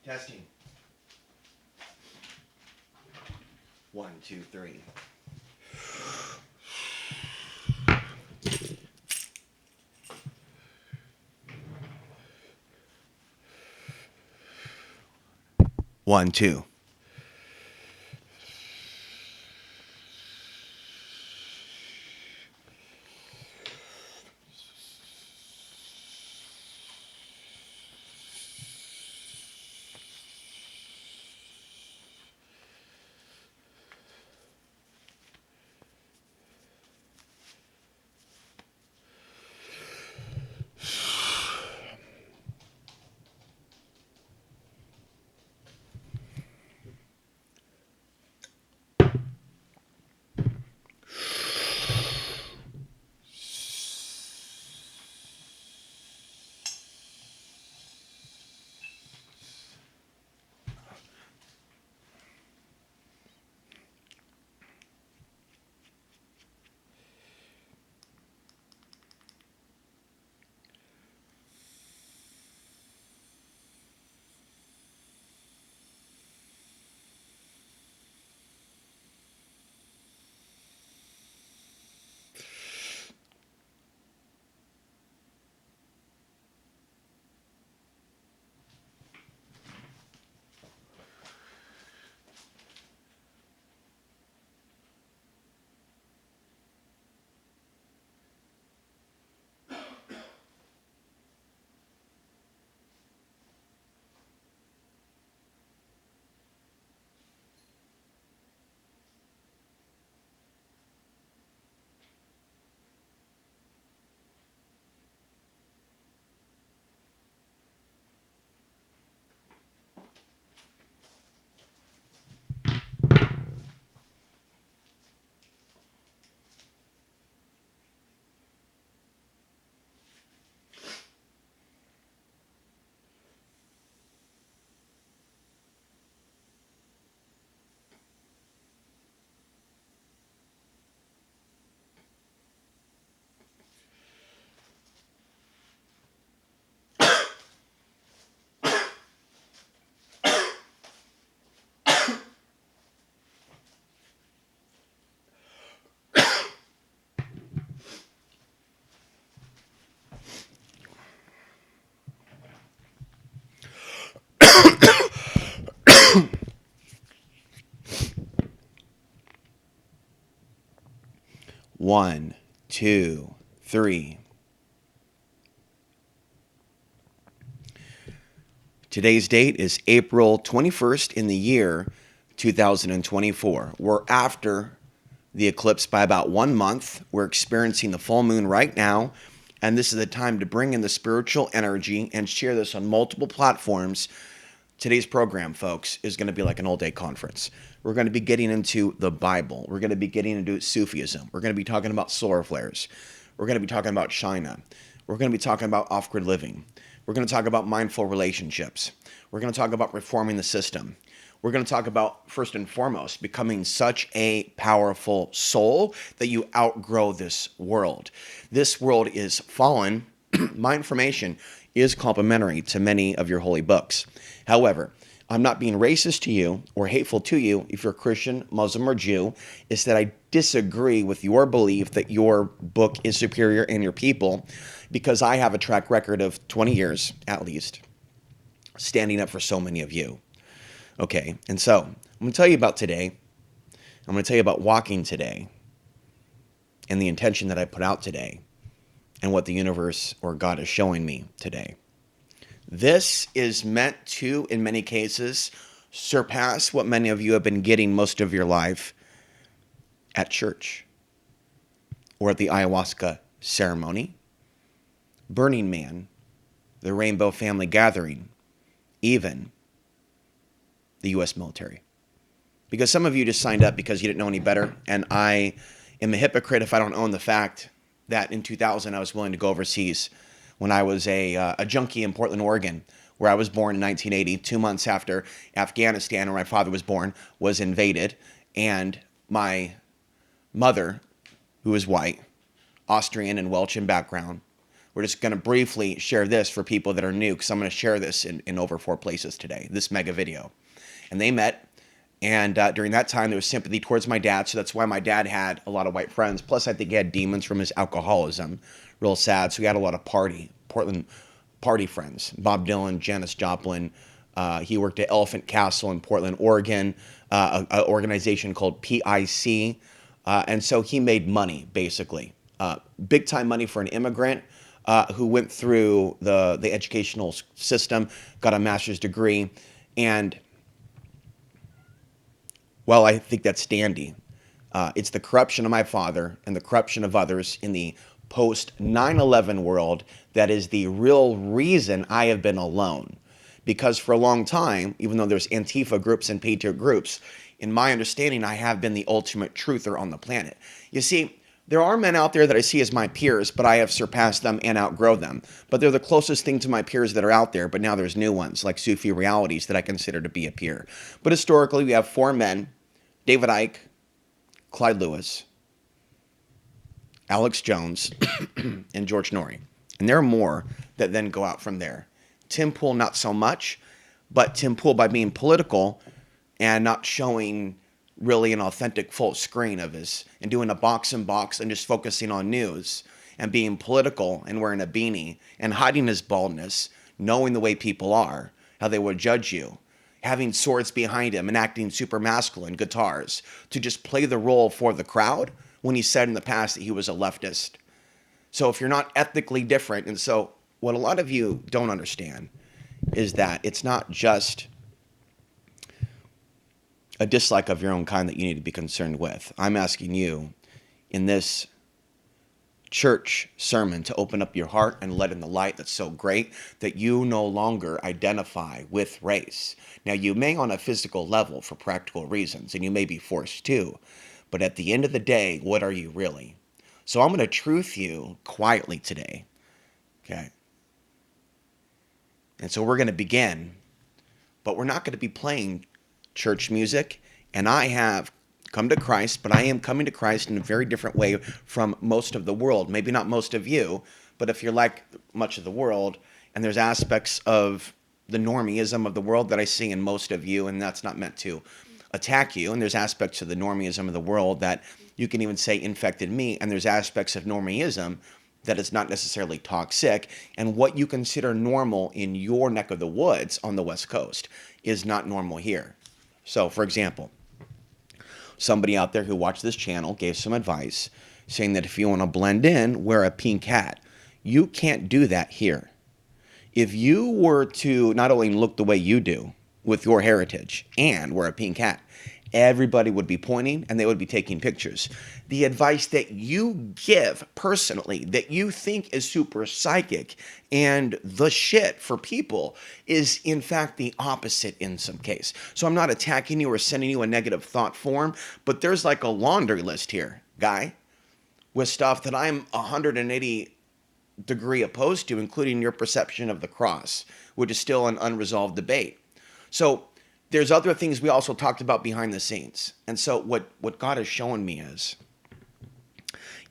Testing. 1, 2, 3. One, two. One, two, three. Today's date is April 21st in the year 2024. We're after the eclipse by about 1 month. We're experiencing the full moon right now, and this is the time to bring in the spiritual energy and share this on multiple platforms. Today's program, folks, is going to be like an all-day conference. We're going to be getting into the Bible. We're going to be getting into Sufism. We're going to be talking about solar flares. We're going to be talking about China. We're going to be talking about off-grid living. We're going to talk about mindful relationships. We're going to talk about reforming the system. We're going to talk about, first and foremost, becoming such a powerful soul that you outgrow this world. This world is fallen. My information is complementary to many of your holy books. However, I'm not being racist to you or hateful to you if you're Christian, Muslim, or Jew. It's that I disagree with your belief that your book is superior and your people, because I have a track record of 20 years, at least, standing up for so many of you. Okay, and so I'm going to tell you about today. I'm going to tell you about walking today and the intention that I put out today and what the universe or God is showing me today. This is meant to, in many cases, surpass what many of you have been getting most of your life at church or at the ayahuasca ceremony, Burning Man, the Rainbow Family Gathering, even the U.S. military. Because some of you just signed up because you didn't know any better, and I am a hypocrite if I don't own the fact that in 2000 I was willing to go overseas when I was a junkie in Portland, Oregon, where I was born in 1980, 2 months after Afghanistan, where my father was born, was invaded, and my mother, who is white, Austrian and Welsh in background, we're just going to briefly share this for people that are new, because I'm going to share this in over 4 places today, this mega video. And they met, and during that time, there was sympathy towards my dad, so that's why my dad had a lot of white friends. Plus, I think he had demons from his alcoholism. Real sad. So he had a lot of Portland party friends. Bob Dylan, Janis Joplin. He worked at Elephant Castle in Portland, Oregon, an organization called PIC. And so he made money, basically. Big time money for an immigrant who went through the educational system, got a master's degree. And, well, I think that's dandy. It's the corruption of my father and the corruption of others in the post 9/11 world that is the real reason I have been alone. Because for a long time, even though there's Antifa groups and patriot groups, in my understanding, I have been the ultimate truther on the planet. You see, there are men out there that I see as my peers, but I have surpassed them and outgrow them. But they're the closest thing to my peers that are out there, but now there's new ones, like Sufi Realities, that I consider to be a peer. But historically, we have 4 men: David Icke, Clyde Lewis, Alex Jones, and George Norrie. And there are more that then go out from there. Tim Pool, not so much, but Tim Pool, by being political and not showing really an authentic full screen of his, and doing a box and just focusing on news and being political and wearing a beanie and hiding his baldness, knowing the way people are, how they would judge you, having swords behind him and acting super masculine, guitars, to just play the role for the crowd when he said in the past that he was a leftist. So if you're not ethically different, and so what a lot of you don't understand is that it's not just a dislike of your own kind that you need to be concerned with. I'm asking you in this church sermon to open up your heart and let in the light that's so great that you no longer identify with race. Now, you may on a physical level for practical reasons, and you may be forced to, but at the end of the day, what are you really? So I'm going to truth you quietly today, okay? And so we're going to begin, but we're not going to be playing church music. And I have come to Christ, but I am coming to Christ in a very different way from most of the world. Maybe not most of you, but if you're like much of the world, and there's aspects of the normieism of the world that I see in most of you, and that's not meant to attack you. And there's aspects of the normieism of the world that you can even say infected me. And there's aspects of normieism that is not necessarily toxic. And what you consider normal in your neck of the woods on the West Coast is not normal here. So, for example, somebody out there who watched this channel gave some advice saying that if you want to blend in, wear a pink hat. You can't do that here. If you were to not only look the way you do with your heritage and wear a pink hat, everybody would be pointing and they would be taking pictures. The advice that you give personally, that you think is super psychic and the shit for people, is in fact the opposite in some case. So I'm not attacking you or sending you a negative thought form, but there's like a laundry list here, guy, with stuff that I'm 180 degree opposed to, including your perception of the cross, which is still an unresolved debate. So there's other things we also talked about behind the scenes. And so what God has shown me is,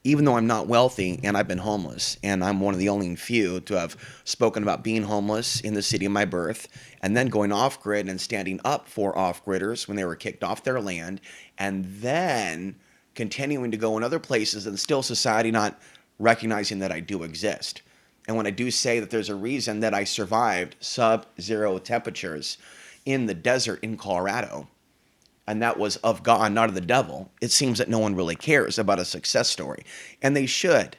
even though I'm not wealthy and I've been homeless, and I'm one of the only few to have spoken about being homeless in the city of my birth, and then going off-grid and standing up for off-gridders when they were kicked off their land, and then continuing to go in other places and still society not recognizing that I do exist. And when I do say that there's a reason that I survived sub-zero temperatures in the desert in Colorado, and that was of God, not of the devil, it seems that no one really cares about a success story. And they should,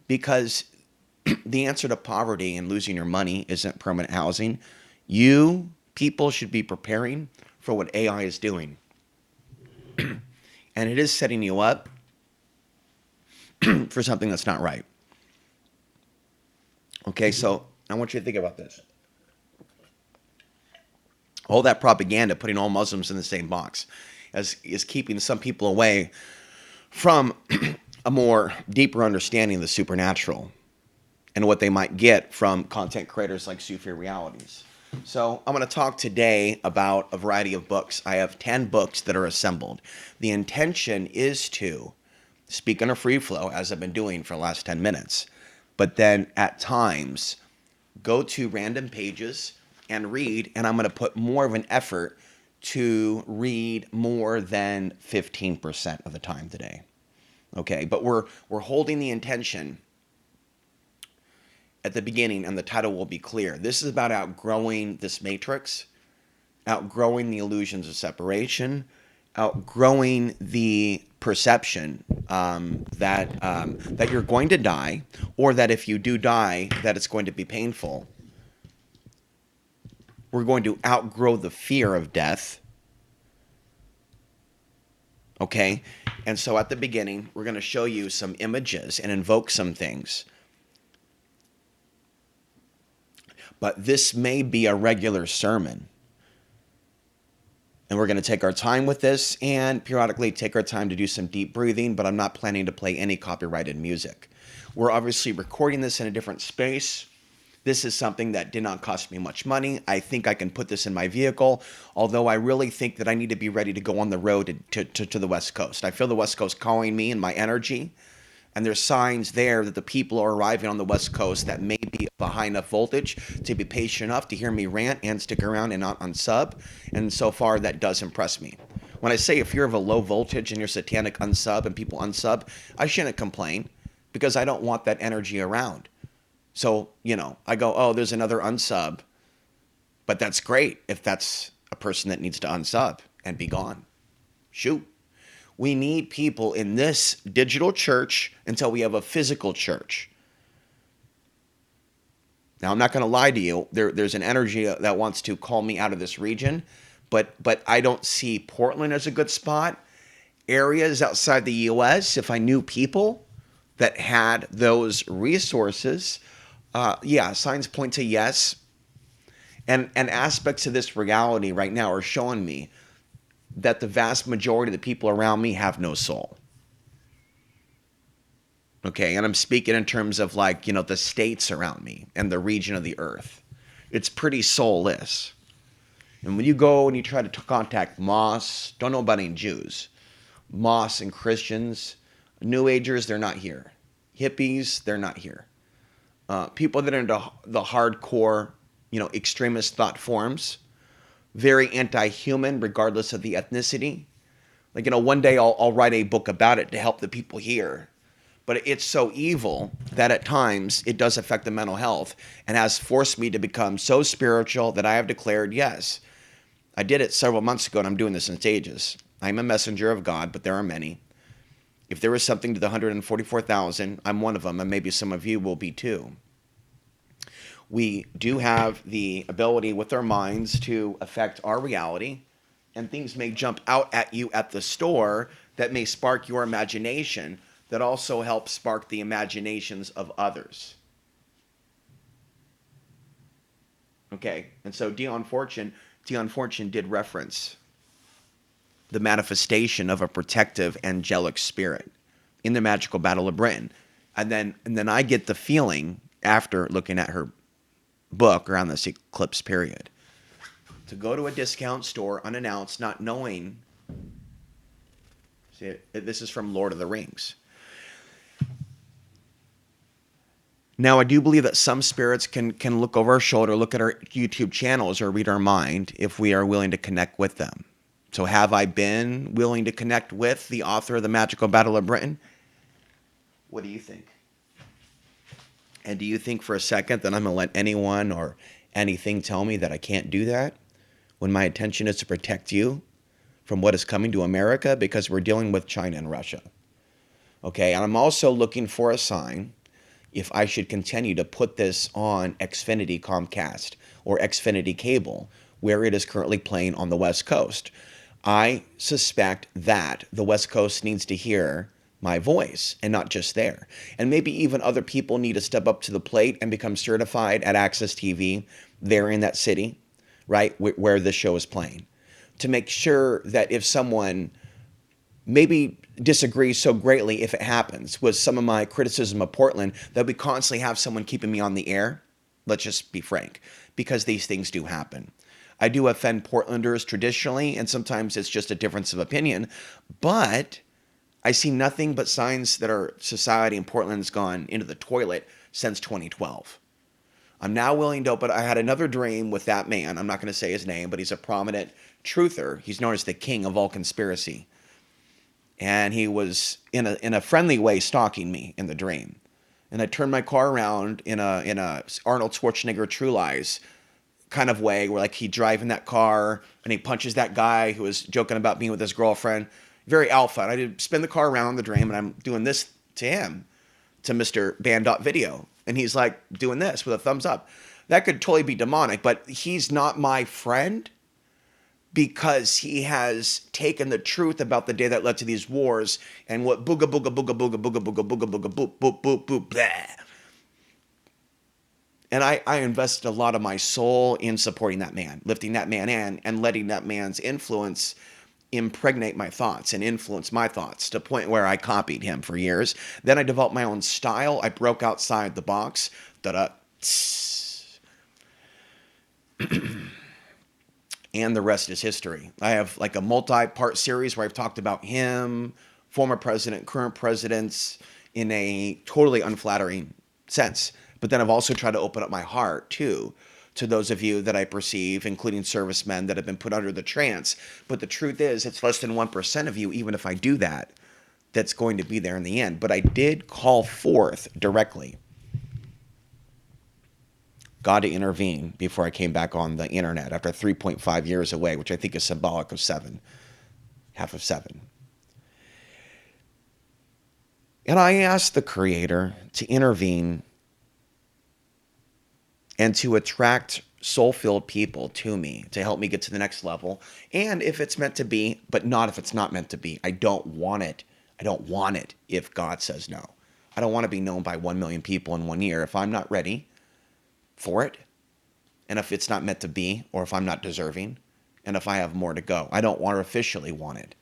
because the answer to poverty and losing your money isn't permanent housing. You people should be preparing for what AI is doing. And it is setting you up for something that's not right. Okay, so I want you to think about this. All that propaganda, putting all Muslims in the same box, is keeping some people away from a more deeper understanding of the supernatural and what they might get from content creators like Sufi Realities. So I'm going to talk today about a variety of books. I have 10 books that are assembled. The intention is to speak in a free flow, as I've been doing for the last 10 minutes, but then at times go to random pages and read, and I'm going to put more of an effort to read more than 15% of the time today. Okay, but we're holding the intention at the beginning, and the title will be clear. This is about outgrowing this matrix, outgrowing the illusions of separation, outgrowing the perception that you're going to die, or that if you do die, that it's going to be painful. We're going to outgrow the fear of death. Okay? And so at the beginning, we're going to show you some images and invoke some things. But this may be a regular sermon. And we're going to take our time with this and periodically take our time to do some deep breathing, but I'm not planning to play any copyrighted music. We're obviously recording this in a different space. This is something that did not cost me much money. I think I can put this in my vehicle, although I really think that I need to be ready to go on the road to the West Coast. I feel the West Coast calling me and my energy, and there's signs there that the people are arriving on the West Coast that may be of a high enough voltage to be patient enough to hear me rant and stick around and not unsub, and so far that does impress me. When I say if you're of a low voltage and you're satanic unsub and people unsub, I shouldn't complain because I don't want that energy around. So, I go, oh, there's another unsub. But that's great if that's a person that needs to unsub and be gone. Shoot. We need people in this digital church until we have a physical church. Now, I'm not going to lie to you. There's an energy that wants to call me out of this region. But I don't see Portland as a good spot. Areas outside the U.S., if I knew people that had those resources, signs point to yes. And aspects of this reality right now are showing me that the vast majority of the people around me have no soul. Okay, and I'm speaking in terms of the states around me and the region of the earth. It's pretty soulless. And when you go and you try to contact Moss, don't know about any Jews, Moss and Christians, New Agers, they're not here. Hippies, they're not here. People that are into the hardcore, extremist thought forms, very anti-human regardless of the ethnicity. One day I'll write a book about it to help the people here. But it's so evil that at times it does affect the mental health and has forced me to become so spiritual that I have declared, yes, I did it several months ago and I'm doing this in stages. I'm a messenger of God, but there are many. If there is something to the 144,000, I'm one of them, and maybe some of you will be too. We do have the ability with our minds to affect our reality, and things may jump out at you at the store that may spark your imagination, that also helps spark the imaginations of others. Okay, and so Dion Fortune did reference the manifestation of a protective angelic spirit in the Magical Battle of Britain. And then I get the feeling after looking at her book around this eclipse period to go to a discount store unannounced, not knowing. See, this is from Lord of the Rings. Now, I do believe that some spirits can look over our shoulder, look at our YouTube channels, or read our mind if we are willing to connect with them. So have I been willing to connect with the author of the Magical Battle of Britain? What do you think? And do you think for a second that I'm going to let anyone or anything tell me that I can't do that when my intention is to protect you from what is coming to America, because we're dealing with China and Russia? Okay, and I'm also looking for a sign if I should continue to put this on Xfinity Comcast or Xfinity Cable, where it is currently playing on the West Coast. I suspect that the West Coast needs to hear my voice, and not just there. And maybe even other people need to step up to the plate and become certified at Access TV there in that city, right, where this show is playing, to make sure that if someone maybe disagrees so greatly, if it happens, with some of my criticism of Portland, that we constantly have someone keeping me on the air. Let's just be frank, because these things do happen. I do offend Portlanders traditionally, and sometimes it's just a difference of opinion, but I see nothing but signs that our society in Portland's gone into the toilet since 2012. I'm now willing to open. I had another dream with that man. I'm not going to say his name, but he's a prominent truther. He's known as the king of all conspiracy. And he was in a friendly way stalking me in the dream. And I turned my car around in a Arnold Schwarzenegger True Lies kind of way, where like he'd drive in that car and he punches that guy who was joking about being with his girlfriend. Very alpha. And I did spin the car around the dream, and I'm doing this to him, to Mr. Band.video. And he's like doing this with a thumbs up. That could totally be demonic, but he's not my friend because he has taken the truth about the day that led to these wars and what booga booga booga booga booga booga booga booga boop boop boop boop blah. And I invested a lot of my soul in supporting that man, lifting that man in, and letting that man's influence impregnate my thoughts and influence my thoughts to the point where I copied him for years. Then I developed my own style. I broke outside the box. Da-da. And the rest is history. I have like a multi-part series where I've talked about him, former president, current presidents, in a totally unflattering sense. But then I've also tried to open up my heart, too, to those of you that I perceive, including servicemen that have been put under the trance. But the truth is, it's less than 1% of you, even if I do that, that's going to be there in the end. But I did call forth directly God to intervene before I came back on the internet after 3.5 years away, which I think is symbolic of 7, half of 7. And I asked the Creator to intervene and to attract soul-filled people to me to help me get to the next level. And if it's meant to be, but not if it's not meant to be. I don't want it. I don't want it if God says no. I don't want to be known by 1 million people in 1 year if I'm not ready for it, and if it's not meant to be, or if I'm not deserving, and if I have more to go. I don't artificially want it.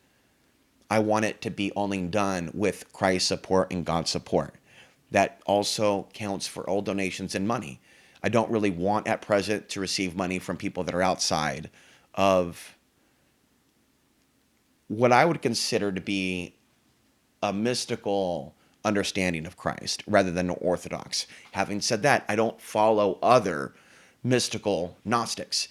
I want it to be only done with Christ's support and God's support. That also counts for all donations and money. I don't really want at present to receive money from people that are outside of what I would consider to be a mystical understanding of Christ rather than an orthodox. Having said that, I don't follow other mystical Gnostics.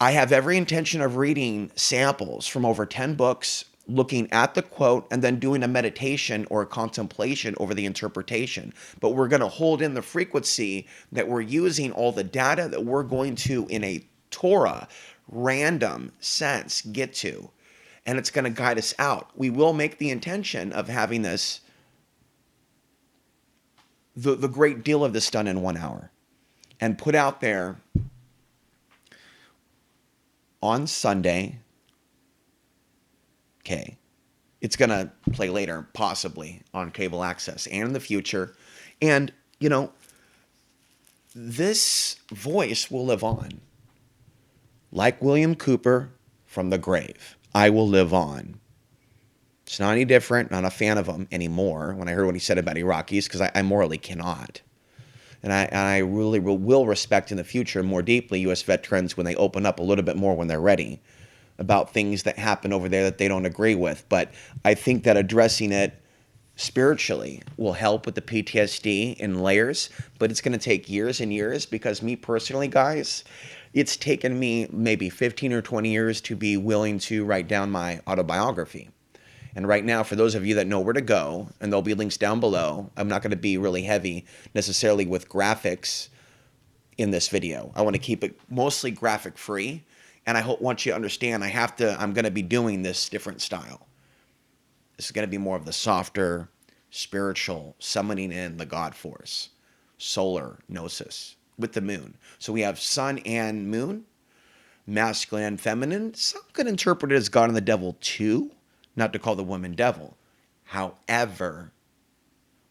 I have every intention of reading samples from over 10 books, looking at the quote, and then doing a meditation or a contemplation over the interpretation. But we're going to hold in the frequency that we're using all the data that we're going to, in a Torah, random sense, get to. And it's going to guide us out. We will make the intention of having this, the great deal of this done in 1 hour, and put out there on Sunday. Okay. It's going to play later, possibly, on cable access and in the future. And, you know, this voice will live on. Like William Cooper from the grave, I will live on. It's not any different. Not a fan of him anymore when I heard what he said about Iraqis, because I morally cannot. And I really will respect in the future more deeply U.S. veterans when they open up a little bit more when they're ready about things that happen over there that they don't agree with. But I think that addressing it spiritually will help with the PTSD in layers, but it's going to take years and years, because me personally, guys, it's taken me maybe 15 or 20 years to be willing to write down my autobiography. And right now, for those of you that know where to go, and there'll be links down below, I'm not going to be really heavy necessarily with graphics in this video. I want to keep it mostly graphic free. And I want you to understand I'm going to be doing this different style. This is going to be more of the softer, spiritual, summoning in the God force, solar gnosis with the moon. So we have sun and moon, masculine and feminine. Some could interpret it as God and the devil too, not to call the woman devil. However,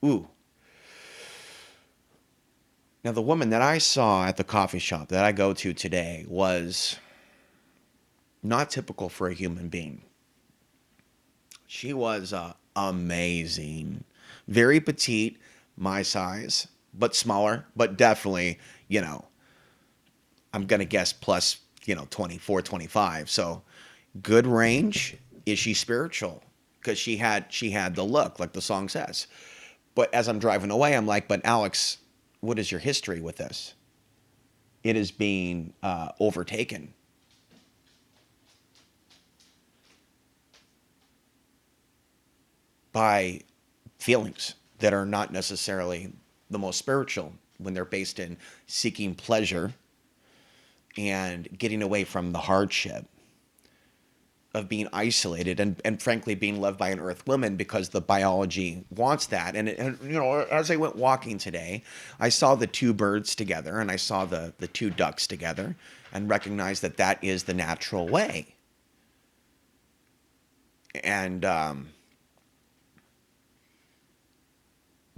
now the woman that I saw at the coffee shop that I go to today was not typical for a human being. She was amazing. Very petite, my size, but smaller, but definitely, I'm going to guess plus, 24, 25. So good range. Is she spiritual? Because she had the look, like the song says. But as I'm driving away, I'm like, but Alex, what is your history with this? It is being overtaken by feelings that are not necessarily the most spiritual when they're based in seeking pleasure and getting away from the hardship of being isolated and frankly being loved by an earth woman because the biology wants that. And you know, as I went walking today, I saw the two birds together and I saw the two ducks together and recognized that that is the natural way. And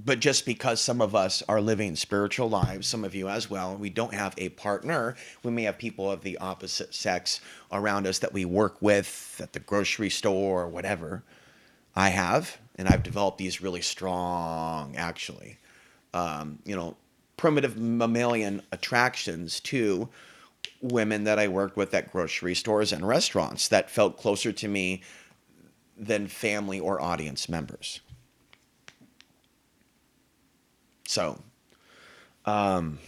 but just because some of us are living spiritual lives, some of you as well, we don't have a partner. We may have people of the opposite sex around us that we work with at the grocery store or whatever. I have, and I've developed these really strong, actually, you know, primitive mammalian attractions to women that I worked with at grocery stores and restaurants that felt closer to me than family or audience members. So, and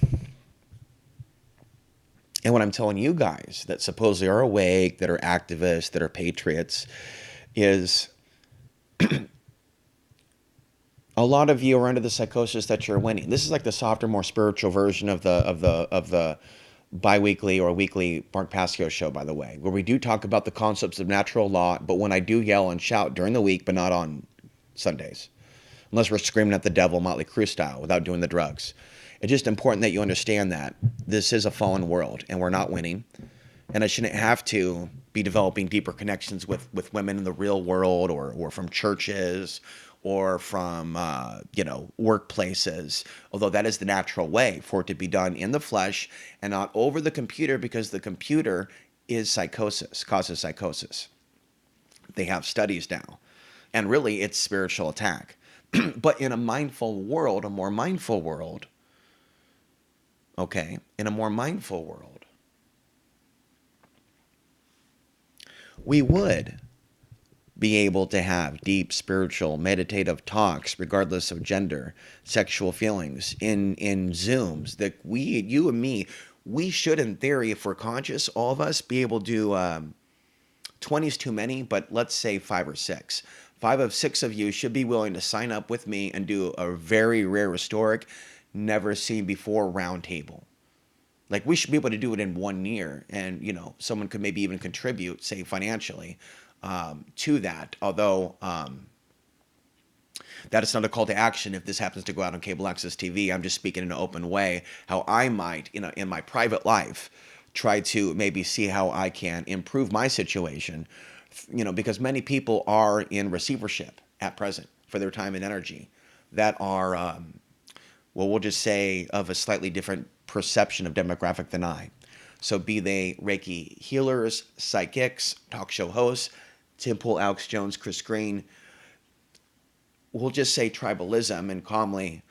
what I'm telling you guys that supposedly are awake, that are activists, that are patriots, is a lot of you are under the psychosis that you're winning. This is like the softer, more spiritual version of the biweekly or weekly Mark Pasquio show, by the way, where we do talk about the concepts of natural law, but when I do yell and shout during the week, but not on Sundays, unless we're screaming at the devil, Motley Crue style, without doing the drugs. It's just important that you understand that this is a fallen world and we're not winning. And I shouldn't have to be developing deeper connections with women in the real world or from churches or from, you know, workplaces, although that is the natural way for it to be done in the flesh and not over the computer because the computer is psychosis, causes psychosis. They have studies now. And really, it's spiritual attack. But in a mindful world, a more mindful world, okay, in a more mindful world, we would be able to have deep spiritual meditative talks regardless of gender, sexual feelings in Zooms that you and me, we should in theory, if we're conscious, all of us be able to do 20 is too many, but let's say 5 or 6. 5 of 6 of you should be willing to sign up with me and do a very rare, historic, never seen before round table. Like we should be able to do it in 1 year, and you know, someone could maybe even contribute, say financially, to that. Although that is not a call to action. If this happens to go out on cable access TV, I'm just speaking in an open way how I might, you know, in my private life, try to maybe see how I can improve my situation. You know, because many people are in receivership at present for their time and energy that are, well, we'll just say of a slightly different perception of demographic than I. So be they Reiki healers, psychics, talk show hosts, Tim Pool, Alex Jones, Chris Green, we'll just say tribalism and calmly,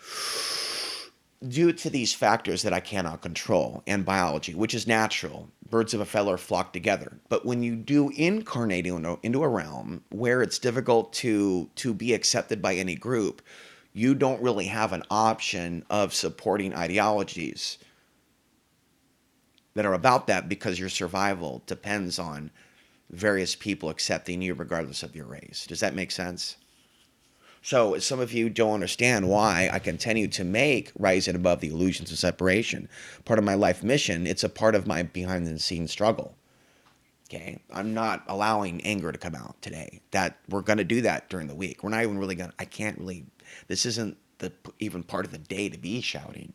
due to these factors that I cannot control and biology, which is natural, birds of a feather flock together. But when you do incarnate into a realm where it's difficult to be accepted by any group, you don't really have an option of supporting ideologies that are about that because your survival depends on various people accepting you regardless of your race. Does that make sense? So some of you don't understand why I continue to make Rising Above the Illusions of Separation part of my life mission. It's a part of my behind the scenes struggle. Okay, I'm not allowing anger to come out today. That we're going to do that during the week. We're not even really going to, I can't really, this isn't the even part of the day to be shouting.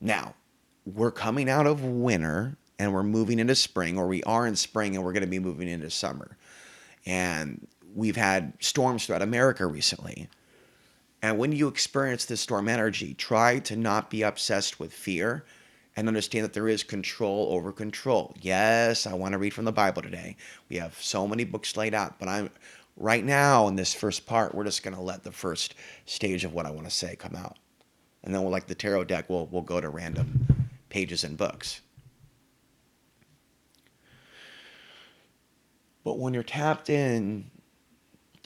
Now, we're coming out of winter and we're moving into spring, or we are in spring and we're going to be moving into summer. And we've had storms throughout America recently. And when you experience this storm energy, try to not be obsessed with fear and understand that there is control over control. Yes, I want to read from the Bible today. We have so many books laid out, but I'm right now in this first part, we're just going to let the first stage of what I want to say come out. And then we'll, like the tarot deck, we'll go to random pages and books. But when you're tapped in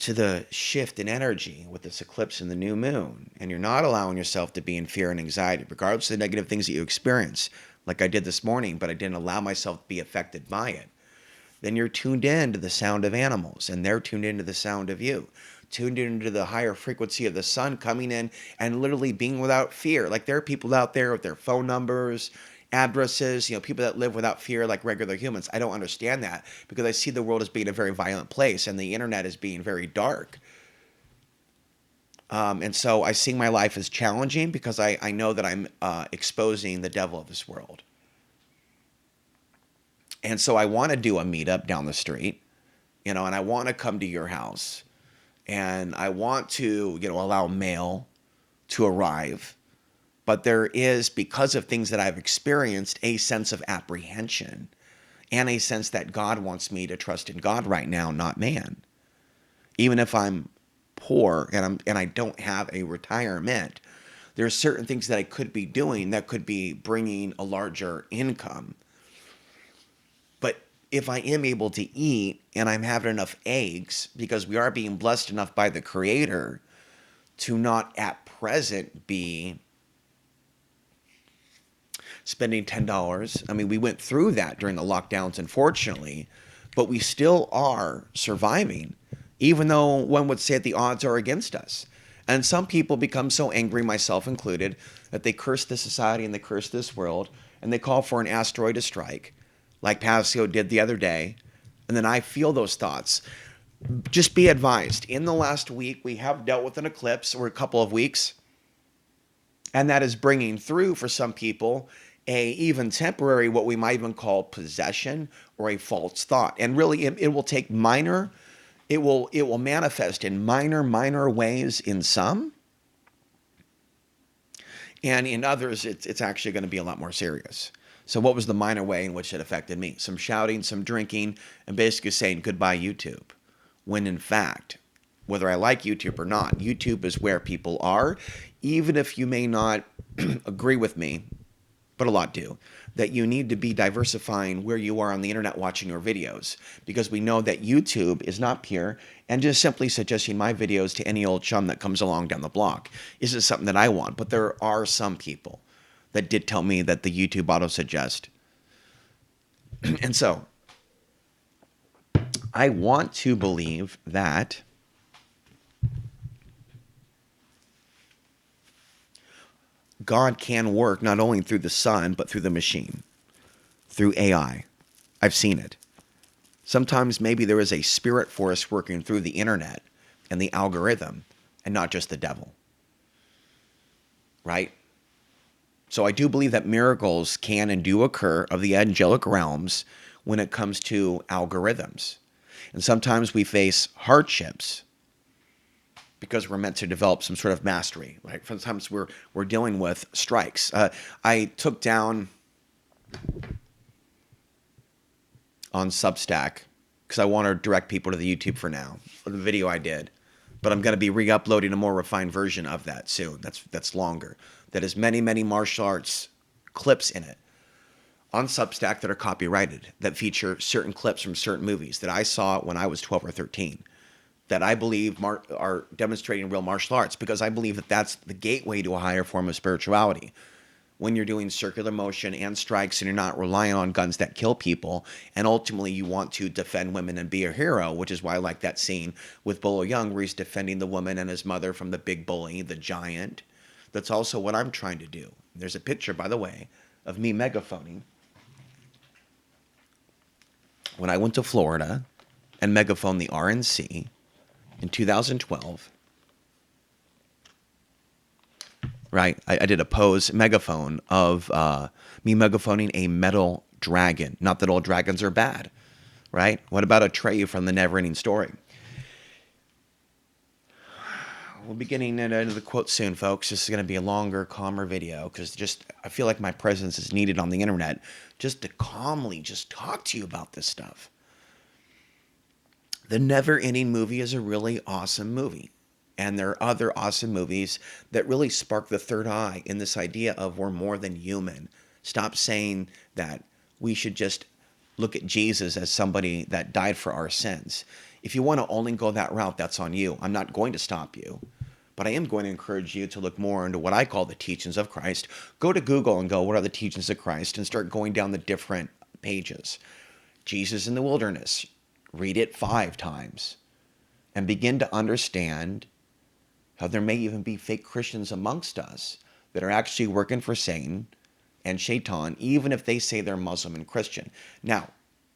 to the shift in energy with this eclipse and the new moon, and you're not allowing yourself to be in fear and anxiety, regardless of the negative things that you experience, like I did this morning, but I didn't allow myself to be affected by it, then you're tuned in to the sound of animals, and they're tuned into the sound of you, tuned into the higher frequency of the sun coming in and literally being without fear. Like there are people out there with their phone numbers, addresses, people that live without fear like regular humans. I don't understand that because I see the world as being a very violent place and the internet as being very dark. And so I see my life as challenging because I know that I'm exposing the devil of this world. And so I want to do a meetup down the street, and I want to come to your house, and I want to, allow mail to arrive. But there is, because of things that I've experienced, a sense of apprehension and a sense that God wants me to trust in God right now, not man. Even if I'm poor and I don't have a retirement, there are certain things that I could be doing that could be bringing a larger income. But if I am able to eat and I'm having enough eggs, because we are being blessed enough by the Creator to not at present be spending $10. I mean, we went through that during the lockdowns, unfortunately, but we still are surviving, even though one would say that the odds are against us. And some people become so angry, myself included, that they curse this society and they curse this world, and they call for an asteroid to strike, like Pasio did the other day. And then I feel those thoughts. Just be advised, in the last week, we have dealt with an eclipse, or a couple of weeks, and that is bringing through for some people a even temporary, what we might even call possession or a false thought. And really, it will take it will manifest in minor ways in some, and in others, it's actually going to be a lot more serious. So what was the minor way in which it affected me? Some shouting, some drinking, and basically saying goodbye YouTube. When in fact, whether I like YouTube or not, YouTube is where people are, even if you may not agree with me, but a lot do, that you need to be diversifying where you are on the internet watching your videos, because we know that YouTube is not pure, and just simply suggesting my videos to any old chum that comes along down the block isn't something that I want. But there are some people that did tell me that the YouTube auto-suggest. And so I want to believe that God can work not only through the sun, but through the machine, through AI. I've seen it. Sometimes maybe there is a spirit force working through the internet and the algorithm, and not just the devil. Right? So I do believe that miracles can and do occur of the angelic realms when it comes to algorithms. And sometimes we face hardships because we're meant to develop some sort of mastery, right? Sometimes we're dealing with strikes. I took down on Substack, because I want to direct people to the YouTube for now, for the video I did. But I'm going to be re-uploading a more refined version of that soon. That's longer. That has many martial arts clips in it on Substack that are copyrighted, that feature certain clips from certain movies that I saw when I was 12 or 13, that I believe are demonstrating real martial arts, because I believe that that's the gateway to a higher form of spirituality. When you're doing circular motion and strikes and you're not relying on guns that kill people, and ultimately you want to defend women and be a hero, which is why I like that scene with Bolo Young where he's defending the woman and his mother from the big bully, the giant. That's also what I'm trying to do. There's a picture, by the way, of me megaphoning when I went to Florida and megaphoned the RNC in 2012. Right, I did a pose megaphone of me megaphoning a metal dragon. Not that all dragons are bad, right? What about Atreyu from the Neverending Story? We'll be getting into the quote soon, folks. This is going to be a longer, calmer video, because I feel like my presence is needed on the internet just to calmly just talk to you about this stuff. The Neverending movie is a really awesome movie. And there are other awesome movies that really spark the third eye in this idea of we're more than human. Stop saying that we should just look at Jesus as somebody that died for our sins. If you want to only go that route, that's on you. I'm not going to stop you. But I am going to encourage you to look more into what I call the teachings of Christ. Go to Google and go, what are the teachings of Christ? And start going down the different pages. Jesus in the wilderness. Read it 5 times. And begin to understand how there may even be fake Christians amongst us that are actually working for Satan and Shaitan, even if they say they're Muslim and Christian. Now,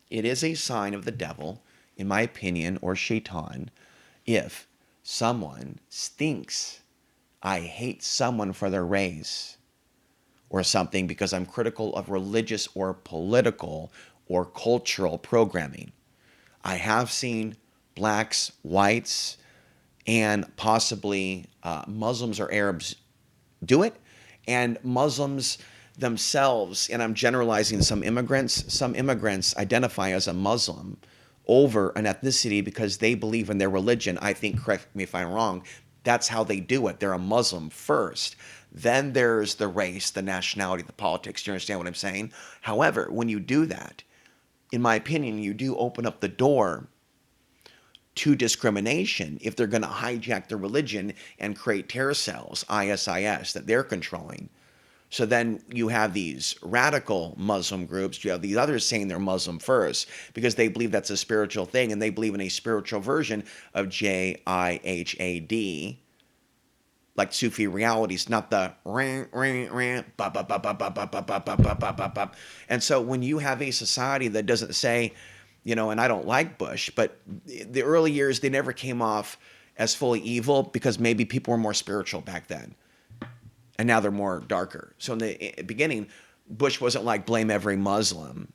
it is a sign of the devil, in my opinion, or Shaitan, if someone thinks I hate someone for their race or something because I'm critical of religious or political or cultural programming. I have seen blacks, whites, and possibly Muslims or Arabs do it. And Muslims themselves, and I'm generalizing some immigrants identify as a Muslim over an ethnicity because they believe in their religion. I think, correct me if I'm wrong, that's how they do it. They're a Muslim first. Then there's the race, the nationality, the politics. Do you understand what I'm saying? However, when you do that, in my opinion, you do open up the door to discrimination if they're going to hijack the religion and create terror cells, ISIS, that they're controlling. So then you have these radical Muslim groups. You have these others saying they're Muslim first because they believe that's a spiritual thing and they believe in a spiritual version of Jihad, like Sufi realities, not the ran, ran, ran, ba, ba, ba, ba, ba, ba, ba, ba, ba, ba, ba, ba, ba. And so when you have a society that doesn't say, and I don't like Bush, but the early years, they never came off as fully evil because maybe people were more spiritual back then. And now they're more darker. So in the beginning, Bush wasn't like blame every Muslim.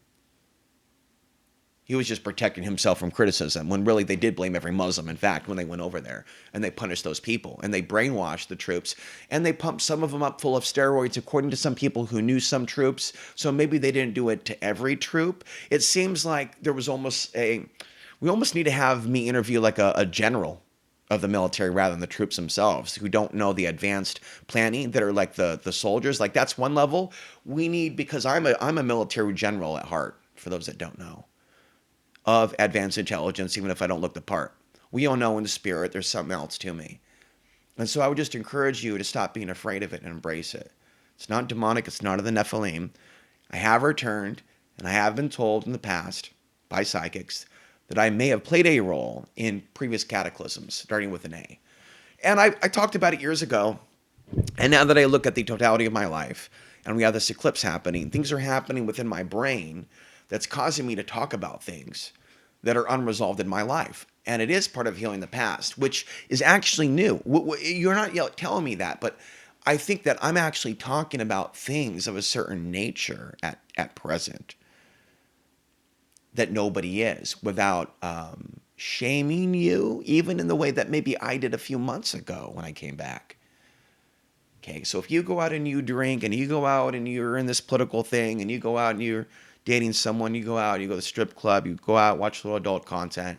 He was just protecting himself from criticism when really they did blame every Muslim, in fact, when they went over there and they punished those people and they brainwashed the troops and they pumped some of them up full of steroids, according to some people who knew some troops. So maybe they didn't do it to every troop. It seems like there was we almost need to have me interview like a general of the military rather than the troops themselves who don't know the advanced planning that are like the soldiers. Like that's one level we need because I'm a military general at heart, for those that don't know, of advanced intelligence, even if I don't look the part. We all know in the spirit there's something else to me. And so I would just encourage you to stop being afraid of it and embrace it. It's not demonic. It's not of the Nephilim. I have returned, and I have been told in the past by psychics that I may have played a role in previous cataclysms, starting with an A. And I talked about it years ago, and now that I look at the totality of my life, and we have this eclipse happening, things are happening within my brain that's causing me to talk about things that are unresolved in my life. And it is part of healing the past, which is actually new. You're not telling me that, but I think that I'm actually talking about things of a certain nature at present that nobody is, without shaming you, even in the way that maybe I did a few months ago when I came back. Okay, so if you go out and you drink and you go out and you're in this political thing and you go out and you're dating someone, you go out, you go to the strip club, you go out, watch a little adult content,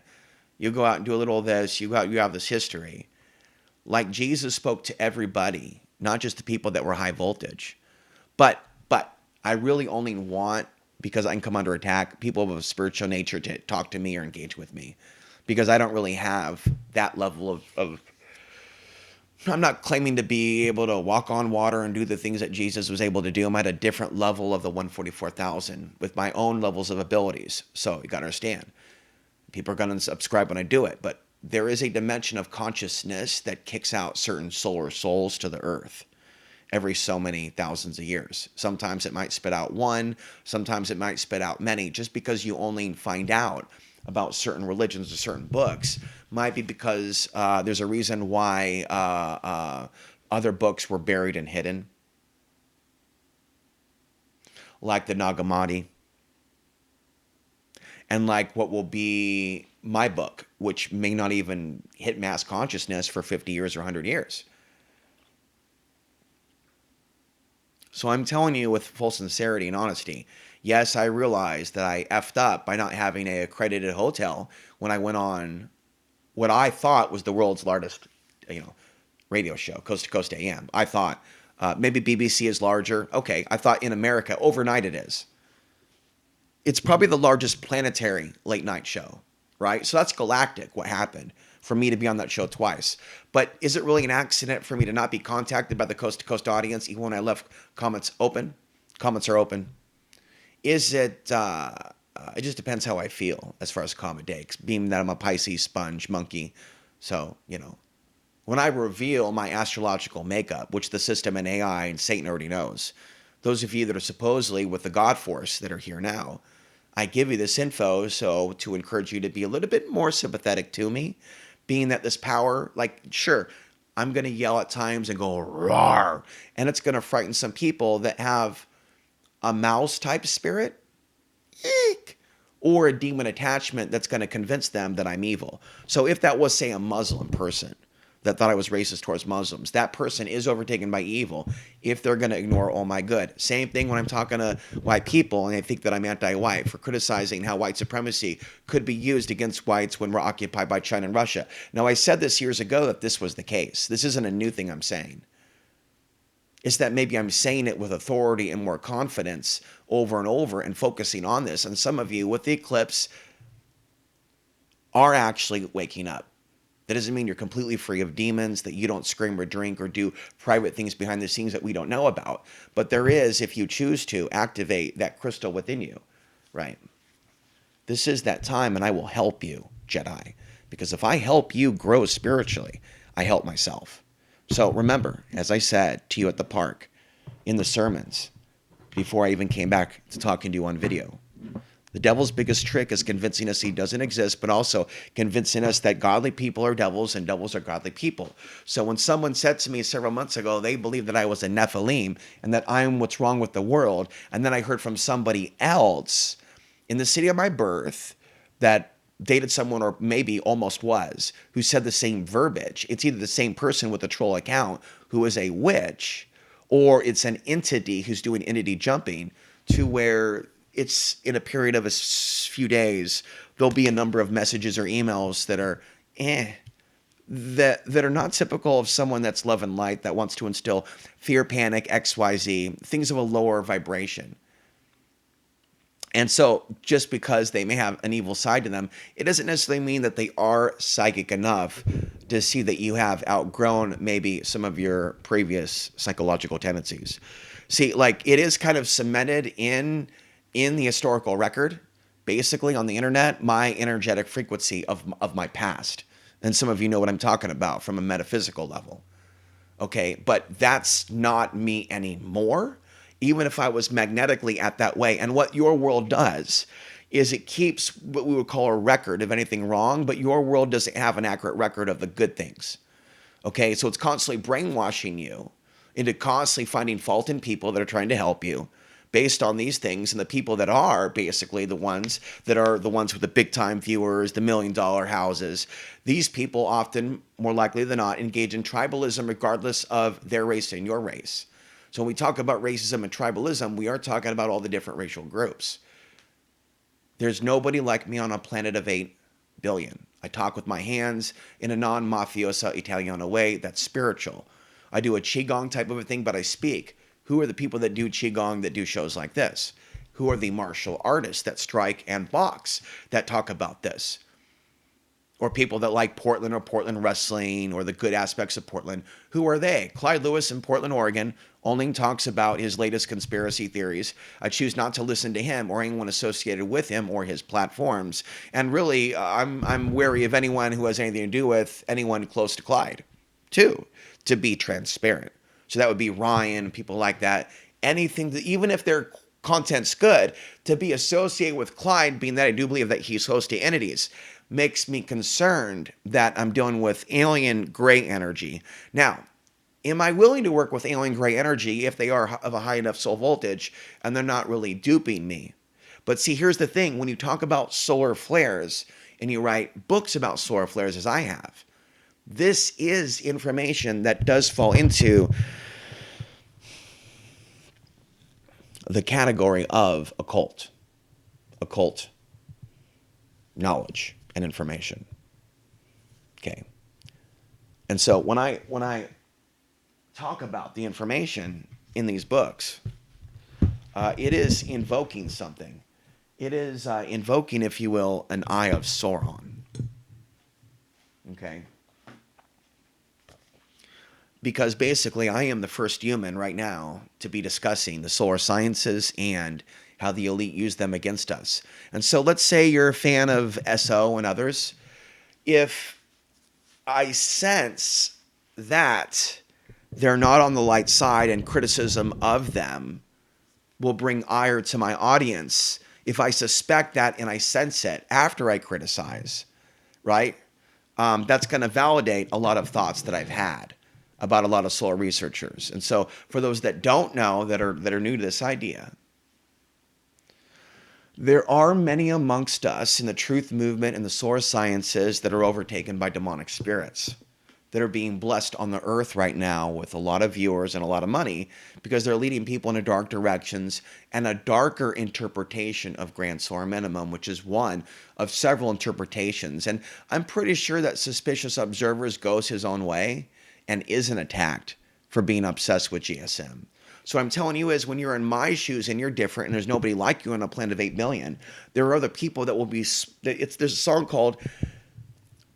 you go out and do a little of this, you go out, you have this history. Like Jesus spoke to everybody, not just the people that were high voltage. But I really only want, because I can come under attack, people of a spiritual nature to talk to me or engage with me. Because I don't really have that level of I'm not claiming to be able to walk on water and do the things that Jesus was able to do. I'm at a different level of the 144,000 with my own levels of abilities. So you got to understand. People are going to subscribe when I do it. But there is a dimension of consciousness that kicks out certain solar souls to the earth every so many thousands of years. Sometimes it might spit out one. Sometimes it might spit out many. Just because you only find out about certain religions or certain books might be because there's a reason why other books were buried and hidden, like the Nag Hammadi, and like what will be my book, which may not even hit mass consciousness for 50 years or 100 years. So I'm telling you with full sincerity and honesty, yes, I realize that I effed up by not having an accredited hotel when I went on what I thought was the world's largest, radio show, Coast to Coast AM. I thought maybe BBC is larger. Okay, I thought in America overnight it is. It's probably the largest planetary late night show, right? So that's galactic what happened for me to be on that show twice. But is it really an accident for me to not be contacted by the coast to coast audience even when I left comments open? Comments are open. Is it? It just depends how I feel as far as comment day. Being that I'm a Pisces sponge monkey, so when I reveal my astrological makeup, which the system and AI and Satan already knows, those of you that are supposedly with the God Force that are here now, I give you this info so to encourage you to be a little bit more sympathetic to me, being that this power, like, sure, I'm going to yell at times and go roar, and it's going to frighten some people that have a mouse type spirit, eek, or a demon attachment that's going to convince them that I'm evil. So if that was, say, a Muslim person that thought I was racist towards Muslims, that person is overtaken by evil if they're going to ignore all my good. Same thing when I'm talking to white people and they think that I'm anti-white for criticizing how white supremacy could be used against whites when we're occupied by China and Russia. Now, I said this years ago that this was the case. This isn't a new thing I'm saying. It's that maybe I'm saying it with authority and more confidence over and over and focusing on this. And some of you with the eclipse are actually waking up. That doesn't mean you're completely free of demons, that you don't scream or drink or do private things behind the scenes that we don't know about. But there is, if you choose to, activate that crystal within you, right? This is that time, and I will help you, Jedi. Because if I help you grow spiritually, I help myself. So remember, as I said to you at the park, in the sermons, before I even came back to talking to you on video, the devil's biggest trick is convincing us he doesn't exist, but also convincing us that godly people are devils and devils are godly people. So when someone said to me several months ago, they believed that I was a Nephilim and that I'm what's wrong with the world, and then I heard from somebody else in the city of my birth that dated someone, or maybe almost was, who said the same verbiage. It's either the same person with a troll account who is a witch, or it's an entity who's doing entity jumping, to where it's in a period of a few days, there'll be a number of messages or emails that are that are not typical of someone that's love and light, that wants to instill fear, panic, XYZ, things of a lower vibration. And so just because they may have an evil side to them, it doesn't necessarily mean that they are psychic enough to see that you have outgrown maybe some of your previous psychological tendencies. See, like, it is kind of cemented in the historical record, basically on the internet, my energetic frequency of my past. And some of you know what I'm talking about from a metaphysical level. Okay, but that's not me anymore, even if I was magnetically at that way. And what your world does is it keeps what we would call a record of anything wrong, but your world doesn't have an accurate record of the good things. Okay, so it's constantly brainwashing you into constantly finding fault in people that are trying to help you based on these things, and the people that are basically the ones with the big time viewers, the $1 million houses. These people often, more likely than not, engage in tribalism regardless of their race and your race. So when we talk about racism and tribalism, we are talking about all the different racial groups. There's nobody like me on a planet of 8 billion. I talk with my hands in a non-mafiosa Italiano way that's spiritual. I do a Qigong type of a thing, but I speak. Who are the people that do Qigong that do shows like this? Who are the martial artists that strike and box that talk about this? Or people that like Portland or Portland wrestling or the good aspects of Portland. Who are they? Clyde Lewis in Portland, Oregon, only talks about his latest conspiracy theories. I choose not to listen to him or anyone associated with him or his platforms. And really, I'm wary of anyone who has anything to do with anyone close to Clyde, too, to be transparent. So that would be Ryan, people like that. Anything that, even if their content's good, to be associated with Clyde, being that I do believe that he's host to entities, makes me concerned that I'm dealing with alien gray energy. Now, am I willing to work with alien gray energy if they are of a high enough soul voltage and they're not really duping me? But see, here's the thing. When you talk about solar flares and you write books about solar flares, as I have, this is information that does fall into the category of occult knowledge and information. Okay. And so when I talk about the information in these books, it is invoking something. It is invoking, if you will, an eye of Sauron. Okay? Because basically, I am the first human right now to be discussing the solar sciences and how the elite use them against us. And so let's say you're a fan of SO and others. If I sense that they're not on the light side and criticism of them will bring ire to my audience, if I suspect that and I sense it after I criticize, right? That's going to validate a lot of thoughts that I've had about a lot of solar researchers. And so for those that don't know, that are new to this idea, there are many amongst us in the truth movement and the solar sciences that are overtaken by demonic spirits that are being blessed on the earth right now with a lot of viewers and a lot of money because they're leading people into dark directions and a darker interpretation of grand solar minimum, which is one of several interpretations. And I'm pretty sure that Suspicious Observers goes his own way and isn't attacked for being obsessed with GSM. So what I'm telling you is when you're in my shoes and you're different and there's nobody like you on a planet of 8 billion, there are other people that will be, there's a song called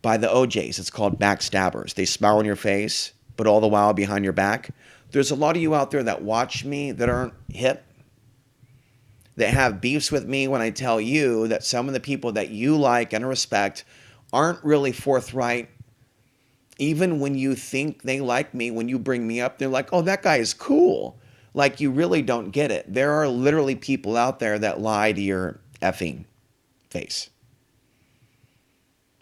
by the OJs. It's called Backstabbers. They smile on your face, but all the while behind your back. There's a lot of you out there that watch me that aren't hip, that have beefs with me when I tell you that some of the people that you like and respect aren't really forthright. Even when you think they like me, when you bring me up, they're like, oh, that guy is cool. Like, you really don't get it. There are literally people out there that lie to your effing face.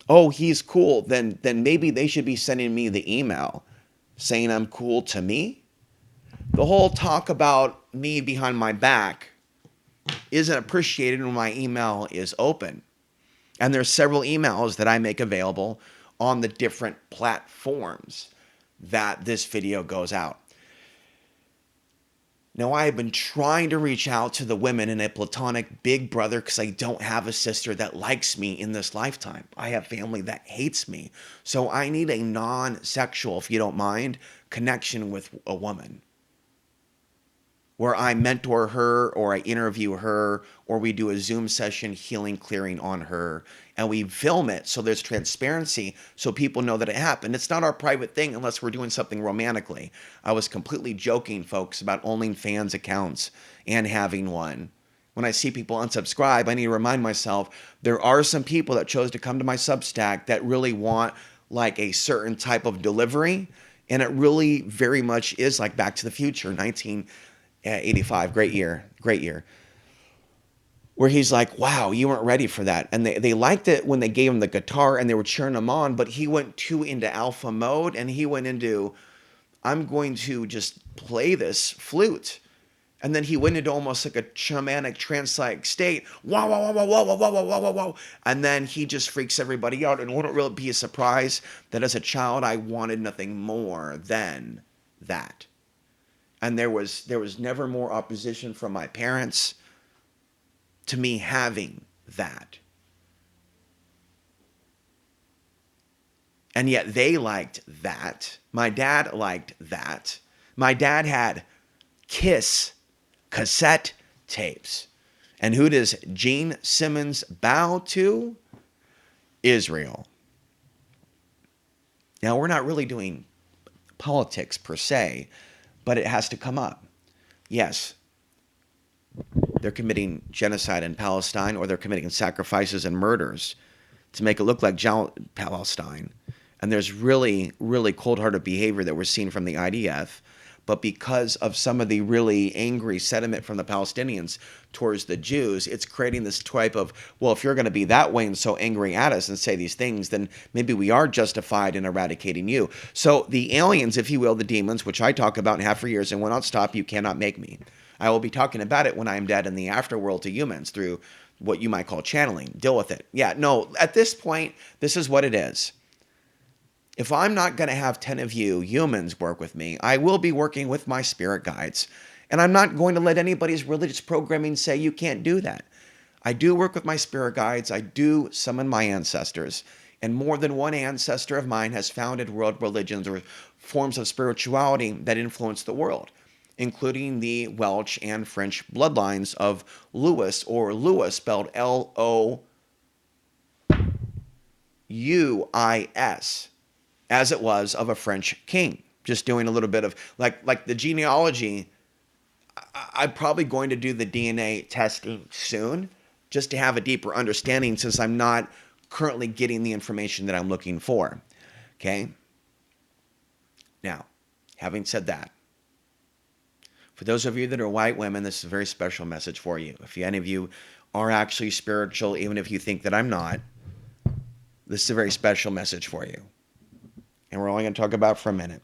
Oh, he's cool. Then maybe they should be sending me the email saying I'm cool to me. The whole talk about me behind my back isn't appreciated when my email is open. And there's several emails that I make available on the different platforms that this video goes out. Now, I have been trying to reach out to the women in a platonic big brother because I don't have a sister that likes me in this lifetime. I have family that hates me. So I need a non-sexual, if you don't mind, connection with a woman, where I mentor her or I interview her or we do a Zoom session healing clearing on her and we film it so there's transparency so people know that it happened. It's not our private thing unless we're doing something romantically. I was completely joking, folks, about OnlyFans accounts and having one. When I see people unsubscribe, I need to remind myself there are some people that chose to come to my Substack that really want like a certain type of delivery, and it really very much is like Back to the Future, 1985, great year, where he's like, wow, you weren't ready for that. And they liked it when they gave him the guitar and they were cheering him on, but he went too into alpha mode and he went into, I'm going to just play this flute. And then he went into almost like a shamanic trance-like state. Wow, wow, wow, wow, wow, wow, wow, wow, wow, wow. And then he just freaks everybody out. And wouldn't really be a surprise that as a child, I wanted nothing more than that. And there was never more opposition from my parents to me having that. And yet they liked that. My dad liked that. My dad had Kiss cassette tapes. And who does Gene Simmons bow to? Israel. Now, we're not really doing politics per se, but it has to come up. Yes, they're committing genocide in Palestine, or they're committing sacrifices and murders to make it look like Palestine. And there's really, really cold-hearted behavior that we're seeing from the IDF. But because of some of the really angry sentiment from the Palestinians towards the Jews, it's creating this type of, well, if you're going to be that way and so angry at us and say these things, then maybe we are justified in eradicating you. So the aliens, if you will, the demons, which I talk about and have for years and will not stop, you cannot make me. I will be talking about it when I am dead in the afterworld to humans through what you might call channeling. Deal with it. Yeah, no, at this point, this is what it is. If I'm not going to have 10 of you humans work with me, I will be working with my spirit guides. And I'm not going to let anybody's religious programming say you can't do that. I do work with my spirit guides. I do summon my ancestors. And more than one ancestor of mine has founded world religions or forms of spirituality that influence the world. including the Welsh and French bloodlines of Louis, or Louis spelled Louis, as it was of a French king. Just doing a little bit of like the genealogy. I'm probably going to do the DNA testing soon just to have a deeper understanding, since I'm not currently getting the information that I'm looking for. Okay? Now, having said that, for those of you that are white women, this is a very special message for you. If any of you are actually spiritual, even if you think that I'm not, this is a very special message for you. And we're only going to talk about it for a minute.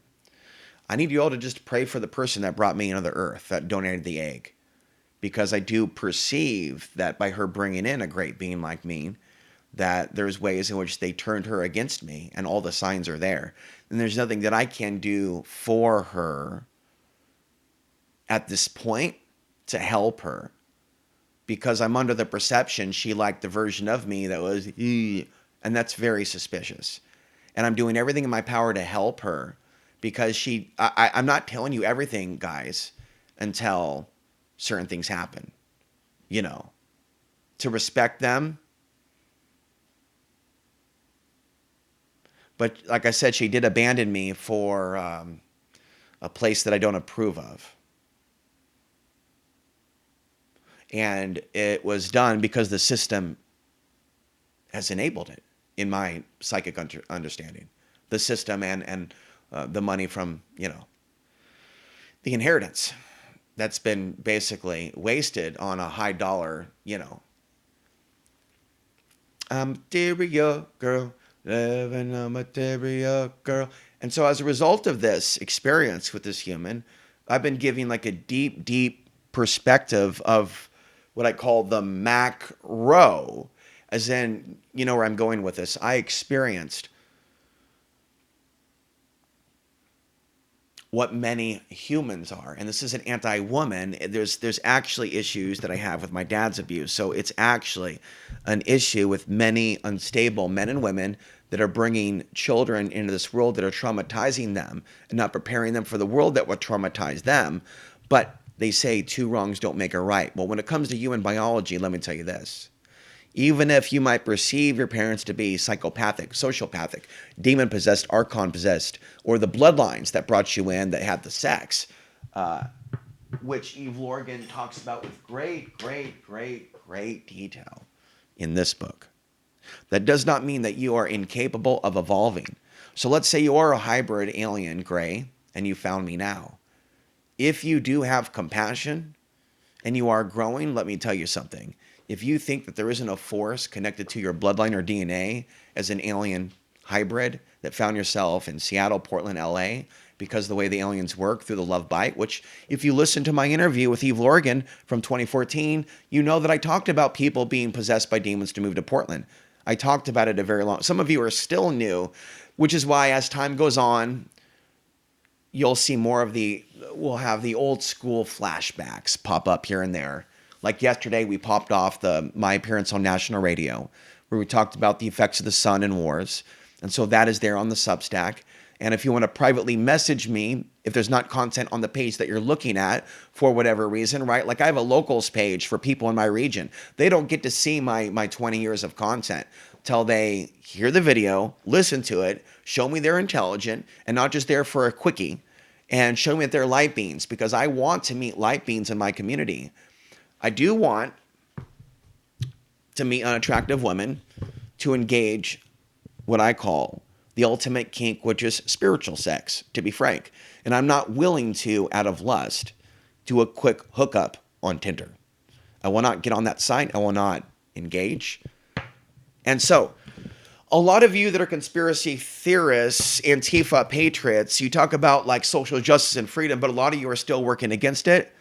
I need you all to just pray for the person that brought me into the earth, that donated the egg. Because I do perceive that by her bringing in a great being like me, that there's ways in which they turned her against me, and all the signs are there. And there's nothing that I can do for her at this point to help her, because I'm under the perception she liked the version of me that was, and that's very suspicious. And I'm doing everything in my power to help her, because I'm not telling you everything, guys, until certain things happen, to respect them. But like I said, she did abandon me for a place that I don't approve of. And it was done because the system has enabled it, in my psychic understanding. The system and the money from, the inheritance that's been basically wasted on a high dollar, I'm a material girl, living a material girl. And so as a result of this experience with this human, I've been giving like a deep, deep perspective of what I call the macro, as in, where I'm going with this. I experienced what many humans are. And this isn't anti-woman. There's actually issues that I have with my dad's abuse. So it's actually an issue with many unstable men and women that are bringing children into this world that are traumatizing them and not preparing them for the world that would traumatize them. But they say two wrongs don't make a right. Well, when it comes to human biology, let me tell you this. Even if you might perceive your parents to be psychopathic, sociopathic, demon-possessed, archon-possessed, or the bloodlines that brought you in that had the sex, which Eve Lorgan talks about with great, great, great, great detail in this book. That does not mean that you are incapable of evolving. So let's say you are a hybrid alien, Gray, and you found me now. If you do have compassion and you are growing, let me tell you something. If you think that there isn't a force connected to your bloodline or DNA as an alien hybrid that found yourself in Seattle, Portland, LA, because of the way the aliens work through the love bite, which if you listen to my interview with Eve Lorgan from 2014, you know that I talked about people being possessed by demons to move to Portland. I talked about it a very long. Some of you are still new, which is why as time goes on, you'll see more of we'll have the old school flashbacks pop up here and there. Like yesterday, we popped off my appearance on national radio, where we talked about the effects of the sun and wars. And so that is there on the Substack. And if you want to privately message me, if there's not content on the page that you're looking at for whatever reason, right? Like I have a locals page for people in my region. They don't get to see my 20 years of content till they hear the video, listen to it, show me they're intelligent and not just there for a quickie, and show me that they're light beings, because I want to meet light beings in my community. I do want to meet unattractive women to engage what I call the ultimate kink, which is spiritual sex, to be frank. And I'm not willing to, out of lust, do a quick hookup on Tinder. I will not get on that site. I will not engage. And so, a lot of you that are conspiracy theorists, Antifa patriots, you talk about like social justice and freedom, but a lot of you are still working against it.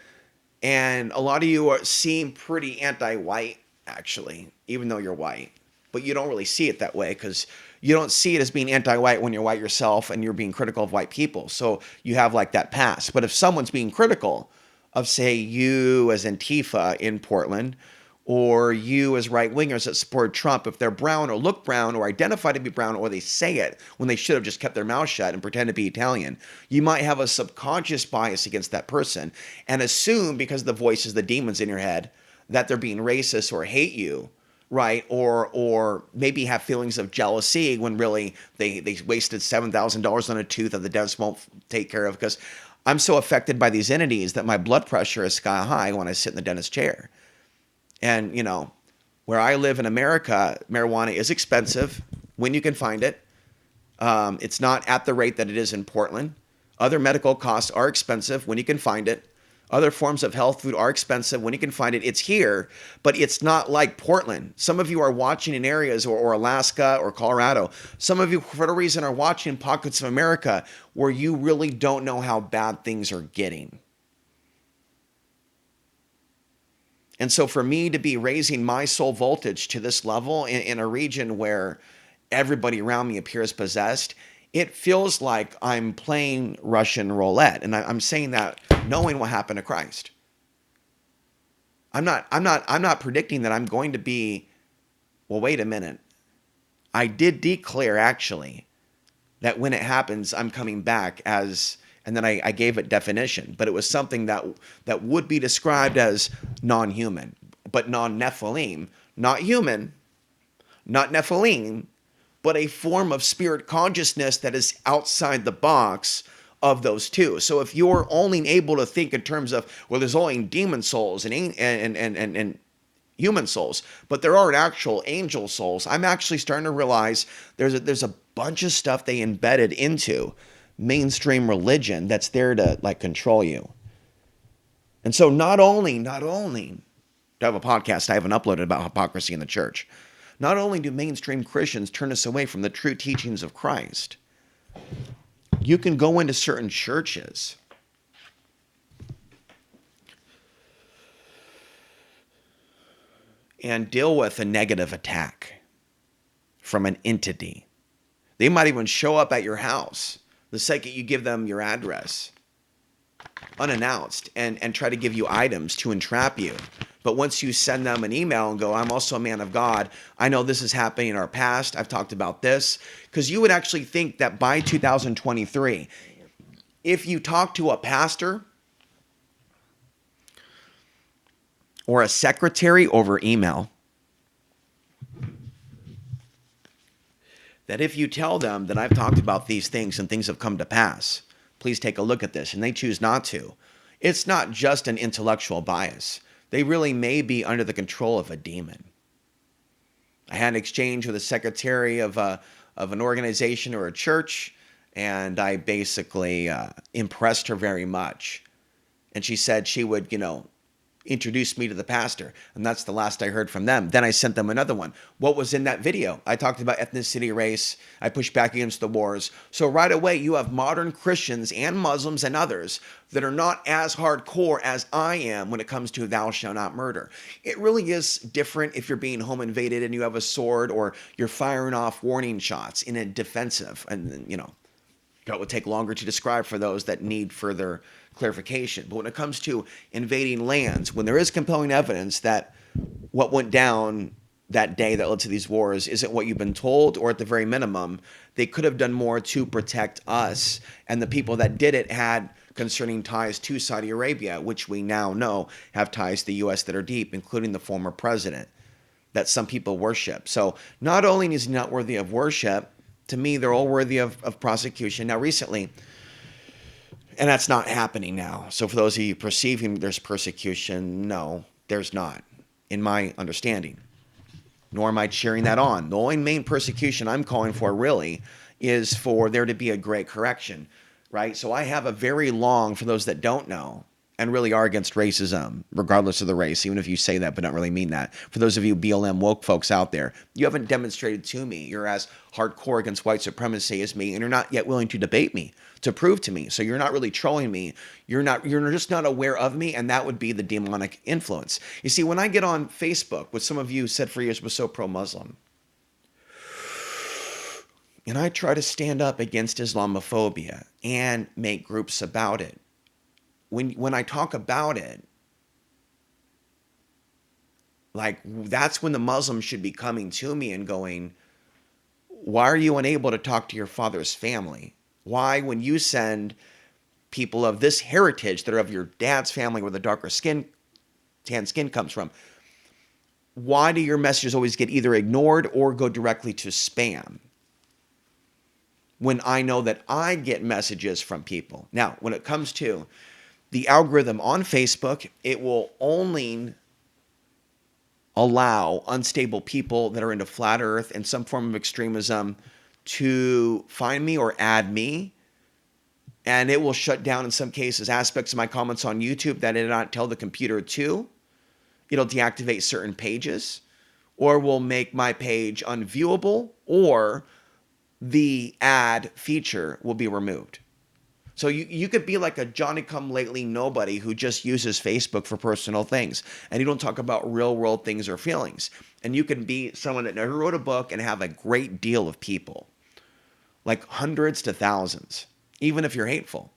And a lot of you seem pretty anti-white, actually, even though you're white. But you don't really see it that way, because you don't see it as being anti-white when you're white yourself and you're being critical of white people. So you have like that past. But if someone's being critical of, say, you as Antifa in Portland, or you as right wingers that support Trump, if they're brown or look brown or identify to be brown, or they say it when they should have just kept their mouth shut and pretend to be Italian, you might have a subconscious bias against that person and assume, because the voices, the demons in your head, that they're being racist or hate you, right? Or maybe have feelings of jealousy when really they wasted $7,000 on a tooth that the dentist won't take care of, because I'm so affected by these entities that my blood pressure is sky high when I sit in the dentist chair. And, where I live in America, marijuana is expensive when you can find it. It's not at the rate that it is in Portland. Other medical costs are expensive when you can find it. Other forms of health food are expensive when you can find it. It's here, but it's not like Portland. Some of you are watching in areas, or Alaska or Colorado. Some of you, for whatever reason, are watching pockets of America where you really don't know how bad things are getting. And so for me to be raising my soul voltage to this level in a region where everybody around me appears possessed, it feels like I'm playing Russian roulette. And I'm saying that knowing what happened to Christ. I'm not predicting that I'm going to be, well, wait a minute. I did declare actually that when it happens, I'm coming back as, and then I gave it definition, but it was something that would be described as non-human, but non-Nephilim, not human, not Nephilim, but a form of spirit consciousness that is outside the box of those two. So if you're only able to think in terms of, well, there's only demon souls and human souls, but there are actual angel souls, I'm actually starting to realize there's a bunch of stuff they embedded into mainstream religion that's there to like control you. And so not only do I have a podcast I haven't uploaded about hypocrisy in the church, not only do mainstream Christians turn us away from the true teachings of Christ, you can go into certain churches and deal with a negative attack from an entity. They might even show up at your house the second you give them your address, unannounced, and try to give you items to entrap you. But once you send them an email and go, I'm also a man of God, I know this is happening in our past, I've talked about this, because you would actually think that by 2023, if you talk to a pastor or a secretary over email, that if you tell them that I've talked about these things and things have come to pass, please take a look at this, and they choose not to, it's not just an intellectual bias. They really may be under the control of a demon. I had an exchange with a secretary of an organization or a church, and I basically impressed her very much. And she said she would, introduce me to the pastor. And that's the last I heard from them. Then I sent them another one. What was in that video? I talked about ethnicity, race. I pushed back against the wars. So right away, you have modern Christians and Muslims and others that are not as hardcore as I am when it comes to thou shalt not murder. It really is different if you're being home invaded and you have a sword, or you're firing off warning shots in a defensive. And, that would take longer to describe for those that need further clarification. But when it comes to invading lands, when there is compelling evidence that what went down that day that led to these wars isn't what you've been told, or at the very minimum, they could have done more to protect us. And the people that did it had concerning ties to Saudi Arabia, which we now know have ties to the U.S. that are deep, including the former president that some people worship. So not only is he not worthy of worship, to me, they're all worthy of prosecution. Now, recently, and that's not happening now. So for those of you perceiving there's persecution, no, there's not, in my understanding. Nor am I cheering that on. The only main persecution I'm calling for really is for there to be a great correction, right? So I have a very long, for those that don't know, and really are against racism, regardless of the race, even if you say that but don't really mean that. For those of you BLM woke folks out there, you haven't demonstrated to me you're as hardcore against white supremacy as me, and you're not yet willing to debate me, to prove to me. So you're not really trolling me. You're just not aware of me, and that would be the demonic influence. You see, when I get on Facebook, what some of you said for years was so pro-Muslim, and I try to stand up against Islamophobia and make groups about it, when I talk about it, Like, that's when the Muslims should be coming to me and going, why are you unable to talk to your father's family? Why, when you send people of this heritage that are of your dad's family where the darker skin, tan skin comes from, why do your messages always get either ignored or go directly to spam? When I know that I get messages from people. Now, when it comes to the algorithm on Facebook, it will only allow unstable people that are into flat earth and some form of extremism to find me or add me. And it will shut down, in some cases, aspects of my comments on YouTube that it did not tell the computer to. It'll deactivate certain pages, or will make my page unviewable, or the ad feature will be removed. So you could be like a Johnny-come-lately nobody who just uses Facebook for personal things, and you don't talk about real-world things or feelings. And you can be someone that never wrote a book and have a great deal of people, like hundreds to thousands, even if you're hateful.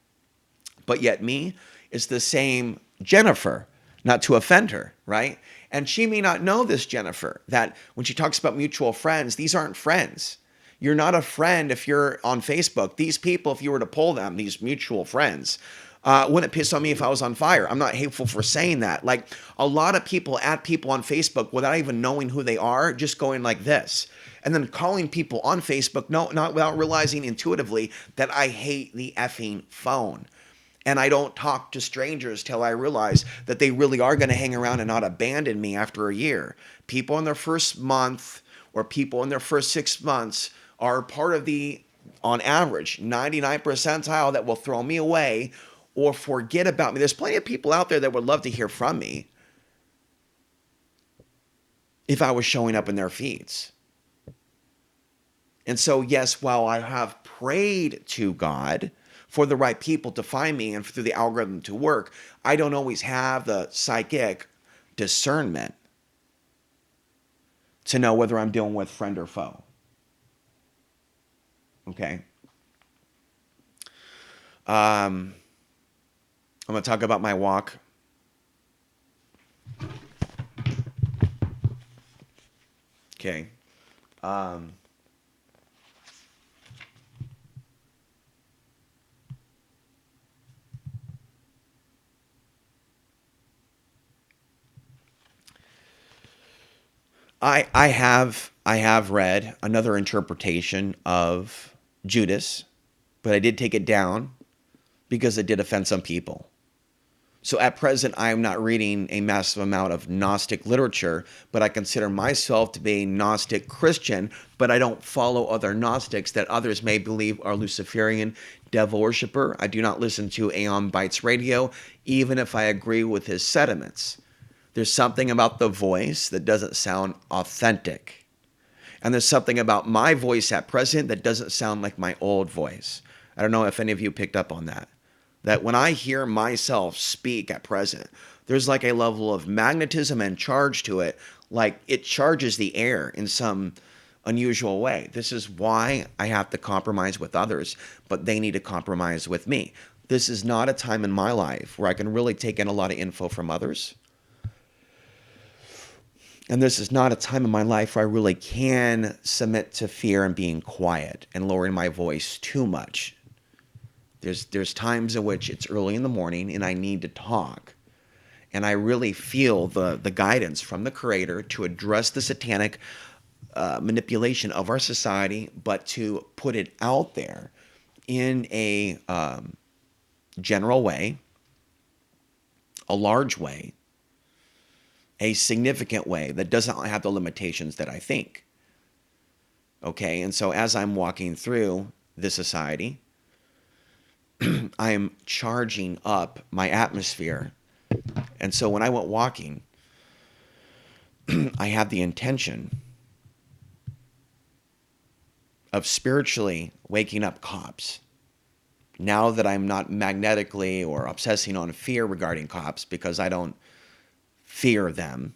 But yet me is the same Jennifer, not to offend her, right? And she may not know this Jennifer, that when she talks about mutual friends, these aren't friends. You're not a friend if you're on Facebook. These people, if you were to pull them, these mutual friends, wouldn't piss on me if I was on fire. I'm not hateful for saying that. Like, a lot of people add people on Facebook without even knowing who they are, just going like this. And then calling people on Facebook, no, not without realizing intuitively that I hate the effing phone. And I don't talk to strangers till I realize that they really are going to hang around and not abandon me after a year. People in their first month or people in their first 6 months are part of the, on average, 99 percentile that will throw me away or forget about me. There's plenty of people out there that would love to hear from me if I was showing up in their feeds. And so, yes, while I have prayed to God for the right people to find me and through the algorithm to work, I don't always have the psychic discernment to know whether I'm dealing with friend or foe. Okay. I'm going to talk about my walk. Okay. I have read another interpretation of Judas, but I did take it down because it did offend some people. So at present, I am not reading a massive amount of Gnostic literature, but I consider myself to be a Gnostic Christian, but I don't follow other Gnostics that others may believe are Luciferian devil worshiper. I do not listen to Aeon Bites Radio, even if I agree with his sentiments. There's something about the voice that doesn't sound authentic. And there's something about my voice at present that doesn't sound like my old voice. I don't know if any of you picked up on that. That when I hear myself speak at present, there's like a level of magnetism and charge to it, like it charges the air in some unusual way. This is why I have to compromise with others, but they need to compromise with me. This is not a time in my life where I can really take in a lot of info from others. And this is not a time in my life where I really can submit to fear and being quiet and lowering my voice too much. There's times in which it's early in the morning and I need to talk. And I really feel the guidance from the Creator to address the satanic manipulation of our society, but to put it out there in a general way, a large way, a significant way that doesn't have the limitations that I think. Okay, and so as I'm walking through this society, I am charging up my atmosphere. And so when I went walking, I had the intention of spiritually waking up cops. Now that I'm not magnetically or obsessing on fear regarding cops because I don't fear them.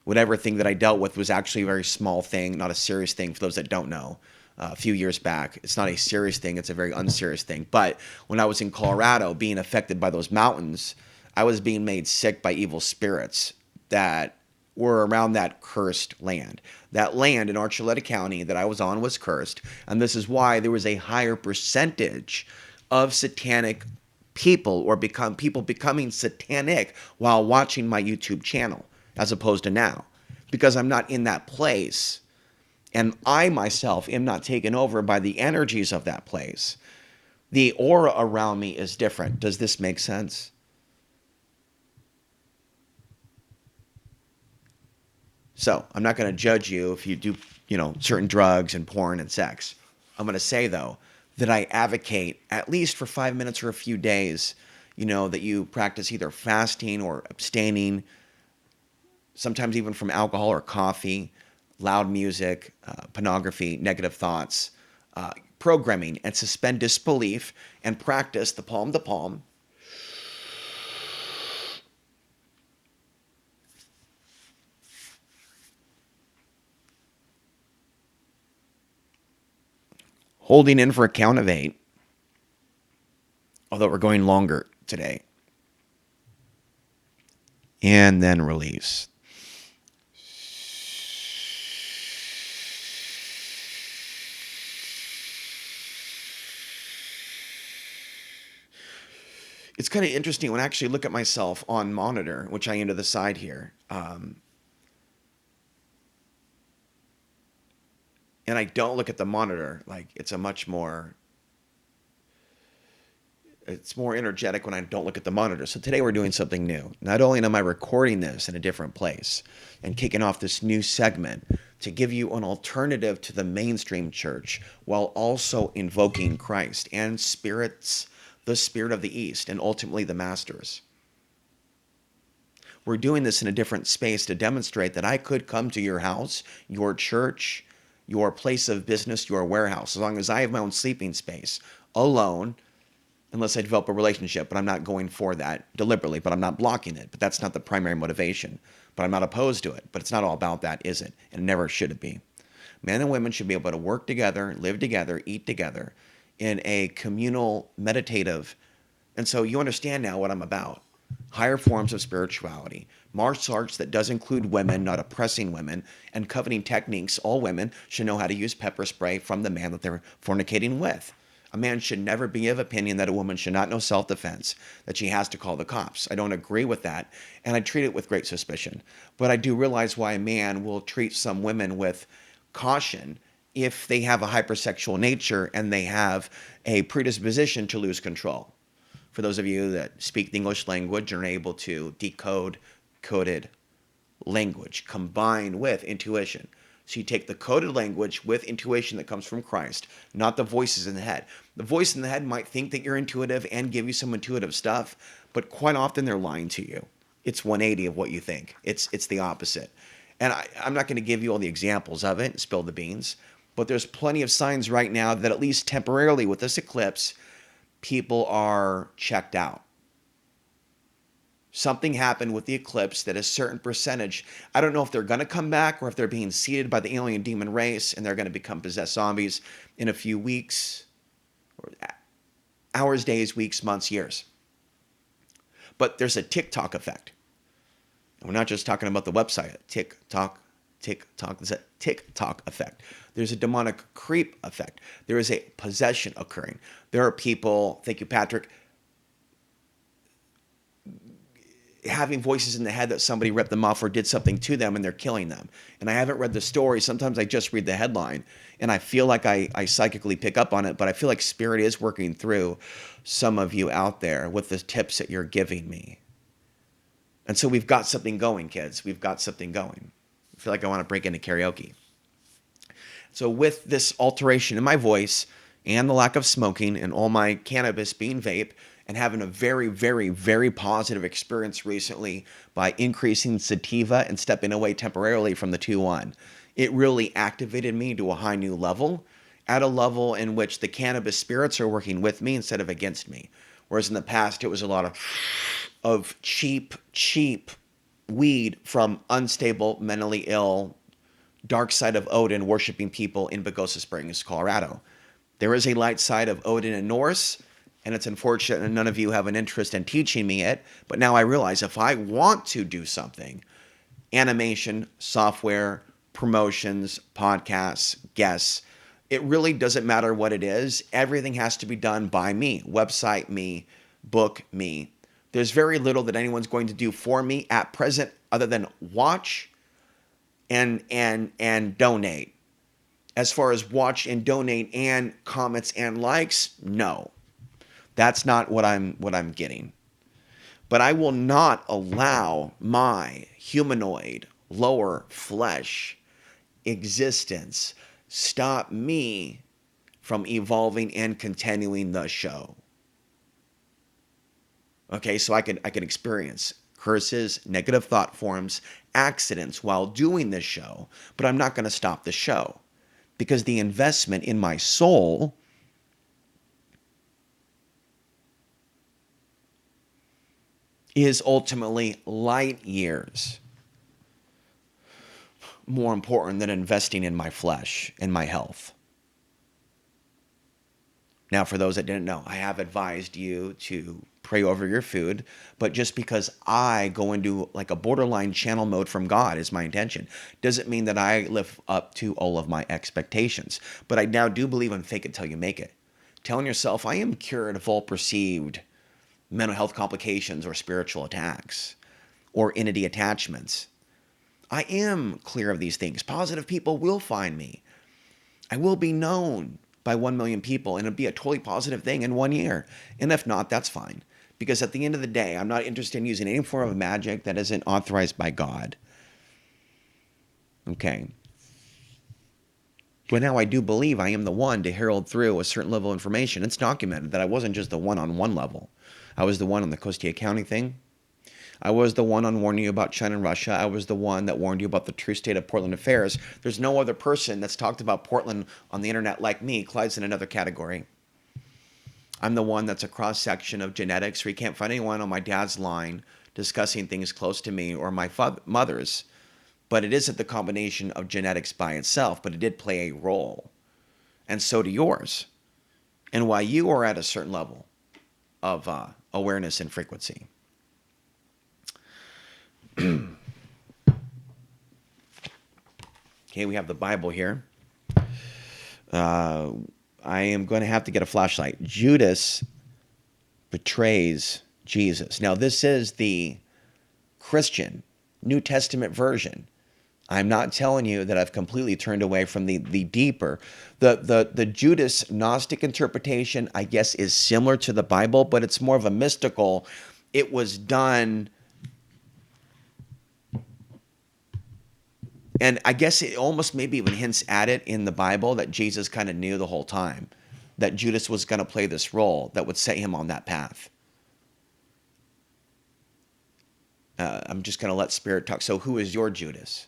Whatever thing that I dealt with was actually a very small thing, not a serious thing for those that don't know. A few years back, it's not a serious thing, it's a very unserious thing. But when I was in Colorado being affected by those mountains, I was being made sick by evil spirits that were around that cursed land. That land in Archuleta County that I was on was cursed, and this is why there was a higher percentage of satanic people or become people becoming satanic while watching my YouTube channel as opposed to now, because I'm not in that place and I myself am not taken over by the energies of that place. The aura around me is different. Does this make sense? So I'm not going to judge you if you do, certain drugs and porn and sex. I'm going to say though that I advocate at least for 5 minutes or a few days, that you practice either fasting or abstaining, sometimes even from alcohol or coffee, loud music, pornography, negative thoughts, programming, and suspend disbelief and practice the palm to palm. Holding in for a count of 8, although we're going longer today. And then release. It's kind of interesting when I actually look at myself on monitor, which I am to the side here, and I don't look at the monitor. Like it's more energetic when I don't look at the monitor. So today we're doing something new. Not only am I recording this in a different place and kicking off this new segment to give you an alternative to the mainstream church while also invoking Christ and spirits, the spirit of the East, and ultimately the masters. We're doing this in a different space to demonstrate that I could come to your house, your church, your place of business, your warehouse, as long as I have my own sleeping space, alone, unless I develop a relationship. But I'm not going for that deliberately, but I'm not blocking it. But that's not the primary motivation. But I'm not opposed to it. But it's not all about that, is it? And never should it be. Men and women should be able to work together, live together, eat together in a communal, meditative. And so you understand now what I'm about. Higher forms of spirituality, martial arts that does include women, not oppressing women, and coveting techniques. All women should know how to use pepper spray from the man that they're fornicating with. A man should never be of opinion that a woman should not know self-defense, that she has to call the cops. I don't agree with that, and I treat it with great suspicion. But I do realize why a man will treat some women with caution if they have a hypersexual nature and they have a predisposition to lose control. For those of you that speak the English language and are able to decode coded language combined with intuition. So you take the coded language with intuition that comes from Christ, not the voices in the head. The voice in the head might think that you're intuitive and give you some intuitive stuff, but quite often they're lying to you. It's 180 of what you think. It's the opposite. And I'm not going to give you all the examples of it and spill the beans, but there's plenty of signs right now that at least temporarily with this eclipse, people are checked out. Something happened with the eclipse that a certain percentage, I don't know if they're going to come back or if they're being seeded by the alien demon race and they're going to become possessed zombies in a few weeks, or hours, days, weeks, months, years. But there's a TikTok effect. And we're not just talking about the website. TikTok. There's a TikTok effect. There's a demonic creep effect. There is a possession occurring. There are people, thank you, Patrick, having voices in the head that somebody ripped them off or did something to them and they're killing them. And I haven't read the story. Sometimes I just read the headline and I feel like I psychically pick up on it, but I feel like Spirit is working through some of you out there with the tips that you're giving me. And so we've got something going, kids. We've got something going. I feel like I want to break into karaoke. So with this alteration in my voice and the lack of smoking and all my cannabis being vape, and having a very, very, very positive experience recently by increasing sativa and stepping away temporarily from the 2-1. It really activated me to a high new level, at a level in which the cannabis spirits are working with me instead of against me. Whereas in the past, it was a lot of cheap weed from unstable, mentally ill, dark side of Odin worshiping people in Pagosa Springs, Colorado. There is a light side of Odin and Norse, and it's unfortunate that none of you have an interest in teaching me it. But now I realize if I want to do something, animation, software, promotions, podcasts, guests. It really doesn't matter what it is. Everything has to be done by me. Website me, book me. There's very little that anyone's going to do for me at present other than watch and donate. As far as watch and donate and comments and likes, no. That's not what I'm getting. But I will not allow my humanoid lower flesh existence stop me from evolving and continuing the show. Okay, so I could experience curses, negative thought forms, accidents while doing this show, but I'm not going to stop the show because the investment in my soul is ultimately light years more important than investing in my flesh and my health. Now, for those that didn't know, I have advised you to pray over your food, but just because I go into like a borderline channel mode from God is my intention, doesn't mean that I live up to all of my expectations. But I now do believe in fake it till you make it. Telling yourself, I am cured of all perceived mental health complications or spiritual attacks or entity attachments. I am clear of these things. Positive people will find me. I will be known by 1 million people, and it'll be a totally positive thing in 1 year. And if not, that's fine. Because at the end of the day, I'm not interested in using any form of magic that isn't authorized by God. Okay. But now I do believe I am the one to herald through a certain level of information. It's documented that I wasn't just the one on one level. I was the one on the Costia County thing. I was the one on warning you about China and Russia. I was the one that warned you about the true state of Portland affairs. There's no other person that's talked about Portland on the internet like me. Clyde's in another category. I'm the one that's a cross-section of genetics where you can't find anyone on my dad's line discussing things close to me or my mother's. But it isn't the combination of genetics by itself, but it did play a role. And so do yours. And why you are at a certain level of awareness and frequency. Okay, we have the Bible here. I am going to have to get a flashlight. Judas betrays Jesus. Now, this is the Christian New Testament version. I'm not telling you that I've completely turned away from the deeper. The Judas Gnostic interpretation, I guess, is similar to the Bible, but it's more of a mystical. It was done. And I guess it almost maybe even hints at it in the Bible that Jesus kind of knew the whole time that Judas was going to play this role that would set him on that path. I'm just going to let Spirit talk. So who is your Judas?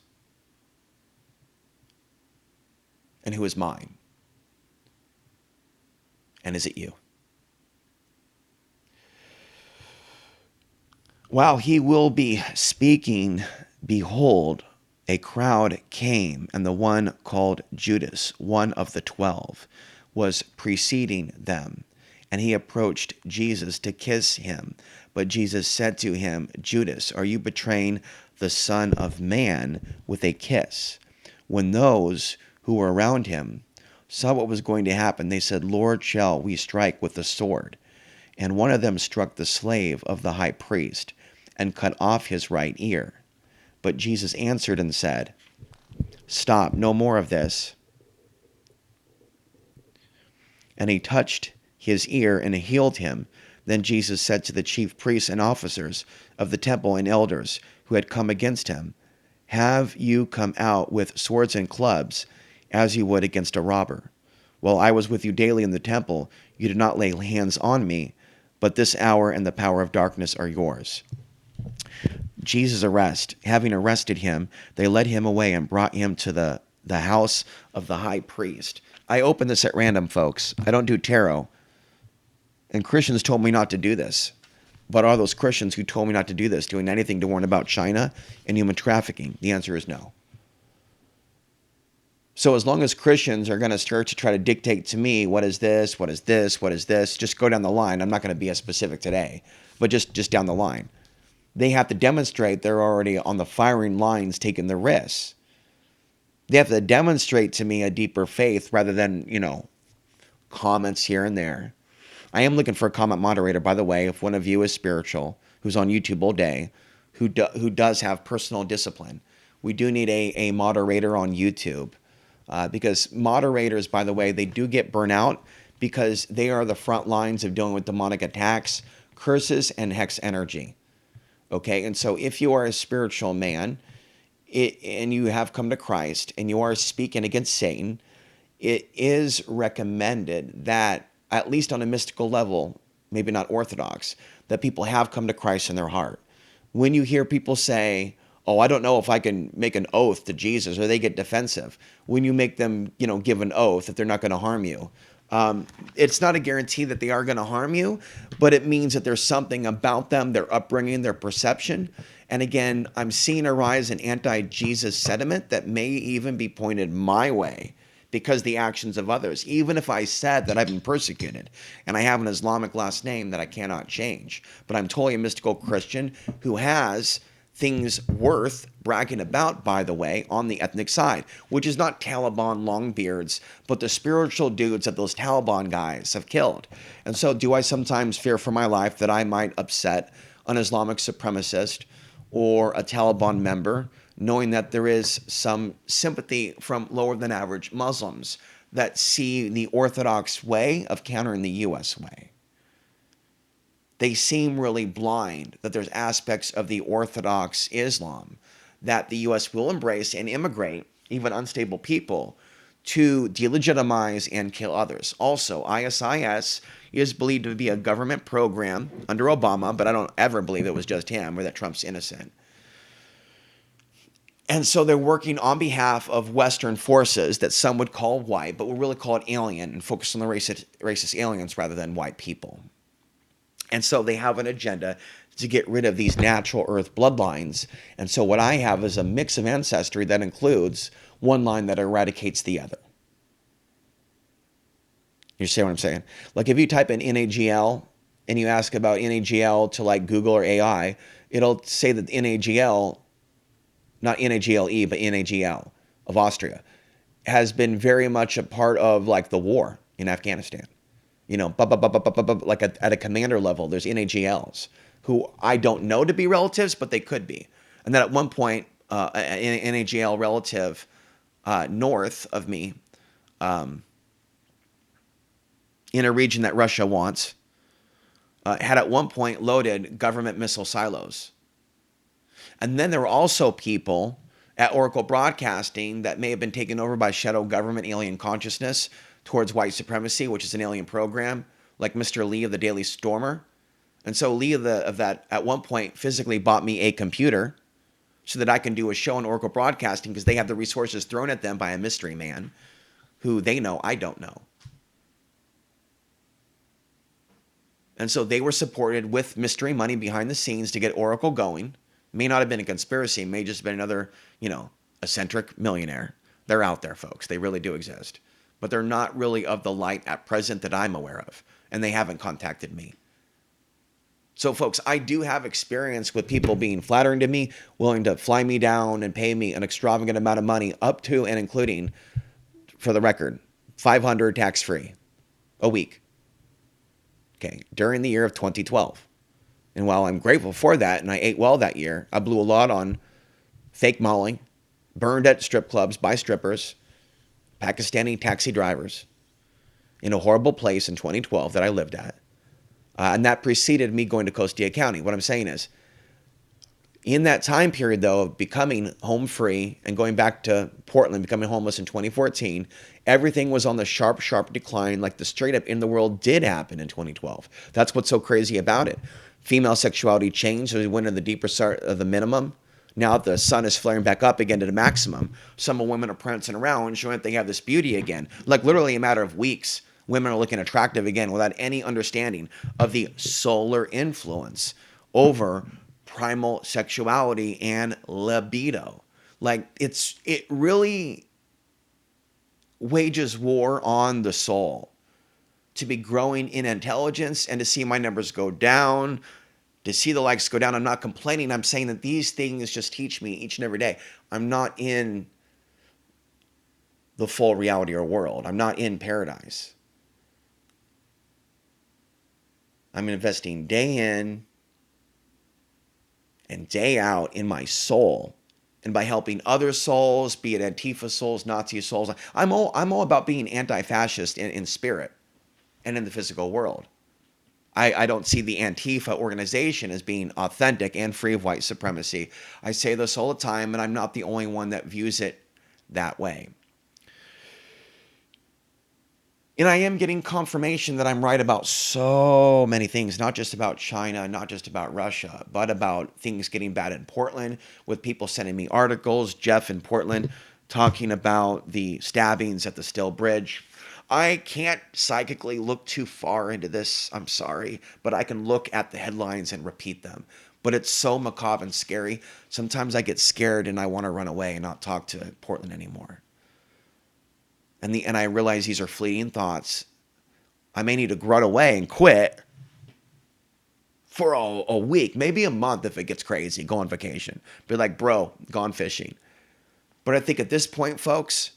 And who is mine? And is it you? While he will be speaking, behold, a crowd came, and the one called Judas, one of the 12, was preceding them. And he approached Jesus to kiss him. But Jesus said to him, Judas, are you betraying the Son of Man with a kiss? When those who were around him saw what was going to happen, they said, Lord, shall we strike with the sword? And one of them struck the slave of the high priest and cut off his right ear. But Jesus answered and said, stop, no more of this. And he touched his ear and healed him. Then Jesus said to the chief priests and officers of the temple and elders who had come against him, have you come out with swords and clubs as you would against a robber? While I was with you daily in the temple, you did not lay hands on me, but this hour and the power of darkness are yours. Jesus' arrest. Having arrested him, they led him away and brought him to the house of the high priest. I open this at random, folks. I don't do tarot. And Christians told me not to do this. But are those Christians who told me not to do this doing anything to warn about China and human trafficking? The answer is no. So as long as Christians are going to start to try to dictate to me, what is this, what is this, what is this, just go down the line. I'm not going to be as specific today, but just down the line. They have to demonstrate they're already on the firing lines taking the risks. They have to demonstrate to me a deeper faith rather than, comments here and there. I am looking for a comment moderator, by the way, if one of you is spiritual, who's on YouTube all day, who does have personal discipline. We do need a moderator on YouTube because moderators, by the way, they do get burnout because they are the front lines of dealing with demonic attacks, curses, and hex energy. Okay, and so if you are a spiritual man and you have come to Christ and you are speaking against Satan, it is recommended that, at least on a mystical level, maybe not orthodox, that people have come to Christ in their heart. When you hear people say, "Oh, I don't know if I can make an oath to Jesus," or they get defensive, when you make them, give an oath that they're not going to harm you, it's not a guarantee that they are going to harm you, but it means that there's something about them, their upbringing, their perception. And again, I'm seeing a rise in anti-Jesus sentiment that may even be pointed my way because the actions of others. Even if I said that I've been persecuted and I have an Islamic last name that I cannot change, but I'm totally a mystical Christian who has things worth bragging about, by the way, on the ethnic side, which is not Taliban longbeards, but the spiritual dudes that those Taliban guys have killed. And so do I sometimes fear for my life that I might upset an Islamic supremacist or a Taliban member, knowing that there is some sympathy from lower than average Muslims that see the Orthodox way of countering the U.S. way. They seem really blind that there's aspects of the Orthodox Islam that the U.S. will embrace and immigrate, even unstable people, to delegitimize and kill others. Also, ISIS is believed to be a government program under Obama, but I don't ever believe it was just him or that Trump's innocent. And so they're working on behalf of Western forces that some would call white, but we'll really call it alien and focus on the racist aliens rather than white people. And so they have an agenda to get rid of these natural earth bloodlines. And so what I have is a mix of ancestry that includes one line that eradicates the other. You see what I'm saying? Like if you type in NAGL and you ask about NAGL to like Google or AI, it'll say that NAGL, not NAGLE, but NAGL of Austria, has been very much a part of like the war in Afghanistan. Like at a commander level, there's NAGLs who I don't know to be relatives, but they could be. And then at one point, an NAGL relative north of me, in a region that Russia wants, had at one point loaded government missile silos. And then there were also people at Oracle Broadcasting that may have been taken over by shadow government alien consciousness towards white supremacy, which is an alien program, like Mr. Lee of the Daily Stormer. And so Lee of that at one point physically bought me a computer so that I can do a show on Oracle Broadcasting because they have the resources thrown at them by a mystery man who they know I don't know. And so they were supported with mystery money behind the scenes to get Oracle going. May not have been a conspiracy, may just have been another, eccentric millionaire. They're out there, folks. They really do exist. But they're not really of the light at present that I'm aware of. And they haven't contacted me. So, folks, I do have experience with people being flattering to me, willing to fly me down and pay me an extravagant amount of money, up to and including, for the record, $500 tax-free a week. Okay, during the year of 2012. And while I'm grateful for that, and I ate well that year, I blew a lot on fake mauling, burned at strip clubs by strippers, Pakistani taxi drivers, in a horrible place in 2012 that I lived at. And that preceded me going to Costilla County. What I'm saying is, in that time period, though, of becoming home free and going back to Portland, becoming homeless in 2014, everything was on the sharp, sharp decline, like the straight up in the world did happen in 2012. That's what's so crazy about it. Female sexuality changed, so we went to the deeper start of the minimum. Now the sun is flaring back up again to the maximum. Some women are prancing around, showing that they have this beauty again. Like literally a matter of weeks, women are looking attractive again without any understanding of the solar influence over primal sexuality and libido. Like it really wages war on the soul to be growing in intelligence and to see my numbers go down to see the likes go down. I'm not complaining. I'm saying that these things just teach me each and every day. I'm not in the full reality or world. I'm not in paradise. I'm investing day in and day out in my soul. And by helping other souls, be it Antifa souls, Nazi souls, I'm all about being anti-fascist in spirit and in the physical world. I don't see the Antifa organization as being authentic and free of white supremacy. I say this all the time, and I'm not the only one that views it that way. And I am getting confirmation that I'm right about so many things, not just about China, not just about Russia, but about things getting bad in Portland, with people sending me articles. Jeff in Portland talking about the stabbings at the Still Bridge. I can't psychically look too far into this, I'm sorry, but I can look at the headlines and repeat them. But it's so macabre and scary. Sometimes I get scared and I want to run away and not talk to Portland anymore. And I realize these are fleeting thoughts. I may need to run away and quit for a week, maybe a month if it gets crazy, go on vacation. Be like, bro, gone fishing. But I think at this point, folks,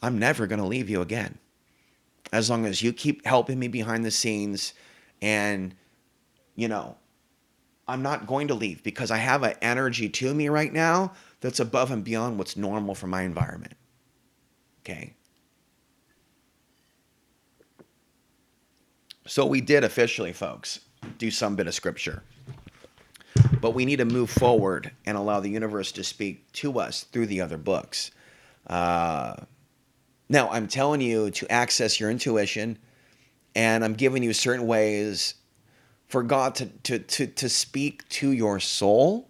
I'm never going to leave you again. As long as you keep helping me behind the scenes, and, I'm not going to leave, because I have an energy to me right now that's above and beyond what's normal for my environment. Okay? So we did officially, folks, do some bit of scripture. But we need to move forward and allow the universe to speak to us through the other books. Now, I'm telling you to access your intuition, and I'm giving you certain ways for God to speak to your soul,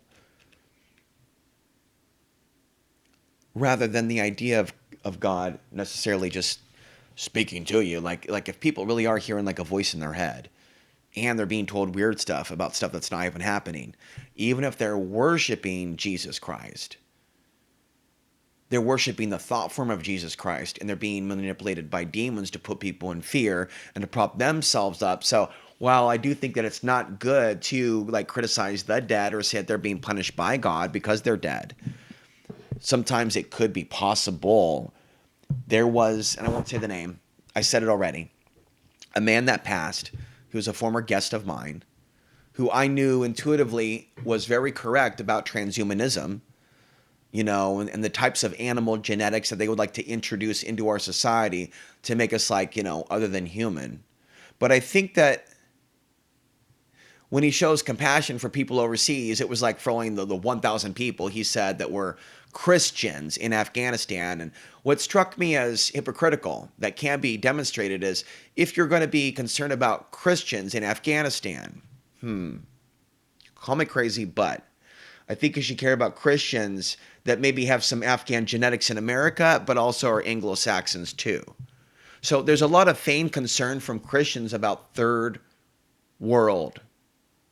rather than the idea of God necessarily just speaking to you. Like if people really are hearing like a voice in their head, and they're being told weird stuff about stuff that's not even happening, even if they're worshiping Jesus Christ, they're worshiping the thought form of Jesus Christ, and they're being manipulated by demons to put people in fear and to prop themselves up. So while I do think that it's not good to criticize the dead or say that they're being punished by God because they're dead, sometimes it could be possible. There was, and I won't say the name, I said it already, a man that passed who was a former guest of mine, who I knew intuitively was very correct about transhumanism, and the types of animal genetics that they would like to introduce into our society to make us other than human. But I think that when he shows compassion for people overseas, it was like for only the 1,000 people he said that were Christians in Afghanistan. And what struck me as hypocritical that can be demonstrated is, if you're going to be concerned about Christians in Afghanistan, call me crazy, but I think you should care about Christians that maybe have some Afghan genetics in America, but also are Anglo-Saxons too. So there's a lot of feigned concern from Christians about third world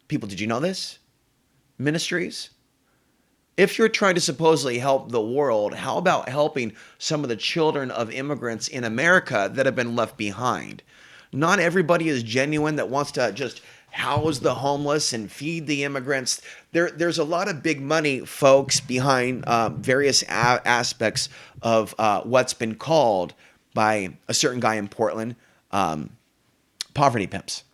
people. Did you know this? Ministries? If you're trying to supposedly help the world, how about helping some of the children of immigrants in America that have been left behind? Not everybody is genuine that wants to just house the homeless and feed the immigrants. There's a lot of big money, folks, behind various aspects of what's been called by a certain guy in Portland, poverty pimps.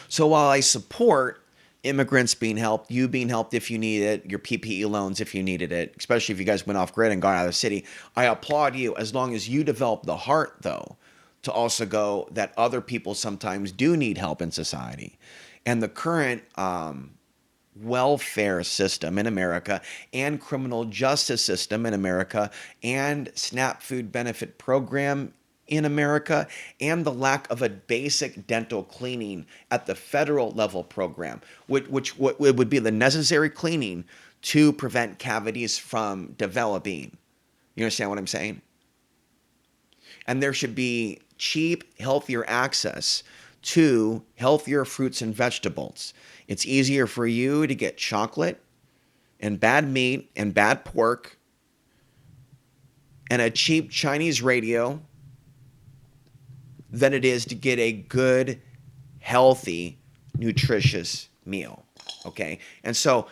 So while I support immigrants being helped, you being helped if you need it, your PPE loans if you needed it, especially if you guys went off grid and got out of the city, I applaud you, as long as you develop the heart, though, to also go that other people sometimes do need help in society. And the current welfare system in America, and criminal justice system in America, and SNAP food benefit program in America, and the lack of a basic dental cleaning at the federal level program, which would be the necessary cleaning to prevent cavities from developing. You understand what I'm saying? And there should be cheap, healthier access to healthier fruits and vegetables. It's easier for you to get chocolate and bad meat and bad pork and a cheap Chinese radio than it is to get a good, healthy, nutritious meal. Okay. And so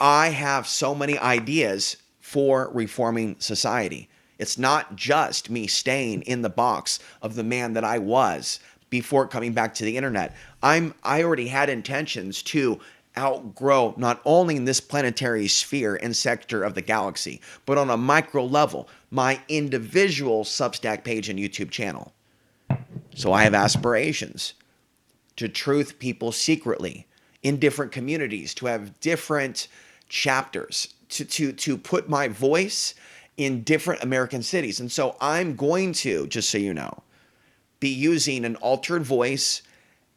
I have so many ideas for reforming society. It's not just me staying in the box of the man that I was before coming back to the internet. I already had intentions to outgrow not only in this planetary sphere and sector of the galaxy, but on a micro level, my individual Substack page and YouTube channel. So I have aspirations to truth people secretly in different communities, to have different chapters, to put my voice in different American cities. And so I'm going to, just so you know, be using an altered voice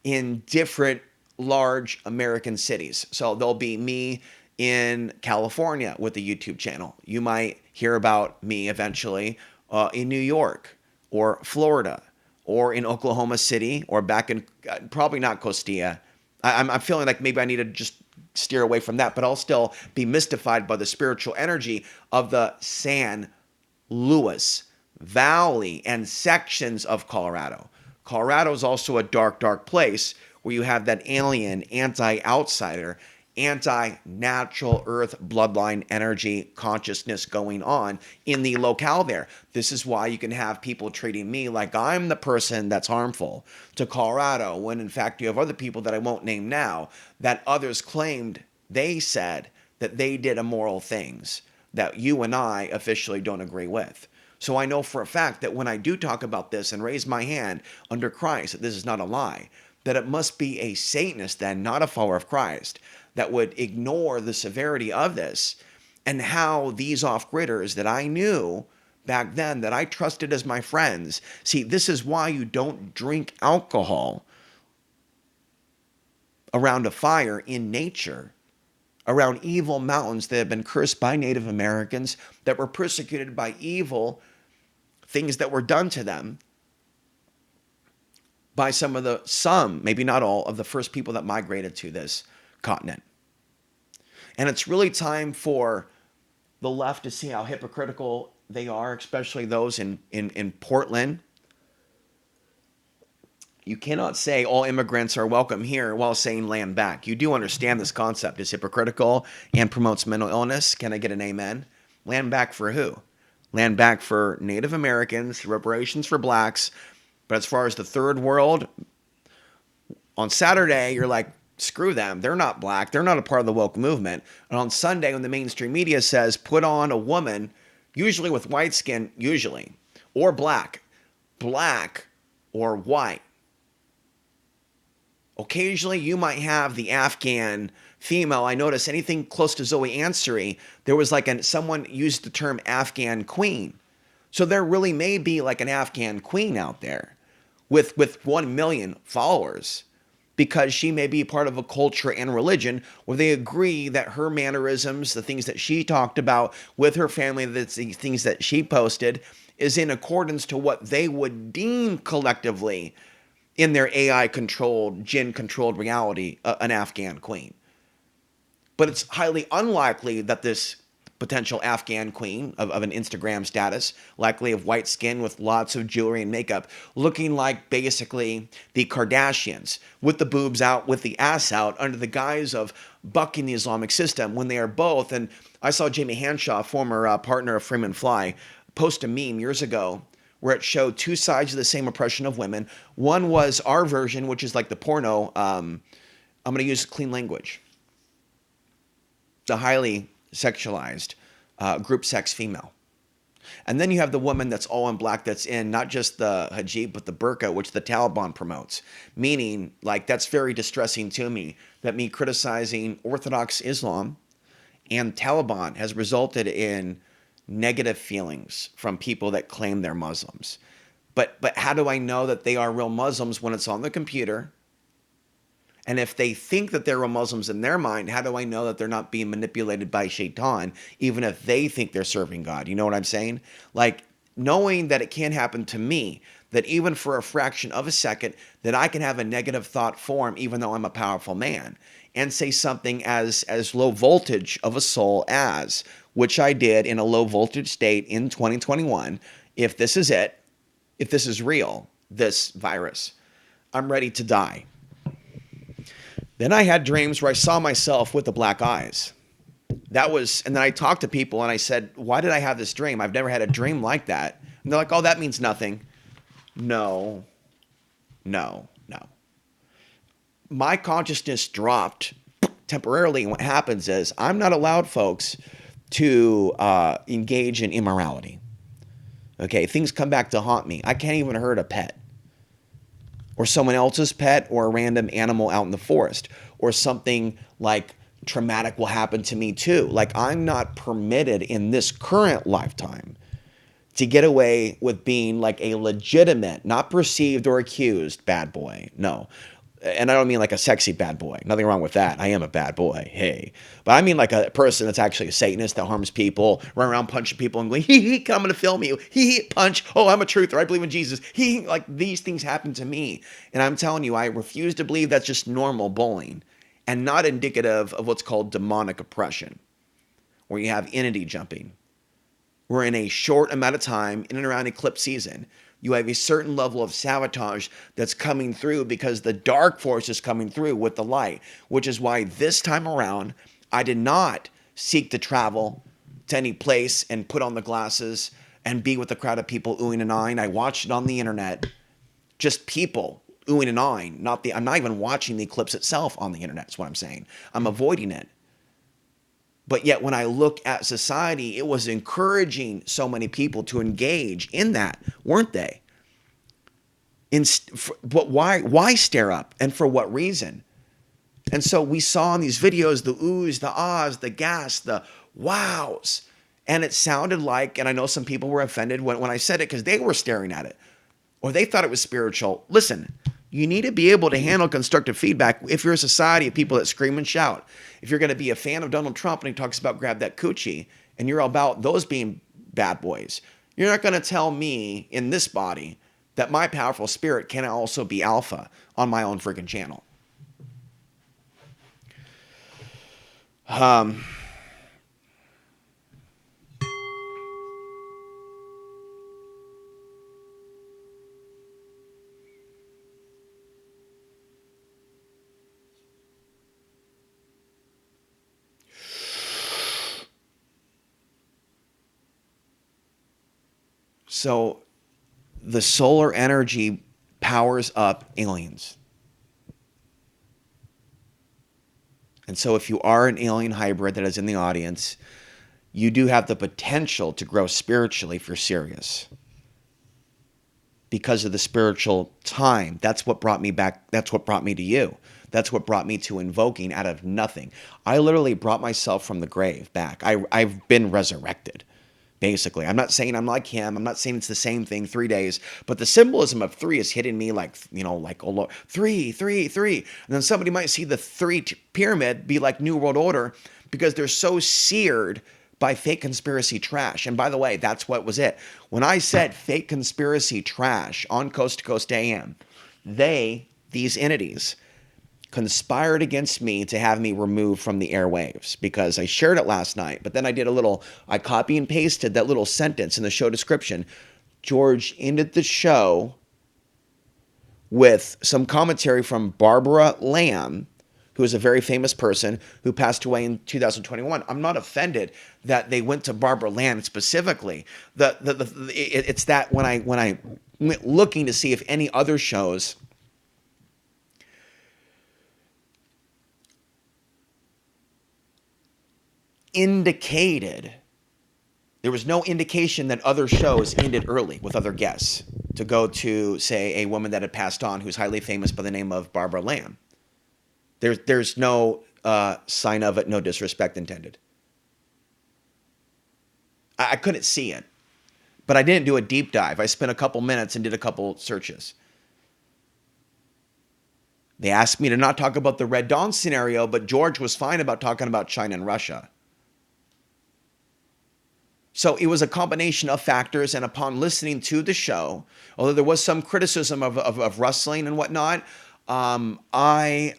in different large American cities. So there'll be me in California with the YouTube channel. You might hear about me eventually in New York or Florida or in Oklahoma City or back in, probably not Costilla. I'm feeling like maybe I need to just steer away from that, but I'll still be mystified by the spiritual energy of the San Luis Valley and sections of Colorado. Colorado is also a dark, dark place where you have that alien, anti-outsider, anti-natural earth bloodline energy consciousness going on in the locale there. This is why you can have people treating me like I'm the person that's harmful to Colorado, when in fact you have other people that I won't name now that others claimed they said that they did immoral things that you and I officially don't agree with. So I know for a fact that when I do talk about this and raise my hand under Christ, that this is not a lie, that it must be a Satanist then, not a follower of Christ, that would ignore the severity of this and how these off-gridders that I knew back then, that I trusted as my friends. See, this is why you don't drink alcohol around a fire in nature, around evil mountains that have been cursed by Native Americans, that were persecuted by evil things that were done to them by some, maybe not all, of the first people that migrated to this continent. And it's really time for the left to see how hypocritical they are, especially those in Portland. You cannot say all immigrants are welcome here while saying land back. You do understand this concept is hypocritical and promotes mental illness. Can I get an amen? Land back for who? Land back for Native Americans, reparations for blacks. But as far as the third world, on Saturday, you're like, screw them. They're not black. They're not a part of the woke movement. And on Sunday, when the mainstream media says, put on a woman, usually with white skin, usually, or black or white. Occasionally, you might have the Afghan female. I noticed anything close to Zoe Ansary, there was like someone used the term Afghan queen. So there really may be like an Afghan queen out there with 1 million followers, because she may be part of a culture and religion where they agree that her mannerisms, the things that she talked about with her family, the things that she posted, is in accordance to what they would deem collectively in their AI-controlled, jinn-controlled reality, an Afghan queen. But it's highly unlikely that this potential Afghan queen of an Instagram status, likely of white skin with lots of jewelry and makeup, looking like basically the Kardashians, with the boobs out, with the ass out, under the guise of bucking the Islamic system, when they are both. And I saw Jamie Hanshaw, former partner of Freeman Fly, post a meme years ago where it showed two sides of the same oppression of women. One was our version, which is like the porno. I'm going to use clean language. The highly sexualized group sex female. And then you have the woman that's all in black, that's in not just the hijab, but the burqa, which the Taliban promotes. Meaning, like, that's very distressing to me, that me criticizing Orthodox Islam and Taliban has resulted in negative feelings from people that claim they're Muslims. But how do I know that they are real Muslims when it's on the computer? And if they think that they're real Muslims in their mind, how do I know that they're not being manipulated by Shaitan, even if they think they're serving God? You know what I'm saying? Like, knowing that it can happen to me, that even for a fraction of a second, that I can have a negative thought form, even though I'm a powerful man, and say something as low voltage of a soul as, which I did in a low voltage state in 2021, if this is it, if this is real, this virus, I'm ready to die. Then I had dreams where I saw myself with the black eyes. And then I talked to people and I said, why did I have this dream? I've never had a dream like that. And they're like, oh, that means nothing. No, no, no. My consciousness dropped temporarily. And what happens is I'm not allowed, folks, to engage in immorality. Okay, things come back to haunt me. I can't even hurt a pet or someone else's pet or a random animal out in the forest, or something like traumatic will happen to me too. Like, I'm not permitted in this current lifetime to get away with being like a legitimate, not perceived or accused bad boy. No. And I don't mean like a sexy bad boy. Nothing wrong with that. I am a bad boy. Hey. But I mean like a person that's actually a Satanist that harms people, run around punching people and going, I'm going to film you. Punch. Oh, I'm a truther. I believe in Jesus. Like, these things happen to me. And I'm telling you, I refuse to believe that's just normal bullying and not indicative of what's called demonic oppression, where you have entity jumping. We're in a short amount of time, in and around eclipse season, you have a certain level of sabotage that's coming through because the dark force is coming through with the light, which is why this time around, I did not seek to travel to any place and put on the glasses and be with a crowd of people oohing and eyeing. I watched it on the internet, just people oohing and eyeing. I'm not even watching the eclipse itself on the internet, is what I'm saying. I'm avoiding it. But yet when I look at society, it was encouraging so many people to engage in that, weren't they? But why stare up, and for what reason? And so we saw in these videos the oohs, the ahs, the gas, the wows. And it sounded like, and I know some people were offended when I said it because they were staring at it, or they thought it was spiritual. Listen, you need to be able to handle constructive feedback if you're a society of people that scream and shout. If you're going to be a fan of Donald Trump and he talks about grab that coochie, and you're about those being bad boys, you're not going to tell me in this body that my powerful spirit can also be alpha on my own freaking channel. So the solar energy powers up aliens. And so if you are an alien hybrid that is in the audience, you do have the potential to grow spiritually if you're serious. Because of the spiritual time. That's what brought me back. That's what brought me to you. That's what brought me to invoking out of nothing. I literally brought myself from the grave back. I've been resurrected. Basically, I'm not saying I'm like him. I'm not saying it's the same thing 3 days, but the symbolism of 3 is hitting me like, like, oh Lord, 3, 3, 3. And then somebody might see the 3 pyramid be like New World Order because they're so seared by fake conspiracy trash. And by the way, that's what was it. When I said fake conspiracy trash on Coast to Coast AM, these entities, conspired against me to have me removed from the airwaves because I shared it last night. But then I copy and pasted that little sentence in the show description. George ended the show with some commentary from Barbara Lamb, who is a very famous person who passed away in 2021. I'm not offended that they went to Barbara Lamb specifically. It's that when I went looking to see if any other shows indicated, there was no indication that other shows ended early with other guests to go to, say, a woman that had passed on who's highly famous by the name of Barbara Lamb. There's no sign of it, no disrespect intended. I couldn't see it, but I didn't do a deep dive. I spent a couple minutes and did a couple searches. They asked me to not talk about the Red Dawn scenario, but George was fine about talking about China and Russia. So it was a combination of factors, and upon listening to the show, although there was some criticism of rustling and whatnot, I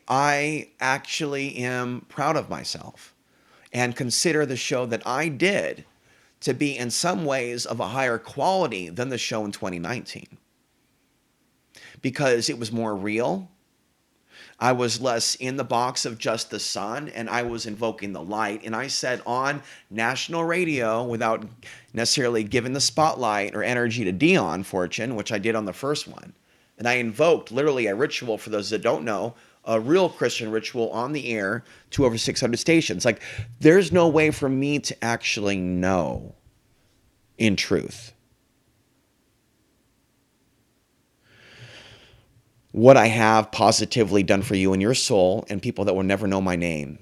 actually am proud of myself and consider the show that I did to be in some ways of a higher quality than the show in 2019. because it was more real. I was less in the box of just the sun, and I was invoking the light. And I said on national radio, without necessarily giving the spotlight or energy to Dion Fortune, which I did on the first one, and I invoked literally a ritual, for those that don't know, a real Christian ritual on the air to over 600 stations. Like, there's no way for me to actually know in truth what I have positively done for you and your soul, and people that will never know my name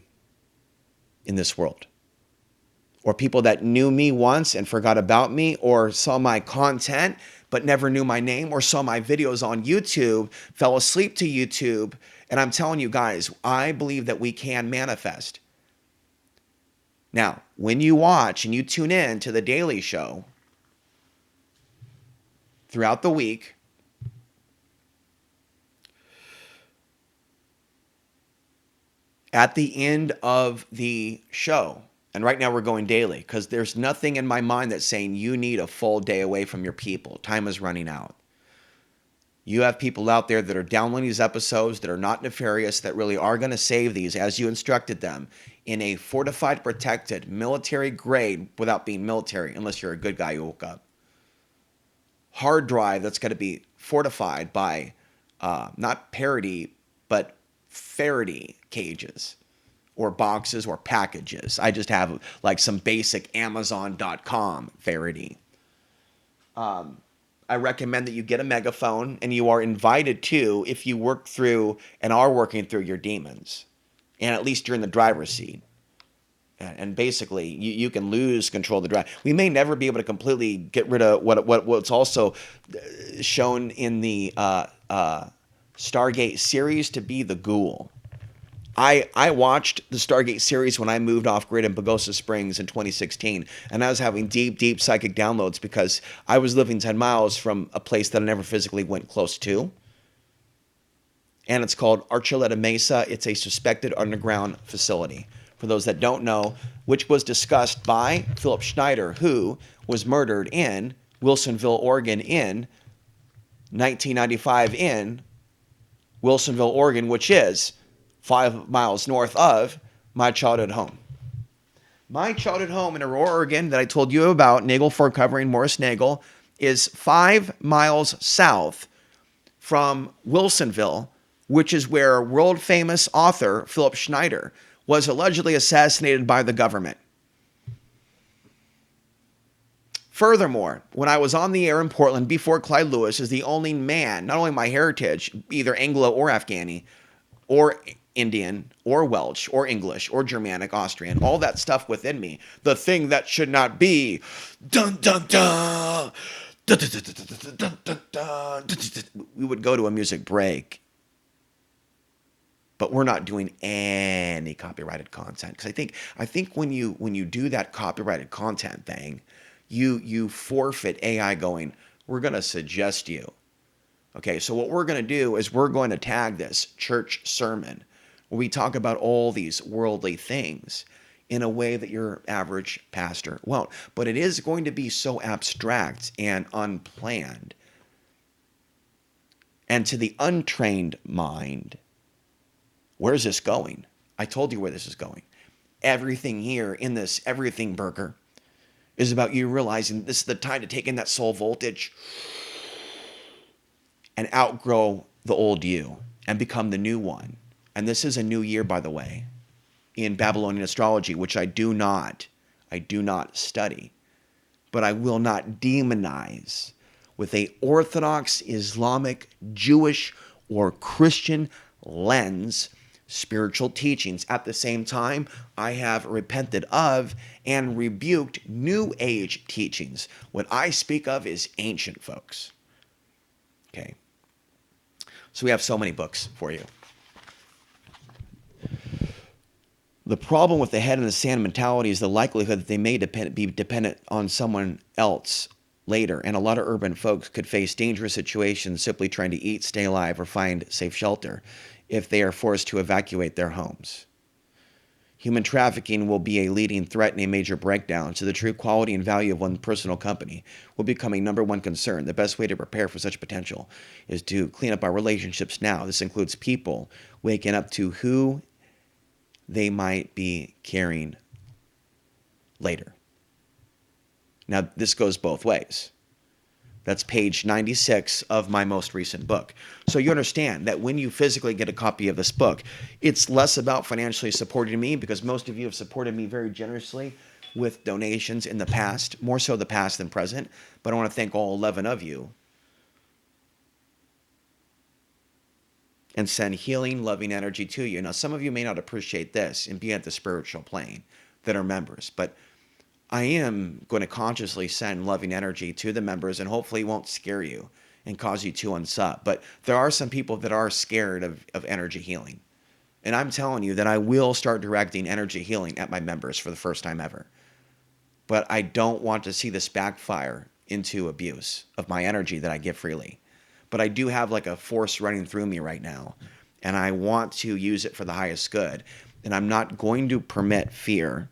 in this world, or people that knew me once and forgot about me, or saw my content but never knew my name, or saw my videos on YouTube, fell asleep to YouTube. And I'm telling you guys, I believe that we can manifest. Now, when you watch and you tune in to The Daily Show throughout the week, at the end of the show, and right now we're going daily because there's nothing in my mind that's saying you need a full day away from your people. Time is running out. You have people out there that are downloading these episodes that are not nefarious, that really are going to save these as you instructed them in a fortified, protected, military grade, without being military, unless you're a good guy who woke up, hard drive that's going to be fortified by not parity, but Faraday cages or boxes or packages. I just have like some basic Amazon.com Faraday. I recommend that you get a megaphone, and you are invited to, if you work through and are working through your demons, and at least you're in the driver's seat. And basically, you can lose control of the drive. We may never be able to completely get rid of what's also shown in the Stargate series to be the ghoul. I watched the Stargate series when I moved off grid in Pagosa Springs in 2016, and I was having deep psychic downloads because I was living 10 miles from a place that I never physically went close to. And it's called Archuleta Mesa. It's a suspected underground facility, for those that don't know, which was discussed by Philip Schneider, who was murdered in Wilsonville, Oregon in 1995 in Wilsonville, Oregon, which is 5 miles north of my childhood home. My childhood home in Aurora, Oregon, that I told you about, Nagel Fort Covering, Morris Nagel, is 5 miles south from Wilsonville, which is where world-famous author Philip Schneider was allegedly assassinated by the government. Furthermore, when I was on the air in Portland before Clyde Lewis is the only man, not only my heritage, either Anglo or Afghani, or Indian, or Welsh, or English, or Germanic, Austrian, all that stuff within me, the thing that should not be, dun dun dun, dun dun dun dun dun dun dun. We would go to a music break, but we're not doing any copyrighted content, because I think when you do that copyrighted content thing, you forfeit AI going, we're going to suggest you. Okay, so what we're going to do is we're going to tag this church sermon, where we talk about all these worldly things in a way that your average pastor won't. But it is going to be so abstract and unplanned. And to the untrained mind, where's this going? I told you where this is going. Everything here in this everything burger is about you realizing this is the time to take in that soul voltage and outgrow the old you and become the new one. And this is a new year, by the way, in Babylonian astrology, which I do not study, but I will not demonize with a Orthodox, Islamic, Jewish, or Christian lens spiritual teachings. At the same time, I have repented of and rebuked New Age teachings. What I speak of is ancient, folks. Okay. So we have so many books for you. The problem with the head in the sand mentality is the likelihood that they may be dependent on someone else later. And a lot of urban folks could face dangerous situations simply trying to eat, stay alive, or find safe shelter if they are forced to evacuate their homes. Human trafficking will be a leading threat and a major breakdown to the true quality and value of one's personal company will become a number one concern. The best way to prepare for such potential is to clean up our relationships now. This includes people waking up to who they might be carrying later. Now, this goes both ways. That's page 96 of my most recent book. So you understand that when you physically get a copy of this book, it's less about financially supporting me, because most of you have supported me very generously with donations in the past, more so the past than present. But I want to thank all 11 of you and send healing, loving energy to you. Now, some of you may not appreciate this and be at the spiritual plane that are members, but I am going to consciously send loving energy to the members, and hopefully it won't scare you and cause you to unsub. But there are some people that are scared of energy healing. And I'm telling you that I will start directing energy healing at my members for the first time ever. But I don't want to see this backfire into abuse of my energy that I give freely. But I do have like a force running through me right now, and I want to use it for the highest good. And I'm not going to permit fear,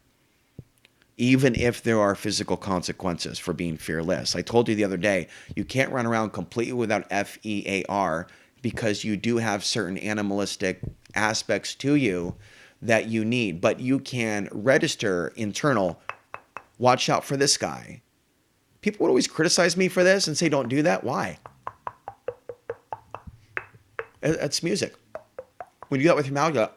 even if there are physical consequences for being fearless. I told you the other day, you can't run around completely without FEAR, because you do have certain animalistic aspects to you that you need. But you can register internal, watch out for this guy. People would always criticize me for this and say, don't do that. Why? It's music. When you do that with your mouth, you go,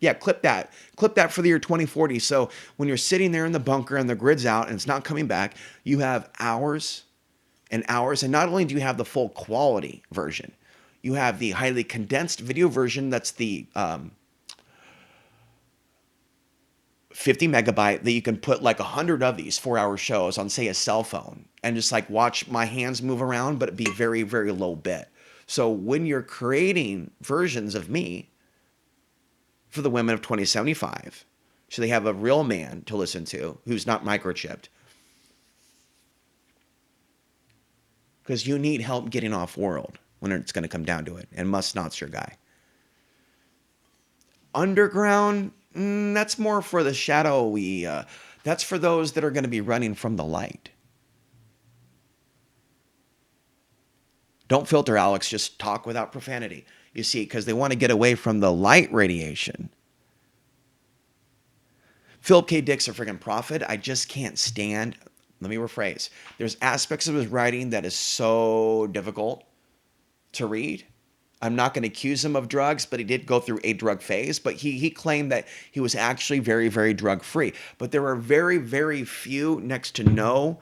yeah, clip that. Clip that for the year 2040. So when you're sitting there in the bunker and the grid's out and it's not coming back, you have hours and hours. And not only do you have the full quality version, you have the highly condensed video version. That's the 50 megabyte that you can put like 100 of these 4-hour shows on, say, a cell phone, and just like watch my hands move around, but it'd be very, very low bit. So when you're creating versions of me for the women of 2075, so they have a real man to listen to who's not microchipped, because you need help getting off world when it's going to come down to it, and Must Not's your guy. Underground, that's more for the shadowy, that's for those that are going to be running from the light. Don't filter, Alex, just talk without profanity. You see, because they want to get away from the light radiation. Philip K. Dick's a friggin' prophet. I just can't stand. Let me rephrase. There's aspects of his writing that is so difficult to read. I'm not going to accuse him of drugs, but he did go through a drug phase. But he claimed that he was actually very, very drug free. But there are very, very few, next to no,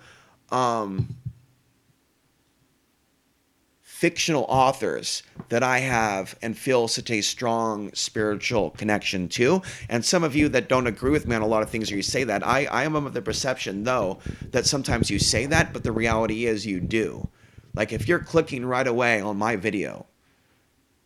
fictional authors that I have and feel such a strong spiritual connection to. And some of you that don't agree with me on a lot of things, or you say that, I am of the perception, though, that sometimes you say that, but the reality is you do. Like if you're clicking right away on my video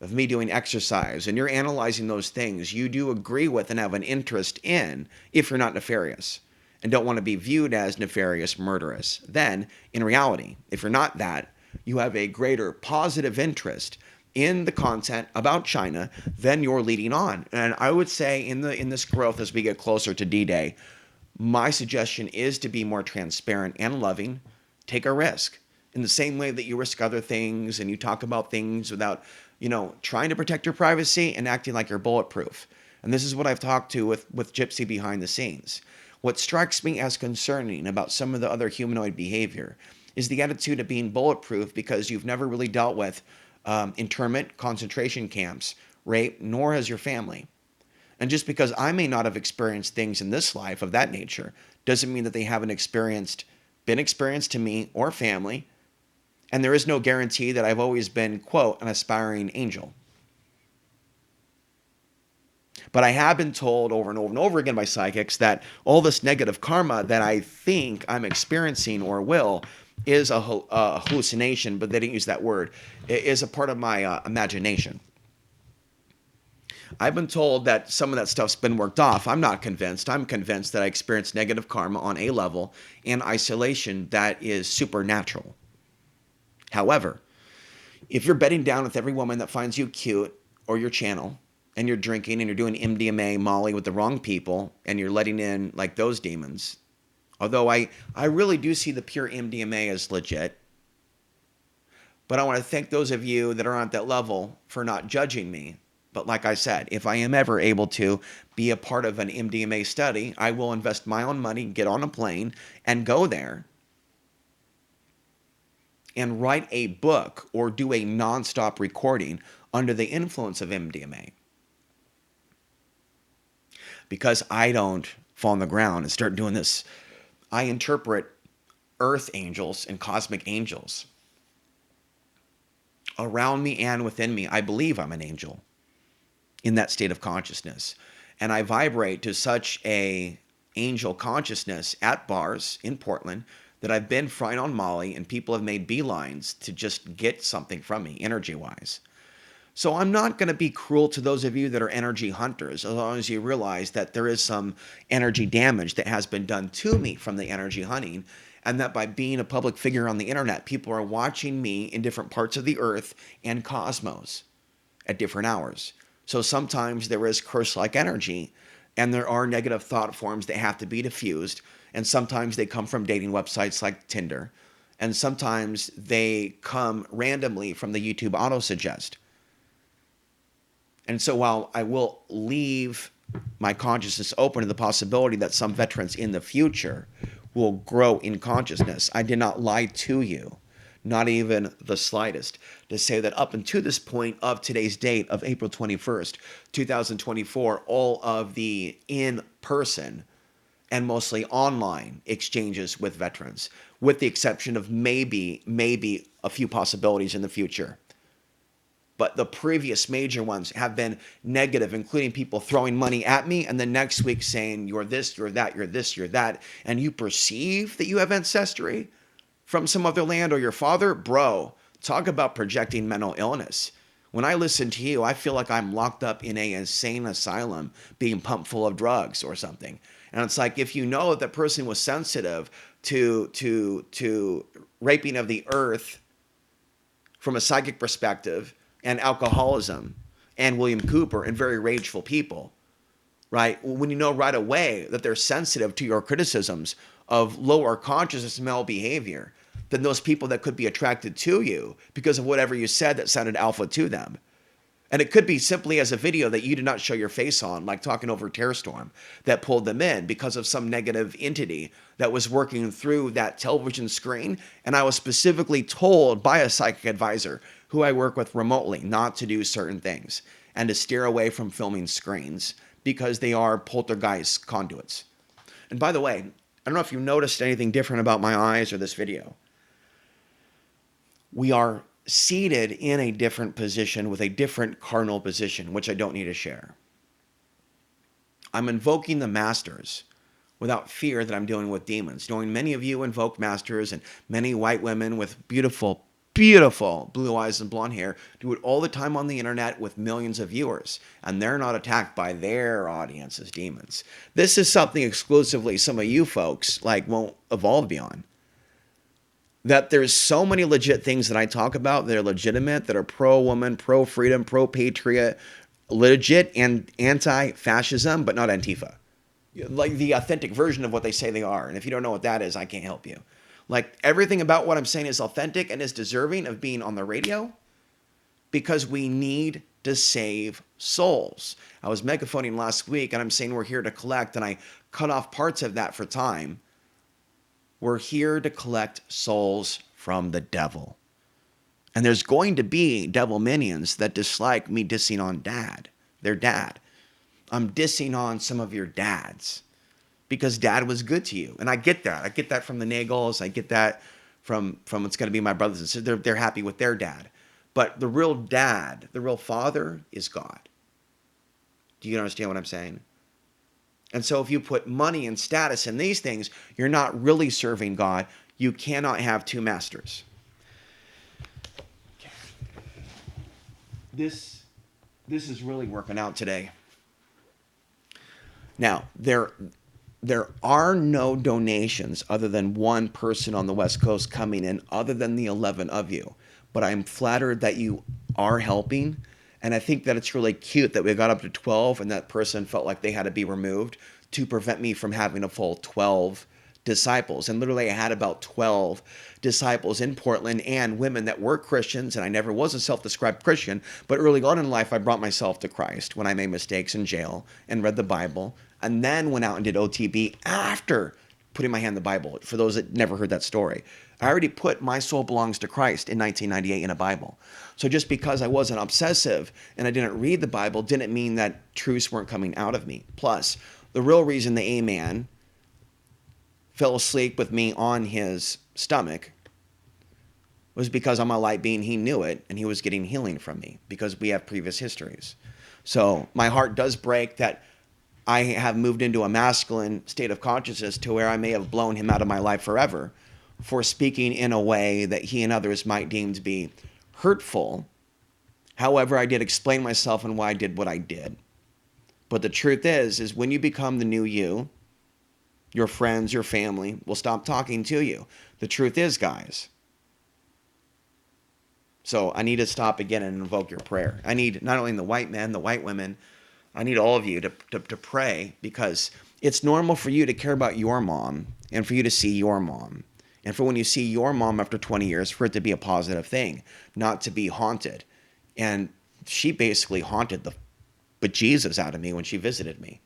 of me doing exercise and you're analyzing those things you do agree with and have an interest in, if you're not nefarious and don't want to be viewed as nefarious, murderous, then in reality, if you're not that, you have a greater positive interest in the content about China than you're leading on. And I would say in this growth as we get closer to D-Day, my suggestion is to be more transparent and loving. Take a risk in the same way that you risk other things and you talk about things without, trying to protect your privacy and acting like you're bulletproof. And this is what I've talked to with Gypsy behind the scenes. What strikes me as concerning about some of the other humanoid behavior is the attitude of being bulletproof because you've never really dealt with internment, concentration camps, rape, nor has your family. And just because I may not have experienced things in this life of that nature doesn't mean that they haven't been experienced to me or family. And there is no guarantee that I've always been, quote, an aspiring angel. But I have been told over and over and over again by psychics that all this negative karma that I think I'm experiencing or will is a hallucination, but they didn't use that word. It is a part of my imagination. I've been told that some of that stuff's been worked off. I'm not convinced. I'm convinced that I experienced negative karma on a level in isolation that is supernatural. However, if you're bedding down with every woman that finds you cute or your channel, and you're drinking and you're doing MDMA, Molly with the wrong people, and you're letting in like those demons. Although I really do see the pure MDMA as legit. But I want to thank those of you that are on that level for not judging me. But like I said, if I am ever able to be a part of an MDMA study, I will invest my own money, get on a plane, and go there and write a book or do a nonstop recording under the influence of MDMA. Because I don't fall on the ground and start doing this, I interpret earth angels and cosmic angels around me and within me. I believe I'm an angel in that state of consciousness. And I vibrate to such a angel consciousness at bars in Portland that I've been frying on Molly and people have made beelines to just get something from me energy-wise. So I'm not going to be cruel to those of you that are energy hunters, as long as you realize that there is some energy damage that has been done to me from the energy hunting, and that by being a public figure on the internet, people are watching me in different parts of the earth and cosmos at different hours. So sometimes there is curse-like energy, and there are negative thought forms that have to be diffused, and sometimes they come from dating websites like Tinder, and sometimes they come randomly from the YouTube auto-suggest. And so while I will leave my consciousness open to the possibility that some veterans in the future will grow in consciousness, I did not lie to you, not even the slightest, to say that up until this point of today's date of April 21st, 2024, all of the in-person and mostly online exchanges with veterans, with the exception of maybe a few possibilities in the future. But the previous major ones have been negative, including people throwing money at me and the next week saying, you're this, you're that, you're this, you're that. And you perceive that you have ancestry from some other land or your father? Bro, talk about projecting mental illness. When I listen to you, I feel like I'm locked up in an insane asylum being pumped full of drugs or something. And it's like, if you know that the person was sensitive to raping of the earth from a psychic perspective, and alcoholism, and William Cooper, and very rageful people, right? When you know right away that they're sensitive to your criticisms of lower consciousness male behavior, then those people that could be attracted to you because of whatever you said that sounded alpha to them. And it could be simply as a video that you did not show your face on, like talking over Tearstorm, that pulled them in because of some negative entity that was working through that television screen. And I was specifically told by a psychic advisor who I work with remotely not to do certain things and to steer away from filming screens because they are poltergeist conduits. And by the way, I don't know if you noticed anything different about my eyes or this video. We are seated in a different position with a different cardinal position, which I don't need to share. I'm invoking the masters without fear that I'm dealing with demons, knowing many of you invoke masters and many white women with beautiful blue eyes and blonde hair do it all the time on the internet with millions of viewers, and they're not attacked by their audience as demons. This is something exclusively some of you folks won't evolve beyond. That there's so many legit things that I talk about that are legitimate, that are pro-woman, pro-freedom, pro-patriot, legit and anti-fascism, but not Antifa. Like the authentic version of what they say they are. And if you don't know what that is, I can't help you. Like everything about what I'm saying is authentic and is deserving of being on the radio because we need to save souls. I was megaphoning last week and I'm saying we're here to collect, and I cut off parts of that for time. We're here to collect souls from the devil. And there's going to be devil minions that dislike me dissing on their dad. I'm dissing on some of your dads because dad was good to you. And I get that. I get that from the Nagels. I get that from it's going to be my brothers and sisters. They're happy with their dad. But the real dad, the real father is God. Do you understand what I'm saying? And so if you put money and status in these things, you're not really serving God. You cannot have two masters. Okay. This is really working out today. Now, there are no donations other than one person on the West Coast coming in, other than the 11 of you. But I'm flattered that you are helping, And I think that it's really cute that we got up to 12 and that person felt like they had to be removed to prevent me from having a full 12 disciples. And literally, I had about 12 disciples in Portland and women that were Christians. And I never was a self described Christian. But early on in life, I brought myself to Christ when I made mistakes in jail and read the Bible. And then went out and did OTB after putting my hand in the Bible. For those that never heard that story, I already put My Soul Belongs to Christ in 1998 in a Bible. So just because I wasn't obsessive and I didn't read the Bible didn't mean that truths weren't coming out of me. Plus, the real reason the A-man fell asleep with me on his stomach was because I'm a light being. He knew it, and he was getting healing from me because we have previous histories. So my heart does break that I have moved into a masculine state of consciousness to where I may have blown him out of my life forever for speaking in a way that he and others might deem to be hurtful. However, I did explain myself and why I did what I did. But the truth is when you become the new you, your friends, your family will stop talking to you. The truth is, guys. So I need to stop again and invoke your prayer. I need not only the white men, the white women, I need all of you to pray, because it's normal for you to care about your mom and for you to see your mom. And for when you see your mom after 20 years, for it to be a positive thing, not to be haunted. And she basically haunted the bejesus out of me when she visited me.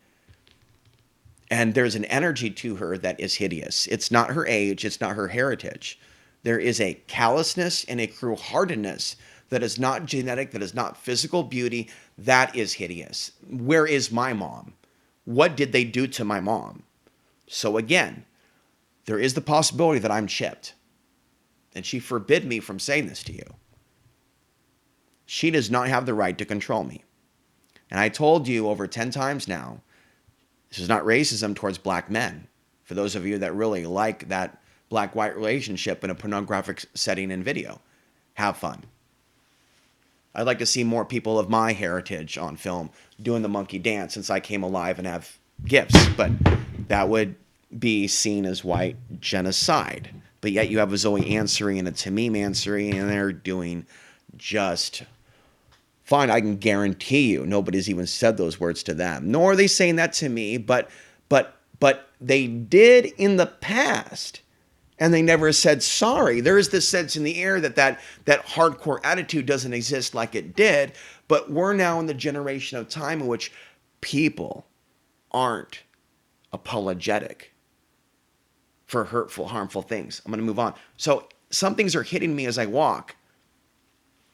And there's an energy to her that is hideous. It's not her age. It's not her heritage. There is a callousness and a cruel-heartedness that is not genetic, that is not physical beauty. That is hideous. Where is my mom? What did they do to my mom? So again, there is the possibility that I'm chipped. And she forbid me from saying this to you. She does not have the right to control me. And I told you over 10 times now, this is not racism towards black men. For those of you that really like that black-white relationship in a pornographic setting and video, have fun. I'd like to see more people of my heritage on film doing the monkey dance since I came alive and have gifts, but that would be seen as white genocide. But yet you have a Zoe Ansary and a Tamim Ansary, and they're doing just fine. I can guarantee you nobody's even said those words to them, nor are they saying that to me, but they did in the past. And they never said sorry. There is this sense in the air that hardcore attitude doesn't exist like it did. But we're now in the generation of time in which people aren't apologetic for hurtful, harmful things. I'm going to move on. So some things are hitting me as I walk.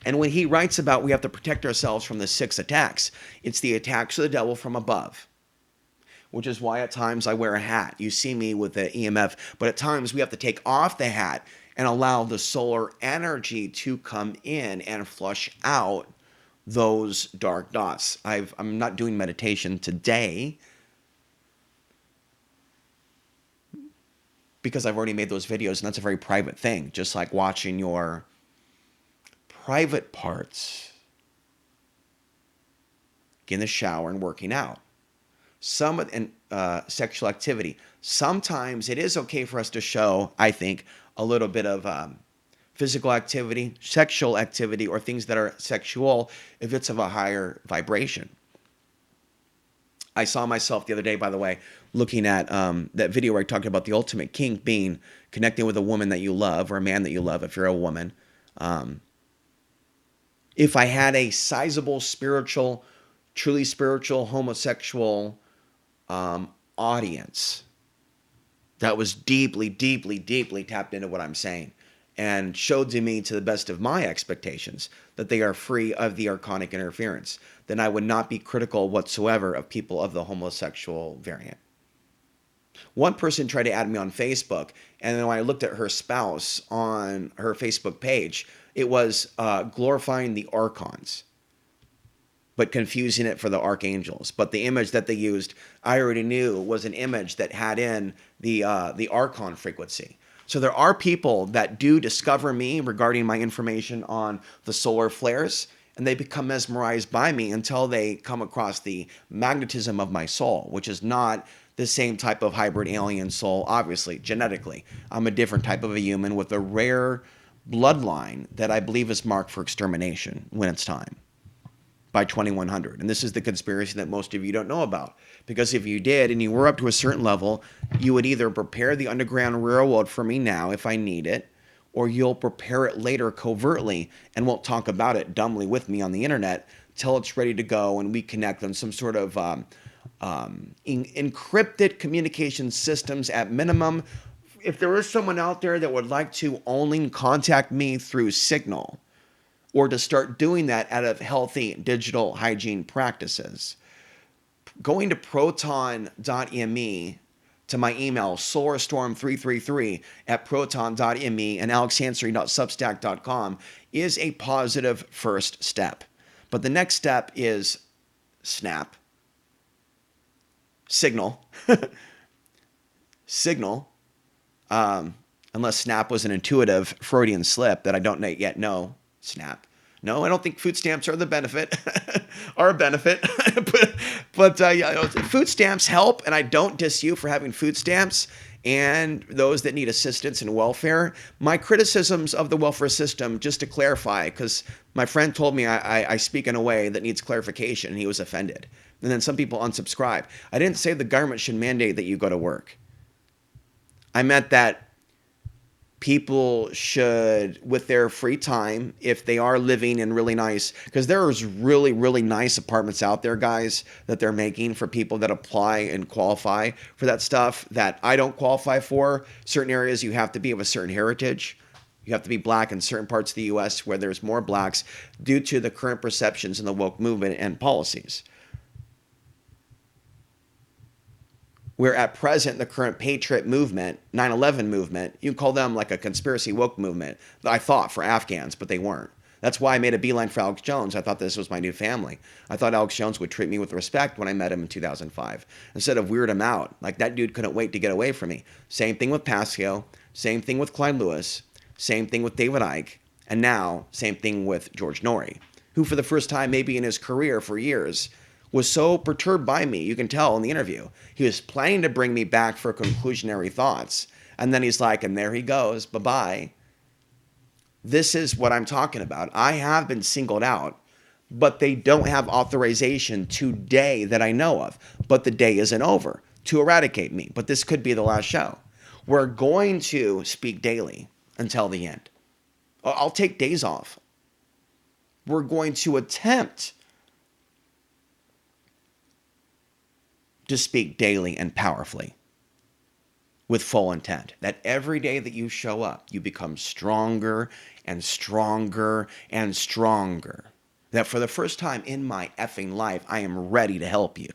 And when he writes about we have to protect ourselves from the 6 attacks, it's the attacks of the devil from above. Which is why at times I wear a hat. You see me with the EMF, but at times we have to take off the hat and allow the solar energy to come in and flush out those dark dots. I'm not doing meditation today because I've already made those videos, and that's a very private thing, just like watching your private parts in the shower and working out. Sexual activity. Sometimes it is okay for us to show, I think, a little bit of physical activity, sexual activity, or things that are sexual if it's of a higher vibration. I saw myself the other day, by the way, looking at that video where I talked about the ultimate kink being connecting with a woman that you love or a man that you love if you're a woman. If I had a sizable spiritual, truly spiritual, homosexual audience that was deeply, deeply, deeply tapped into what I'm saying and showed to me, to the best of my expectations, that they are free of the archonic interference, then I would not be critical whatsoever of people of the homosexual variant. One person tried to add me on Facebook, and then when I looked at her spouse on her Facebook page, it was glorifying the archons, but confusing it for the archangels. But the image that they used, I already knew was an image that had in the archon frequency. So there are people that do discover me regarding my information on the solar flares, and they become mesmerized by me until they come across the magnetism of my soul, which is not the same type of hybrid alien soul, obviously, genetically. I'm a different type of a human with a rare bloodline that I believe is marked for extermination when it's time. by 2100. And this is the conspiracy that most of you don't know about. Because if you did and you were up to a certain level, you would either prepare the Underground Railroad for me now if I need it, or you'll prepare it later covertly and won't talk about it dumbly with me on the internet till it's ready to go and we connect on some sort of encrypted communication systems at minimum. If there is someone out there that would like to only contact me through Signal, or to start doing that out of healthy digital hygiene practices, going to proton.me to my email, solarstorm333 at proton.me and alexansary.substack.com is a positive first step. But the next step is Snap, Signal, Signal, unless Snap was an intuitive Freudian slip that I don't yet know. Snap. No, I don't think food stamps are the benefit, are a benefit. but food stamps help, and I don't diss you for having food stamps and those that need assistance in welfare. My criticisms of the welfare system, just to clarify, because my friend told me I speak in a way that needs clarification, and he was offended. And then some people unsubscribe. I didn't say the government should mandate that you go to work. I meant that people should, with their free time, if they are living in really nice, because there's really, really nice apartments out there, guys, that they're making for people that apply and qualify for that stuff that I don't qualify for. Certain areas you have to be of a certain heritage. You have to be black in certain parts of the U.S. where there's more blacks due to the current perceptions in the woke movement and policies. Where at present, the current Patriot movement, 9/11 movement, you can call them like a conspiracy woke movement, I thought, for Afghans, but they weren't. That's why I made a beeline for Alex Jones. I thought this was my new family. I thought Alex Jones would treat me with respect when I met him in 2005, instead of weird him out. Like, that dude couldn't wait to get away from me. Same thing with Pascal, same thing with Clyde Lewis, same thing with David Icke, and now same thing with George Norrie, who for the first time maybe in his career for years was so perturbed by me. You can tell in the interview. He was planning to bring me back for conclusionary thoughts. And then he's like, and there he goes, bye-bye. This is what I'm talking about. I have been singled out, but they don't have authorization today that I know of. But the day isn't over to eradicate me. But this could be the last show. We're going to speak daily until the end. I'll take days off. We're going to attempt to speak daily and powerfully with full intent, that every day that you show up, you become stronger and stronger and stronger. That for the first time in my effing life, I am ready to help you.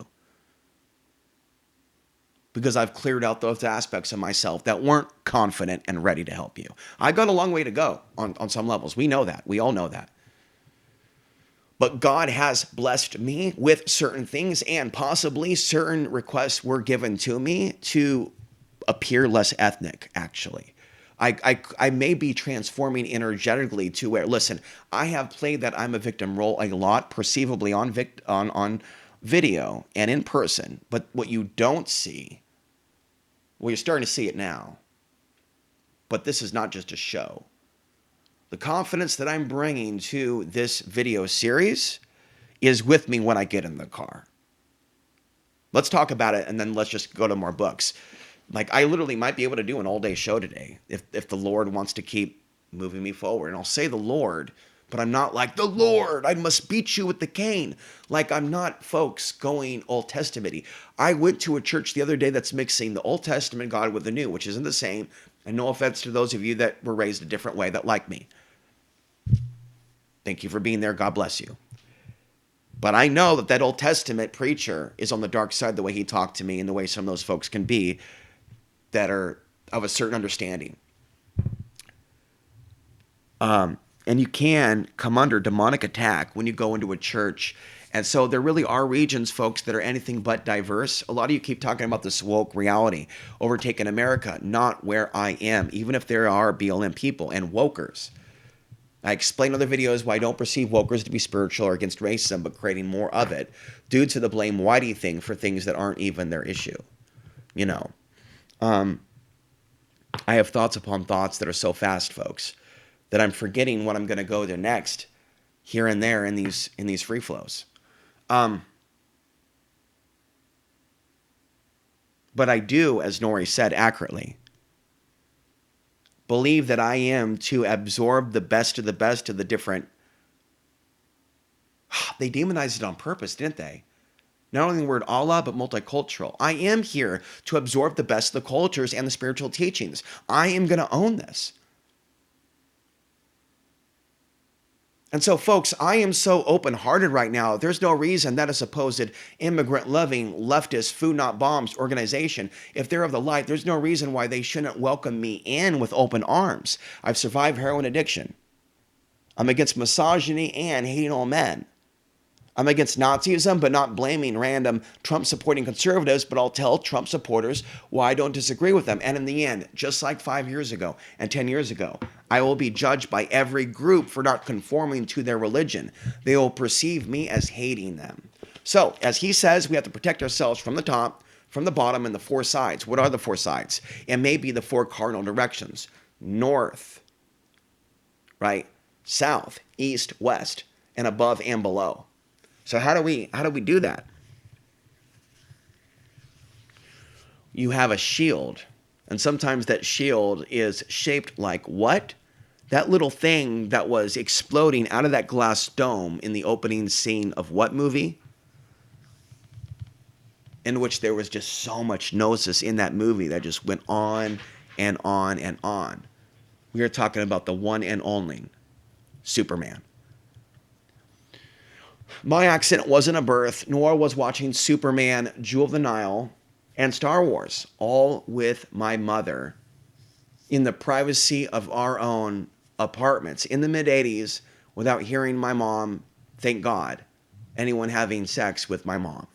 Because I've cleared out those aspects of myself that weren't confident and ready to help you. I got a long way to go on some levels. We know that. We all know that. But God has blessed me with certain things, and possibly certain requests were given to me to appear less ethnic, actually. I may be transforming energetically to where, listen, I have played that I'm a victim role a lot, perceivably on video and in person. But what you don't see, well, you're starting to see it now. But this is not just a show. The confidence that I'm bringing to this video series is with me when I get in the car. Let's talk about it, and then let's just go to more books. Like, I literally might be able to do an all-day show today if the Lord wants to keep moving me forward. And I'll say the Lord, but I'm not like, the Lord, I must beat you with the cane. Like, I'm not, folks, going Old Testament-y. I went to a church the other day that's mixing the Old Testament God with the New, which isn't the same. And no offense to those of you that were raised a different way that like me. Thank you for being there. God bless you. But I know that Old Testament preacher is on the dark side the way he talked to me and the way some of those folks can be that are of a certain understanding. And you can come under demonic attack when you go into a church. And so there really are regions, folks, that are anything but diverse. A lot of you keep talking about this woke reality overtaking America, not where I am, even if there are BLM people and wokers. I explain in other videos why I don't perceive wokers to be spiritual or against racism, but creating more of it due to the blame whitey thing for things that aren't even their issue. You know, I have thoughts upon thoughts that are so fast, folks, that I'm forgetting what I'm going to go to next here and there in these free flows. Um, but I do, as Nori said accurately, believe that I am to absorb the best of the different. They demonized it on purpose, didn't they? Not only the word Allah, but multicultural. I am here to absorb the best of the cultures and the spiritual teachings. I am going to own this. And so, folks, I am so open hearted right now. There's no reason that a supposed immigrant loving, leftist, food not bombs organization, if they're of the light, there's no reason why they shouldn't welcome me in with open arms. I've survived heroin addiction. I'm against misogyny and hating all men. I'm against Nazism, but not blaming random Trump supporting conservatives, but I'll tell Trump supporters why I don't disagree with them. And in the end, just like 5 years ago and 10 years ago, I will be judged by every group for not conforming to their religion. They will perceive me as hating them. So, as he says, we have to protect ourselves from the top, from the bottom, and the four sides. What are the four sides? It may be the four cardinal directions: north, right? South, east, west, and above and below. So how do we do that? You have a shield, and sometimes that shield is shaped like what? That little thing that was exploding out of that glass dome in the opening scene of what movie? In which there was just so much gnosis in that movie that just went on and on and on. We are talking about the one and only Superman. My accident wasn't a birth, nor was watching Superman, Jewel of the Nile, and Star Wars, all with my mother in the privacy of our own apartments in the mid-'80s without hearing my mom, thank God, anyone having sex with my mom.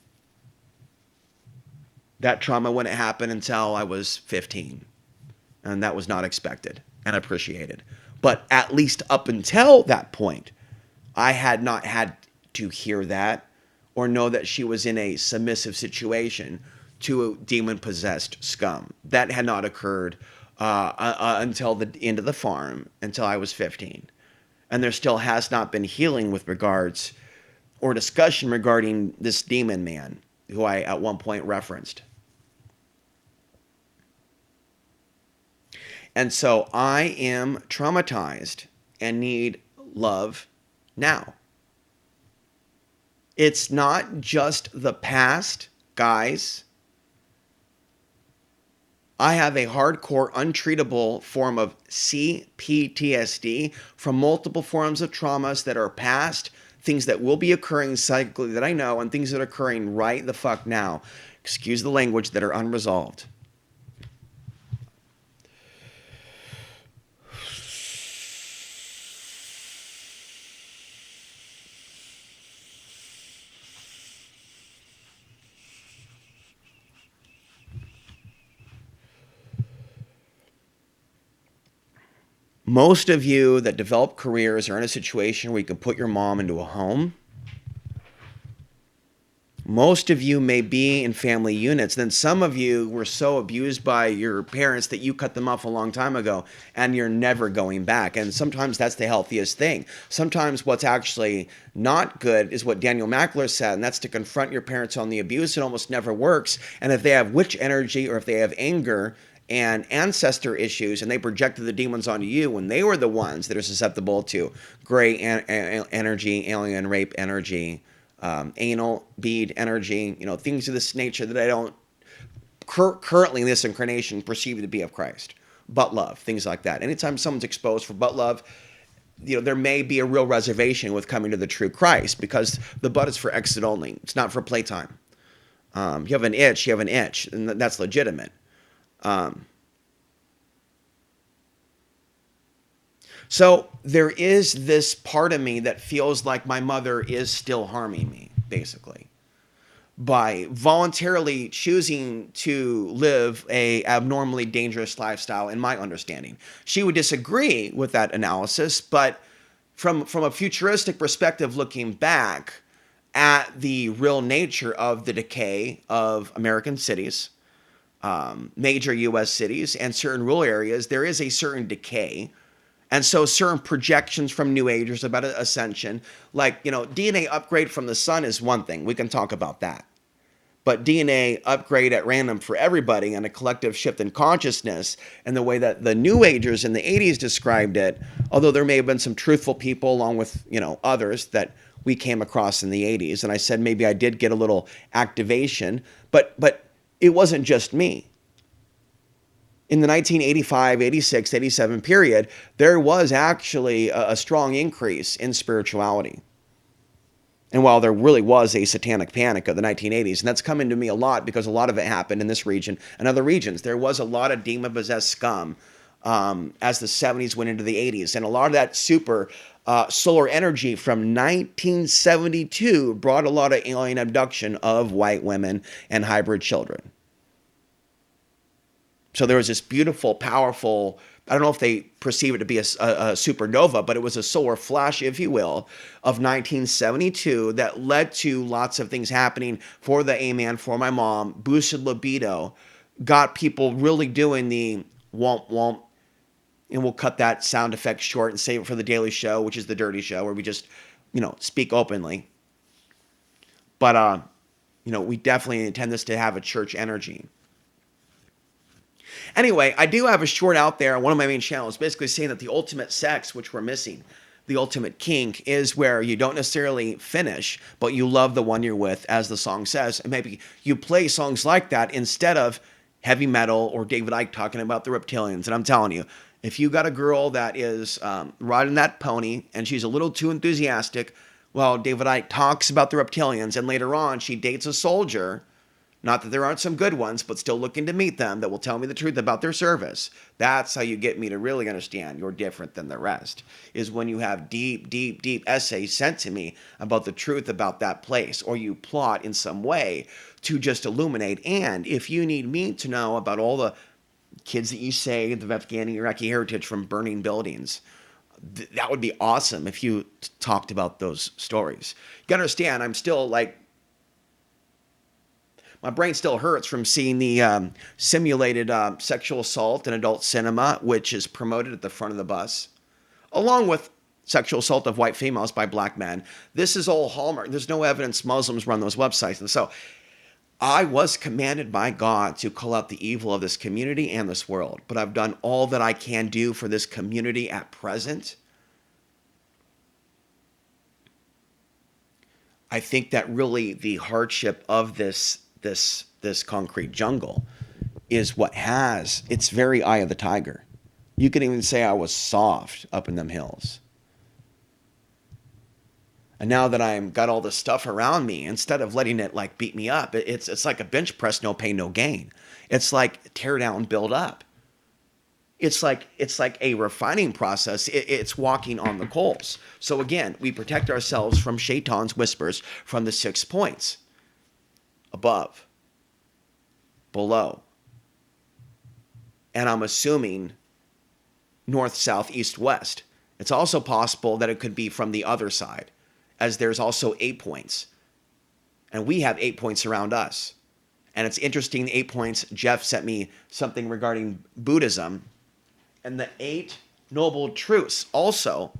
That trauma wouldn't happen until I was 15, and that was not expected and appreciated. But at least up until that point, I had not had to hear that or know that she was in a submissive situation to a demon-possessed scum. That had not occurred until the end of the farm, until I was 15. And there still has not been healing with regards or discussion regarding this demon man who I at one point referenced. And so I am traumatized and need love now. It's not just the past, guys. I have a hardcore, untreatable form of CPTSD from multiple forms of traumas that are past, things that will be occurring cyclically that I know, and things that are occurring right the fuck now. Excuse the language, that are unresolved. Most of you that develop careers are in a situation where you can put your mom into a home. Most of you may be in family units. Then some of you were so abused by your parents that you cut them off a long time ago and you're never going back. And sometimes that's the healthiest thing. Sometimes what's actually not good is what Daniel Mackler said, and that's to confront your parents on the abuse. It almost never works. And if they have witch energy or if they have anger and ancestor issues, and they projected the demons onto you when they were the ones that are susceptible to gray energy, alien rape energy, anal bead energy, things of this nature that I don't currently in this incarnation perceive to be of Christ. Butt love, things like that. Anytime someone's exposed for butt love, there may be a real reservation with coming to the true Christ, because the butt is for exit only. It's not for playtime. You have an itch, and that's legitimate. So there is this part of me that feels like my mother is still harming me, basically, by voluntarily choosing to live a abnormally dangerous lifestyle, in my understanding. She would disagree with that analysis, but from a futuristic perspective, looking back at the real nature of the decay of American cities, major U.S. cities, and certain rural areas, there is a certain decay And so certain projections from New Agers about ascension, like, DNA upgrade from the sun is one thing. We can talk about that. But DNA upgrade at random for everybody and a collective shift in consciousness and the way that the New Agers in the 80s described it, although there may have been some truthful people along with, others that we came across in the 80s. And I said maybe I did get a little activation, but it wasn't just me. In the 1985, 86, 87 period, there was actually a strong increase in spirituality. And while there really was a satanic panic of the 1980s, and that's coming to me a lot because a lot of it happened in this region and other regions, there was a lot of demon-possessed scum as the 70s went into the 80s. And a lot of that super solar energy from 1972 brought a lot of alien abduction of white women and hybrid children. So there was this beautiful, powerful, I don't know if they perceive it to be a supernova, but it was a solar flash, if you will, of 1972 that led to lots of things happening for the A-man, for my mom, boosted libido, got people really doing the womp womp, and we'll cut that sound effect short and save it for the Daily Show, which is the dirty show, where we just, speak openly. But, we definitely intend this to have a church energy. Anyway, I do have a short out there on one of my main channels basically saying that the ultimate sex, which we're missing, the ultimate kink, is where you don't necessarily finish, but you love the one you're with, as the song says. And maybe you play songs like that instead of heavy metal or David Icke talking about the reptilians. And I'm telling you, if you got a girl that is riding that pony and she's a little too enthusiastic, well, David Icke talks about the reptilians, and later on she dates a soldier. Not that there aren't some good ones, but still looking to meet them that will tell me the truth about their service. That's how you get me to really understand you're different than the rest, is when you have deep, deep, deep essays sent to me about the truth about that place, or you plot in some way to just illuminate. And if you need me to know about all the kids that you saved of Afghani Iraqi heritage from burning buildings, that would be awesome if you talked about those stories. You gotta understand, I'm still my brain still hurts from seeing the simulated sexual assault in adult cinema, which is promoted at the front of the bus, along with sexual assault of white females by black men. This is all hallmark. There's no evidence Muslims run those websites. And so I was commanded by God to call out the evil of this community and this world, but I've done all that I can do for this community at present. I think that really the hardship of this concrete jungle is what it's very eye of the tiger. You can even say I was soft up in them hills. And now that I'm got all this stuff around me, instead of letting it beat me up, it's like a bench press, no pain, no gain. It's like tear down, build up. It's like a refining process. It's walking on the coals. So again, we protect ourselves from Shaitan's whispers from the 6 points. Above, below, and I'm assuming north, south, east, west. It's also possible that it could be from the other side, as there's also 8 points, and we have 8 points around us. And it's interesting, the 8 points, Jeff sent me something regarding Buddhism, and the 8 noble truths also.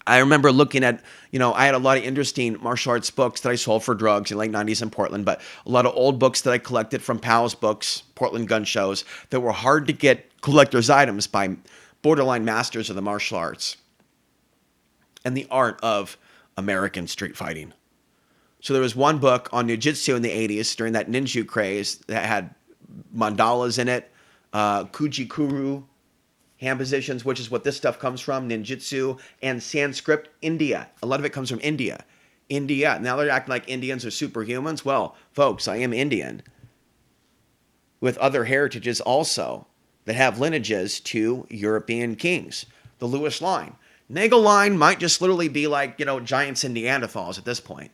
I remember looking at, I had a lot of interesting martial arts books that I sold for drugs in the late 90s in Portland, but a lot of old books that I collected from Powell's books, Portland gun shows, that were hard to get collector's items by borderline masters of the martial arts and the art of American street fighting. So there was one book on jiu-jitsu in the 80s during that ninja craze that had mandalas in it, kujikuru, hand positions, which is what this stuff comes from, ninjutsu, and Sanskrit, India. A lot of it comes from India. Now they're acting like Indians are superhumans. Well, folks, I am Indian, with other heritages also that have lineages to European kings. The Lewis line. Nagel line might just literally be giants and Neanderthals at this point.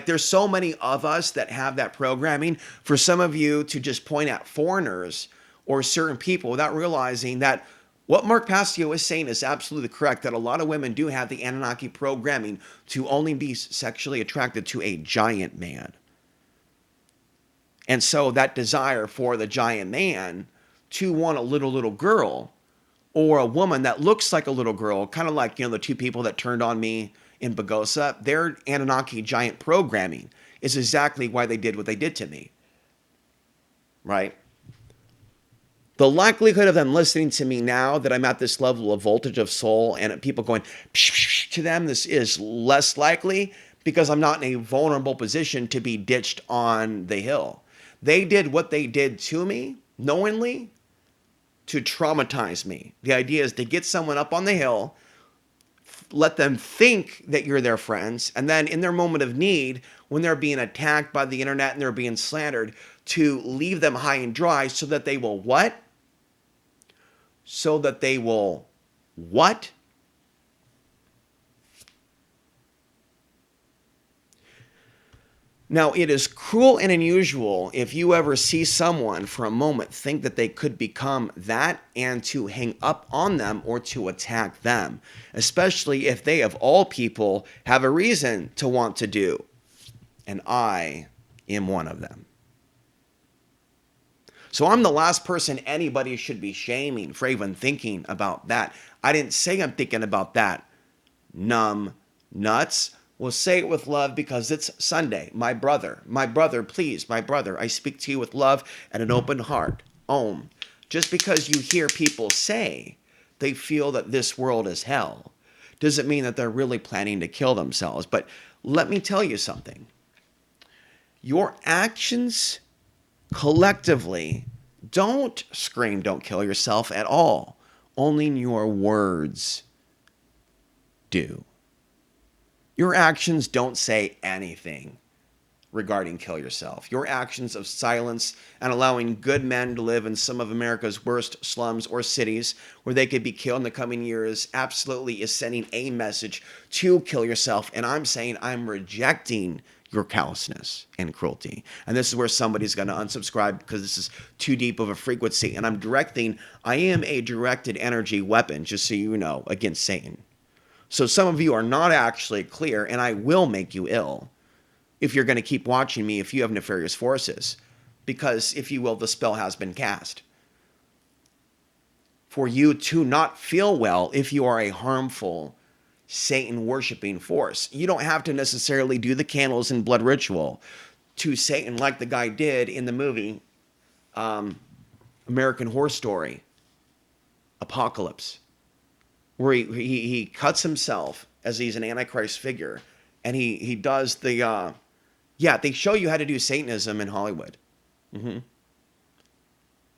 There's so many of us that have that programming. For some of you to just point at foreigners or certain people without realizing that what Mark Passio is saying is absolutely correct, that a lot of women do have the Anunnaki programming to only be sexually attracted to a giant man. And so that desire for the giant man to want a little girl or a woman that looks like a little girl, kind of like, the two people that turned on me in Bagosa, their Anunnaki giant programming is exactly why they did what they did to me, right? The likelihood of them listening to me now that I'm at this level of voltage of soul and people going psh, psh, to them, this is less likely because I'm not in a vulnerable position to be ditched on the hill. They did what they did to me knowingly to traumatize me. The idea is to get someone up on the hill, let them think that you're their friends, and then in their moment of need, when they're being attacked by the internet and they're being slandered, to leave them high and dry so that they will what? So that they will what? Now, it is cruel and unusual if you ever see someone for a moment think that they could become that and to hang up on them or to attack them, especially if they, of all people, have a reason to want to do. And I am one of them. So I'm the last person anybody should be shaming for even thinking about that. I didn't say I'm thinking about that. Numb nuts. We'll say it with love because it's Sunday. My brother, please, my brother, I speak to you with love and an open heart. Om. Just because you hear people say they feel that this world is hell doesn't mean that they're really planning to kill themselves. But let me tell you something. Your actions collectively don't scream, don't kill yourself at all. Only your words do. Your actions don't say anything regarding kill yourself. Your actions of silence and allowing good men to live in some of America's worst slums or cities where they could be killed in the coming years absolutely is sending a message to kill yourself. And I'm saying I'm rejecting your callousness and cruelty. And this is where somebody's going to unsubscribe because this is too deep of a frequency. And I am a directed energy weapon, just so you know, against Satan. So some of you are not actually clear, and I will make you ill if you're going to keep watching me if you have nefarious forces. Because, if you will, the spell has been cast. For you to not feel well if you are a harmful Satan-worshipping force. You don't have to necessarily do the candles and blood ritual to Satan like the guy did in the movie American Horror Story, Apocalypse, where he cuts himself as he's an Antichrist figure, and he does the, they show you how to do Satanism in Hollywood. Mm-hmm.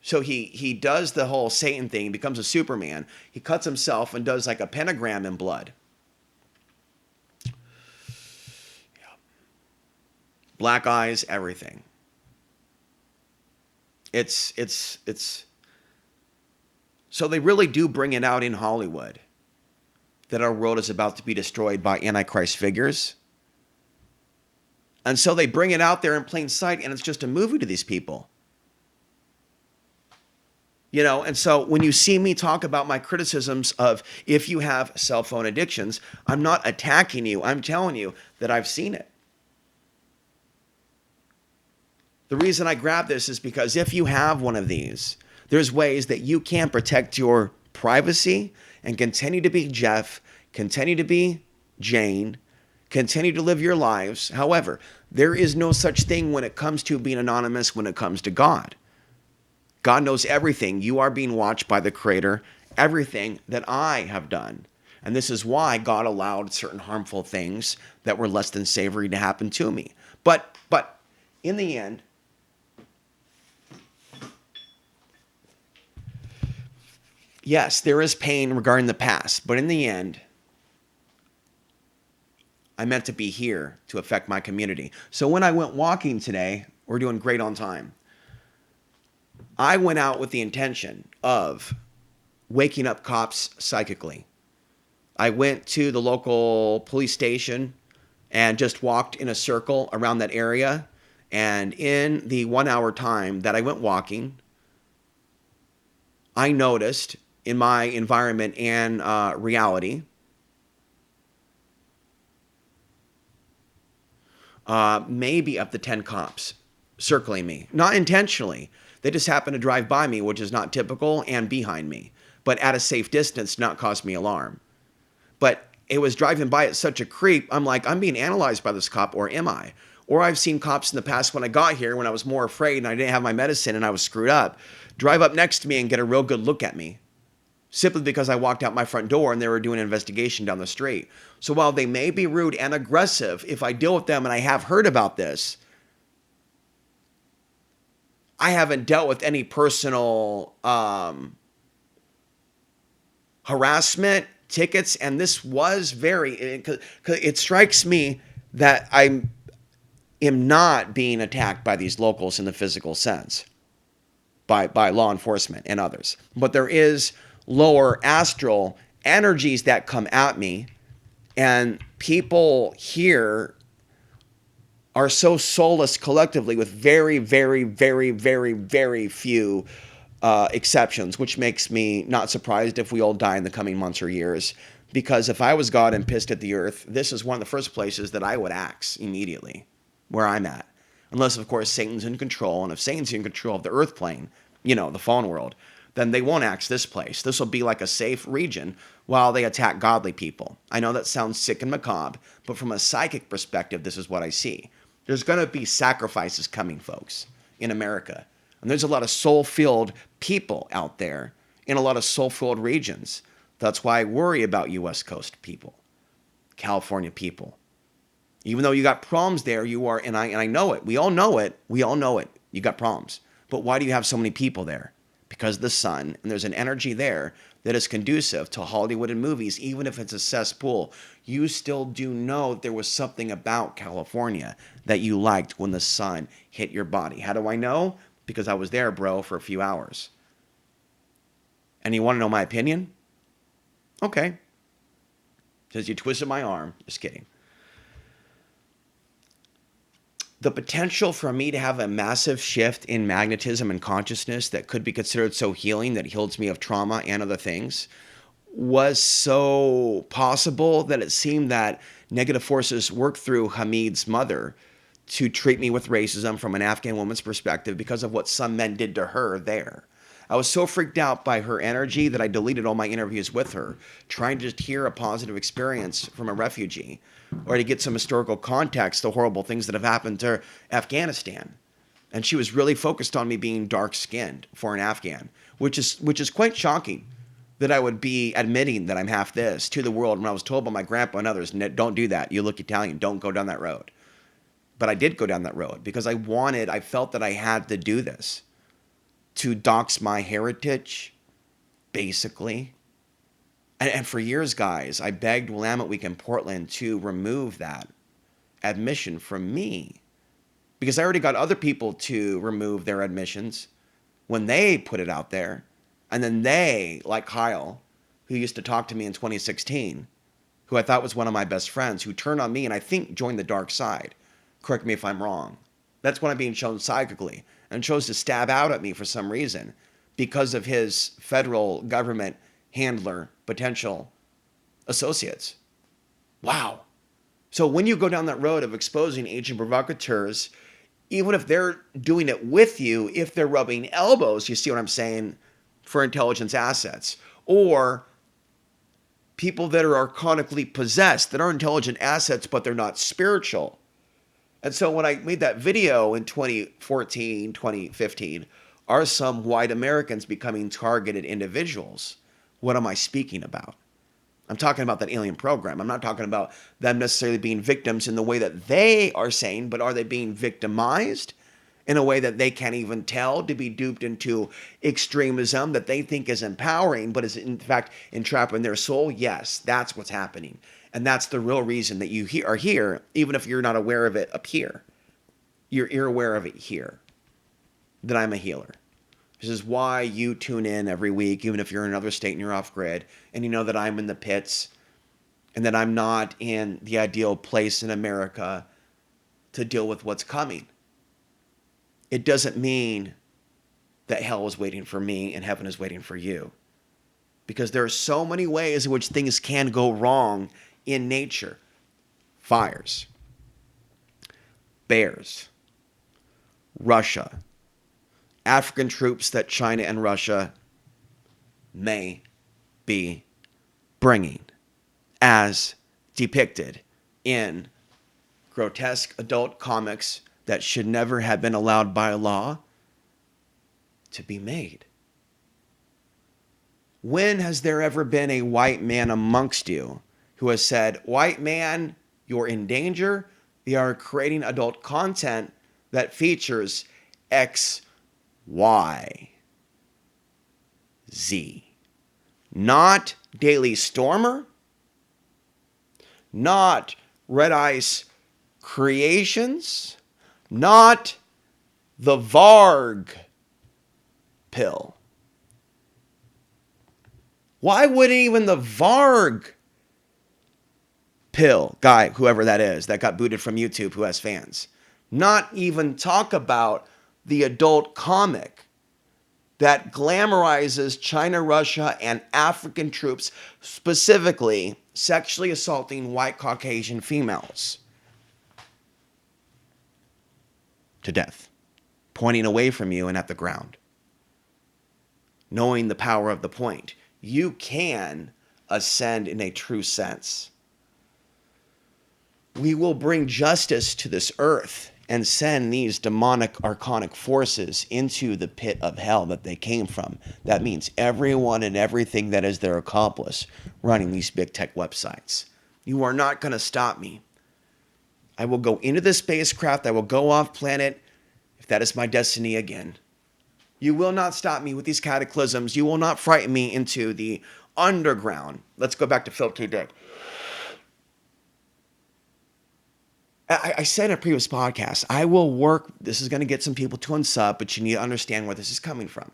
So he does the whole Satan thing, becomes a Superman. He cuts himself and does like a pentagram in blood. Black eyes, everything. It's so they really do bring it out in Hollywood that our world is about to be destroyed by Antichrist figures. And so they bring it out there in plain sight, and it's just a movie to these people. And so when you see me talk about my criticisms of if you have cell phone addictions, I'm not attacking you. I'm telling you that I've seen it. The reason I grab this is because if you have one of these, there's ways that you can protect your privacy and continue to be Jeff, continue to be Jane, continue to live your lives. However, there is no such thing when it comes to being anonymous when it comes to God. God knows everything. You are being watched by the Creator, everything that I have done. And this is why God allowed certain harmful things that were less than savory to happen to me. But in the end, yes, there is pain regarding the past, but in the end, I meant to be here to affect my community. So when I went walking today, we're doing great on time. I went out with the intention of waking up cops psychically. I went to the local police station and just walked in a circle around that area. And in the 1 hour time that I went walking, I noticed in my environment and reality, maybe up to 10 cops circling me. Not intentionally. They just happened to drive by me, which is not typical, and behind me. but at a safe distance, not cause me alarm. But it was driving by at such a creep. I'm like, I'm being analyzed by this cop, or am I? Or I've seen cops in the past when I got here, when I was more afraid and I didn't have my medicine and I was screwed up, drive up next to me and get a real good look at me, simply because I walked out my front door and they were doing an investigation down the street. So while they may be rude and aggressive, if I deal with them, and I have heard about this, I haven't dealt with any personal harassment, tickets, and this was very, cause it strikes me that I am not being attacked by these locals in the physical sense, by law enforcement and others. But there is lower astral energies that come at me, and people here are so soulless collectively, with very, very, very, very, very few exceptions, which makes me not surprised if we all die in the coming months or years. Because if I was God and pissed at the earth, this is one of the first places that I would axe immediately, where I'm at. Unless, of course, Satan's in control. And if Satan's in control of the earth plane, the fallen world, then they won't axe this place. This will be like a safe region while they attack godly people. I know that sounds sick and macabre, but from a psychic perspective, this is what I see. There's going to be sacrifices coming, folks, in America. And there's a lot of soul-filled people out there in a lot of soul-filled regions. That's why I worry about U.S. Coast people, California people. Even though you got problems there, and I know it. We all know it. You got problems. But why do you have so many people there? Because of the sun, and there's an energy there that is conducive to Hollywood and movies. Even if it's a cesspool, you still do know there was something about California that you liked when the sun hit your body. How do I know? Because I was there, bro, for a few hours. And you want to know my opinion? Okay. Says you twisted my arm. Just kidding. The potential for me to have a massive shift in magnetism and consciousness that could be considered so healing, that heals me of trauma and other things, was so possible that it seemed that negative forces worked through Hamid's mother to treat me with racism from an Afghan woman's perspective because of what some men did to her there. I was so freaked out by her energy that I deleted all my interviews with her, trying to just hear a positive experience from a refugee, or to get some historical context to horrible things that have happened to Afghanistan. And she was really focused on me being dark-skinned for an Afghan, which is quite shocking that I would be admitting that I'm half this to the world when I was told by my grandpa and others, don't do that. You look Italian. Don't go down that road. But I did go down that road because I felt that I had to do this to dox my heritage, basically. And for years, guys, I begged Willamette Week in Portland to remove that admission from me, because I already got other people to remove their admissions when they put it out there. And then they, like Kyle, who used to talk to me in 2016, who I thought was one of my best friends, who turned on me and I think joined the dark side. Correct me if I'm wrong. That's when I'm being shown psychically, and chose to stab out at me for some reason because of his federal government handler potential associates. Wow. So when you go down that road of exposing agent provocateurs, even if they're doing it with you, if they're rubbing elbows, you see what I'm saying, for intelligence assets, or people that are archonically possessed, that are intelligent assets, but they're not spiritual. And so when I made that video in 2014, 2015, are some white Americans becoming targeted individuals? What am I speaking about? I'm talking about that alien program. I'm not talking about them necessarily being victims in the way that they are saying, but are they being victimized in a way that they can't even tell, to be duped into extremism that they think is empowering, but is in fact entrapping their soul? Yes, that's what's happening. And that's the real reason that you are here, even if you're not aware of it up here. You're aware of it here, that I'm a healer. This is why you tune in every week, even if you're in another state and you're off grid, and you know that I'm in the pits and that I'm not in the ideal place in America to deal with what's coming. It doesn't mean that hell is waiting for me and heaven is waiting for you, because there are so many ways in which things can go wrong in nature. Fires, bears, Russia, African troops that China and Russia may be bringing as depicted in grotesque adult comics that should never have been allowed by law to be made. When has there ever been a white man amongst you who has said, white man, you're in danger. They are creating adult content that features X, Y, Z. Not Daily Stormer, not Red Ice Creations, not the Varg pill. Why wouldn't even the Varg pill guy, whoever that is, that got booted from YouTube, who has fans, not even talk about the adult comic that glamorizes China, Russia, and African troops, specifically sexually assaulting white Caucasian females to death, pointing away from you and at the ground, knowing the power of the point. You can ascend in a true sense. We will bring justice to this earth and send these demonic, archonic forces into the pit of hell that they came from. That means everyone and everything that is their accomplice running these big tech websites. You are not going to stop me. I will go into the spacecraft. I will go off planet if that is my destiny again. You will not stop me with these cataclysms. You will not frighten me into the underground. Let's go back to Philip K. Dick. I said in a previous podcast, I will work. This is going to get some people to unsub, but you need to understand where this is coming from.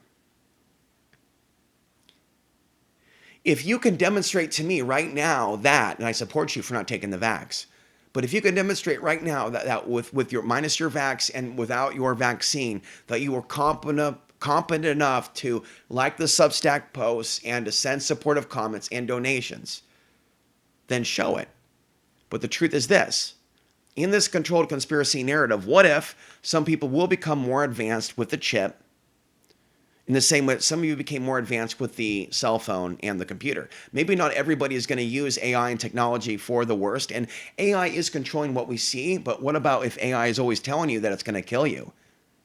If you can demonstrate to me right now that, and I support you for not taking the vax, but if you can demonstrate right now that with your minus your vax and without your vaccine, that you were competent enough to like the Substack posts and to send supportive comments and donations, then show it. But the truth is this. In this controlled conspiracy narrative, what if some people will become more advanced with the chip in the same way some of you became more advanced with the cell phone and the computer? Maybe not everybody is going to use AI and technology for the worst, and AI is controlling what we see, but what about if AI is always telling you that it's going to kill you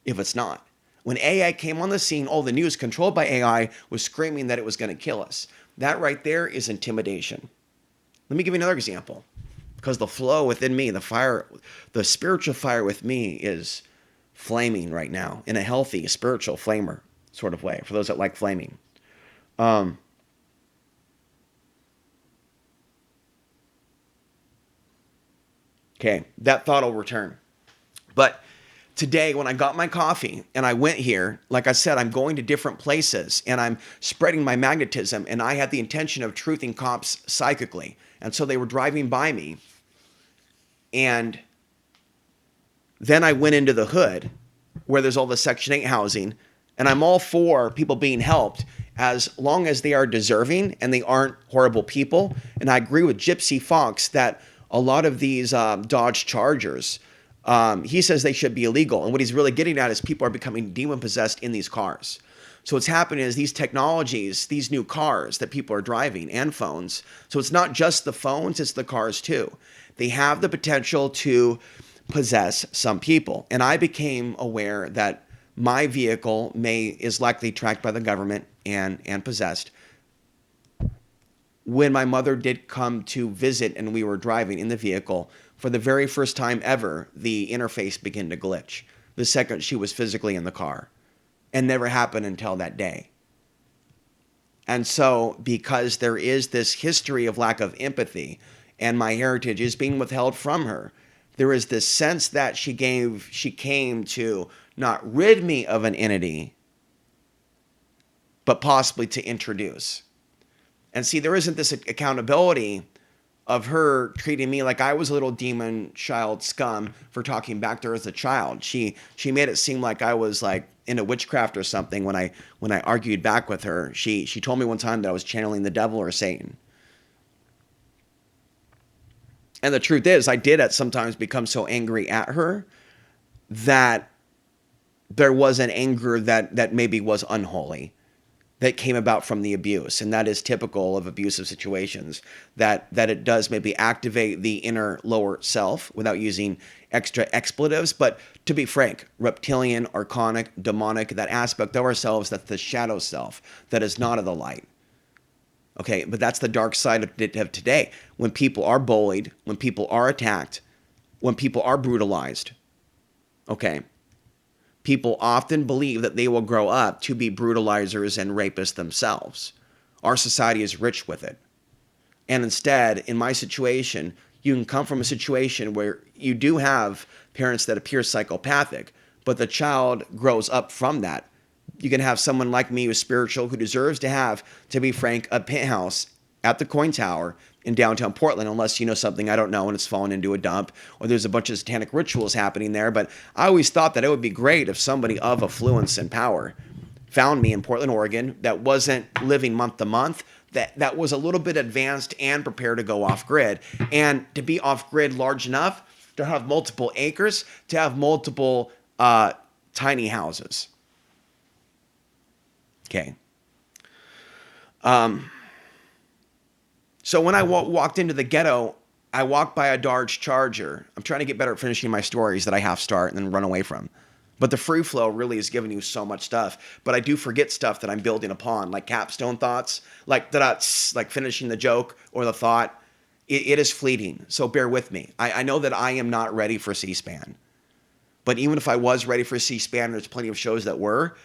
if it's not? When AI came on the scene, all the news controlled by AI was screaming that it was going to kill us. That right there is intimidation. Let me give you another example. Because the flow within me, the fire, the spiritual fire with me is flaming right now in a healthy spiritual flamer sort of way, for those that like flaming. Okay, that thought will return. But today, when I got my coffee and I went here, like I said, I'm going to different places and I'm spreading my magnetism, and I had the intention of truthing cops psychically. And so they were driving by me, and then I went into the hood where there's all the Section 8 housing, and I'm all for people being helped as long as they are deserving and they aren't horrible people. And I agree with Gypsy Fox that a lot of these Dodge Chargers, he says they should be illegal. And what he's really getting at is people are becoming demon-possessed in these cars. So what's happening is these technologies, these new cars that people are driving and phones. So it's not just the phones, it's the cars too. They have the potential to possess some people. And I became aware that my vehicle is likely tracked by the government and possessed. When my mother did come to visit and we were driving in the vehicle, for the very first time ever, the interface began to glitch the second she was physically in the car. And never happened until that day. And so, because there is this history of lack of empathy and my heritage is being withheld from her, there is this sense that she came to not rid me of an entity, but possibly to introduce. And see, there isn't this accountability of her treating me like I was a little demon child scum for talking back to her as a child. She made it seem like I was like into witchcraft or something when I argued back with her. She told me one time that I was channeling the devil or Satan. And the truth is, I did at sometimes become so angry at her that there was an anger that maybe was unholy. that came about from the abuse. And that is typical of abusive situations, that it does maybe activate the inner lower self without using extra expletives. But to be frank, reptilian, archonic, demonic, that aspect of ourselves, that's the shadow self, that is not of the light. Okay, but that's the dark side of today. When people are bullied, when people are attacked, when people are brutalized, okay, people often believe that they will grow up to be brutalizers and rapists themselves. Our society is rich with it. And instead, in my situation, you can come from a situation where you do have parents that appear psychopathic, but the child grows up from that. You can have someone like me who's spiritual, who deserves to have, to be frank, a penthouse at the Coin Tower in downtown Portland, unless you know something I don't know and it's fallen into a dump, or there's a bunch of satanic rituals happening there. But I always thought that it would be great if somebody of affluence and power found me in Portland, Oregon, that wasn't living month to month, that was a little bit advanced and prepared to go off grid. And to be off grid large enough to have multiple acres, to have multiple tiny houses. Okay. So when I walked into the ghetto, I walked by a Dodge Charger. I'm trying to get better at finishing my stories that I half start and then run away from. But the free flow really is giving you so much stuff. But I do forget stuff that I'm building upon, like capstone thoughts, like like finishing the joke or the thought. It is fleeting, so bear with me. I know that I am not ready for C-SPAN. But even if I was ready for C-SPAN, there's plenty of shows that were.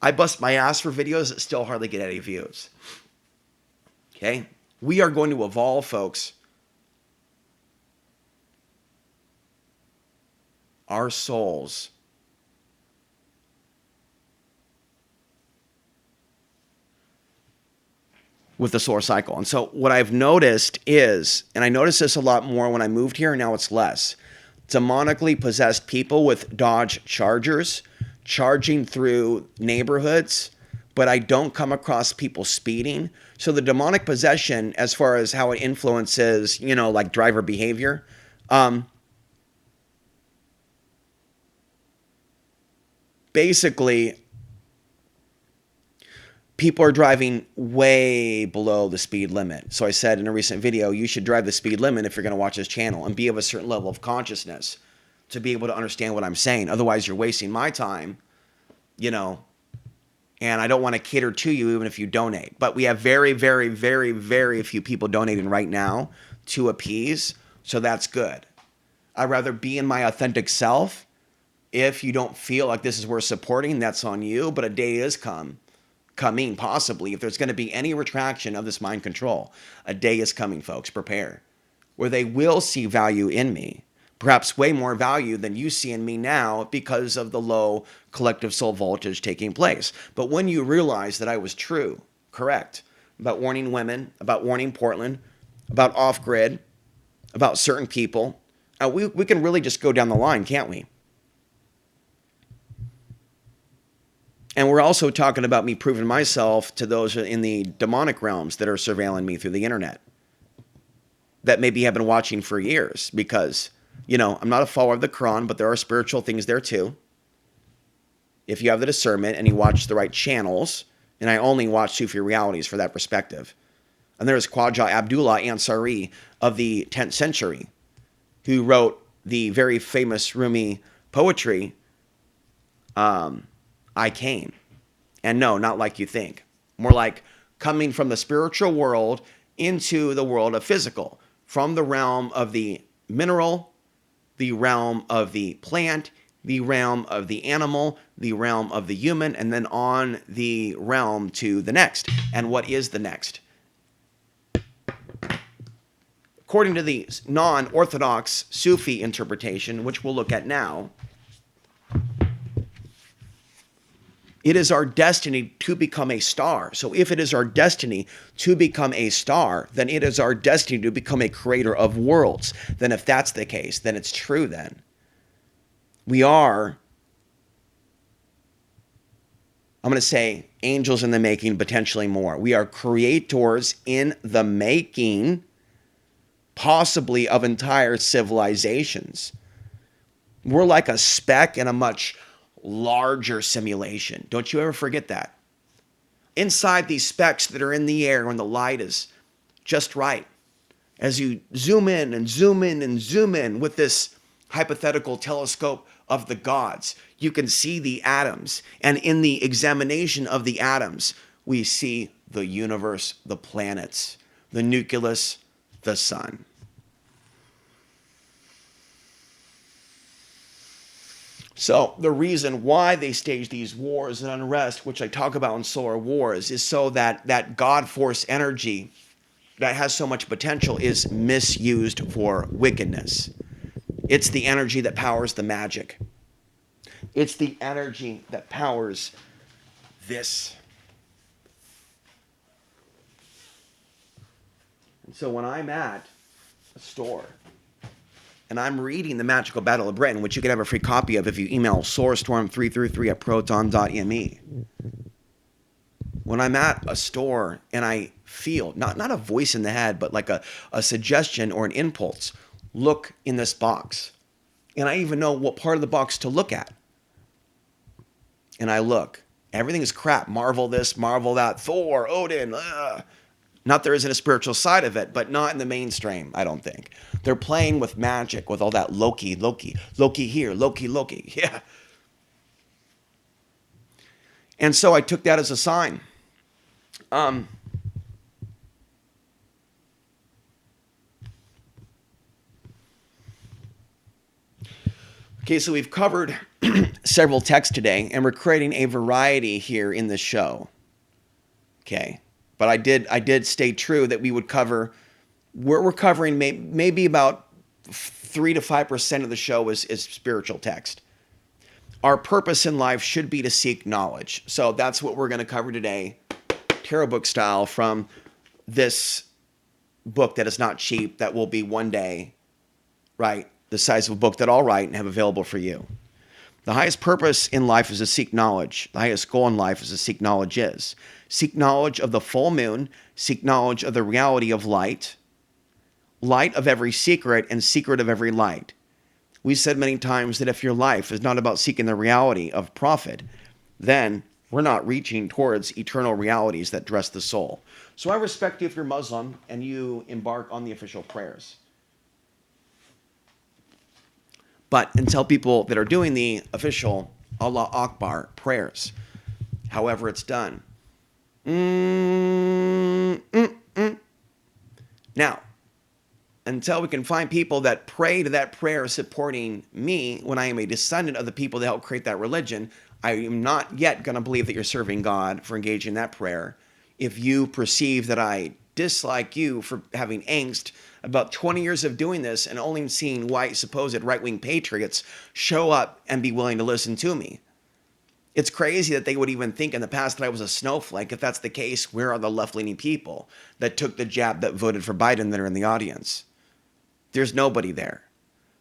I bust my ass for videos that still hardly get any views. Okay? We are going to evolve, folks. Our souls with the solar cycle. And so what I've noticed is, and I noticed this a lot more when I moved here, and now it's less, demonically possessed people with Dodge Chargers charging through neighborhoods, but I don't come across people speeding. So the demonic possession, as far as how it influences, like driver behavior, basically, people are driving way below the speed limit. So I said in a recent video, you should drive the speed limit if you're going to watch this channel and be of a certain level of consciousness to be able to understand what I'm saying. Otherwise, you're wasting my time, and I don't want to cater to you even if you donate. But we have very, very, very, very few people donating right now to appease, so that's good. I'd rather be in my authentic self. If you don't feel like this is worth supporting, that's on you, but a day is coming, possibly, if there's going to be any retraction of this mind control. A day is coming, folks, prepare, where they will see value in me. Perhaps way more value than you see in me now because of the low collective soul voltage taking place. But when you realize that I was correct, about warning women, about warning Portland, about off-grid, about certain people, we can really just go down the line, can't we? And we're also talking about me proving myself to those in the demonic realms that are surveilling me through the internet, that maybe have been watching for years because, I'm not a follower of the Quran, but there are spiritual things there too. If you have the discernment and you watch the right channels, and I only watch Sufi realities for that perspective. And there's Khwaja Abdullah Ansari of the 10th century, who wrote the very famous Rumi poetry, I came. And no, not like you think. More like coming from the spiritual world into the world of physical, from the realm of the mineral, the realm of the plant, the realm of the animal, the realm of the human, and then on the realm to the next. And what is the next? According to the non-Orthodox Sufi interpretation, which we'll look at now, it is our destiny to become a star. So if it is our destiny to become a star, then it is our destiny to become a creator of worlds. Then if that's the case, then it's true then. We are, I'm going to say, angels in the making, potentially more. We are creators in the making, possibly of entire civilizations. We're like a speck in a much larger simulation. Don't you ever forget that. inside these specks that are in the air when the light is just right. As you zoom in and zoom in and zoom in with this hypothetical telescope of the gods, you can see the atoms. And in the examination of the atoms, we see the universe, the planets, the nucleus, the sun. So the reason why they stage these wars and unrest, which I talk about in Solar Wars, is so that God force energy that has so much potential is misused for wickedness. It's the energy that powers the magic. It's the energy that powers this. And so when I'm at a store and I'm reading The Magical Battle of Britain, which you can have a free copy of if you email soarstorm333@proton.me. When I'm at a store and I feel, not a voice in the head, but like a suggestion or an impulse, look in this box. And I even know what part of the box to look at. And I look. Everything is crap. Marvel this, Marvel that, Thor, Odin. Not there isn't a spiritual side of it, but not in the mainstream, I don't think. They're playing with magic, with all that Loki here, Loki. Yeah. And so I took that as a sign. Okay, so we've covered several texts today, and we're creating a variety here in the show. Okay, but I did stay true that we would cover. We're covering maybe about 3 to 5% of the show is spiritual text. Our purpose in life should be to seek knowledge. So that's what we're going to cover today, tarot book style, from this book that is not cheap, that will be one day, right, the size of a book that I'll write and have available for you. The highest purpose in life is to seek knowledge. The highest goal in life is to seek knowledge is. Seek knowledge of the full moon, seek knowledge of the reality of light, light of every secret, and secret of every light. We said many times that if your life is not about seeking the reality of profit, then we're not reaching towards eternal realities that dress the soul. So I respect you if you're Muslim and you embark on the official prayers. But and tell people that are doing the official Allah Akbar prayers, however it's done. Now, until we can find people that pray to that prayer supporting me when I am a descendant of the people that helped create that religion, I am not yet going to believe that you're serving God for engaging in that prayer. If you perceive that I dislike you for having angst about 20 years of doing this and only seeing white supposed right-wing patriots show up and be willing to listen to me. It's crazy that they would even think in the past that I was a snowflake. If that's the case, where are the left-leaning people that took the jab that voted for Biden that are in the audience? There's nobody there.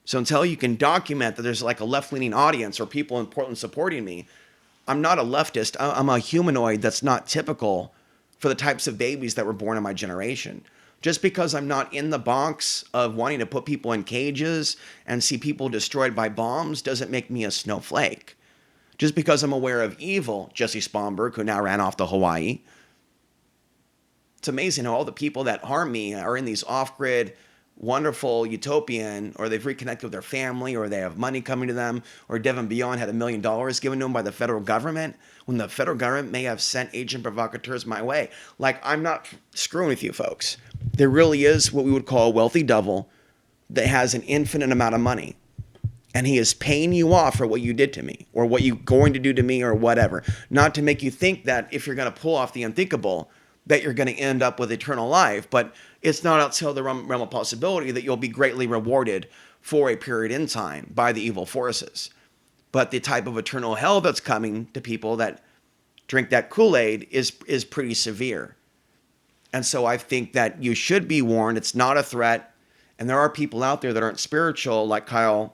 So until you can document that there's like a left-leaning audience or people in Portland supporting me, I'm not a leftist. I'm a humanoid that's not typical for the types of babies that were born in my generation. Just because I'm not in the box of wanting to put people in cages and see people destroyed by bombs doesn't make me a snowflake. Just because I'm aware of evil, Jesse Spomberg, who now ran off to Hawaii. It's amazing how all the people that harm me are in these off-grid, wonderful utopian, or they've reconnected with their family, or they have money coming to them, or Devin Beyond had $1 million given to him by the federal government, when the federal government may have sent agent provocateurs my way. Like, I'm not screwing with you folks. There really is what we would call a wealthy devil that has an infinite amount of money. And he is paying you off for what you did to me, or what you're going to do to me, or whatever. Not to make you think that if you're going to pull off the unthinkable, that you're going to end up with eternal life. But it's not outside the realm of possibility that you'll be greatly rewarded for a period in time by the evil forces. But the type of eternal hell that's coming to people that drink that Kool-Aid is pretty severe. And so I think that you should be warned. It's not a threat. And there are people out there that aren't spiritual, like Kyle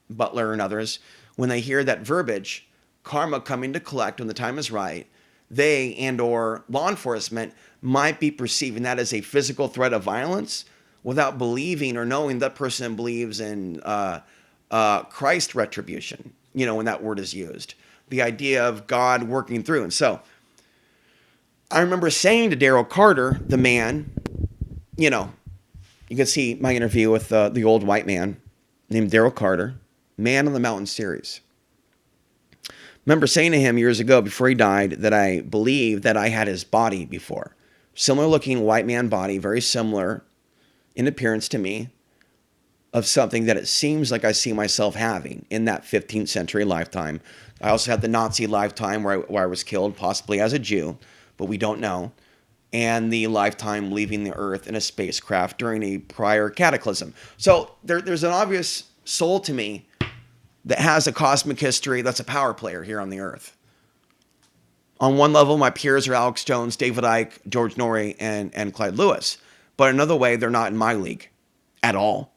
Butler and others. When they hear that verbiage, karma coming to collect when the time is right, they and or law enforcement might be perceiving that as a physical threat of violence without believing or knowing that person believes in Christ retribution, when that word is used. The idea of God working through. And so I remember saying to Daryl Carter, the man, you know, you can see my interview with the old white man named Daryl Carter, Man on the Mountain series. Remember saying to him years ago before he died that I believed that I had his body before. Similar looking white man body, very similar in appearance to me, of something that it seems like I see myself having in that 15th century lifetime. I also had the Nazi lifetime where I was killed, possibly as a Jew, but we don't know, and the lifetime leaving the earth in a spacecraft during a prior cataclysm. So there's an obvious soul to me that has a cosmic history that's a power player here on the earth. On one level, my peers are Alex Jones, David Icke, George Norrie, and Clyde Lewis. But another way, they're not in my league at all.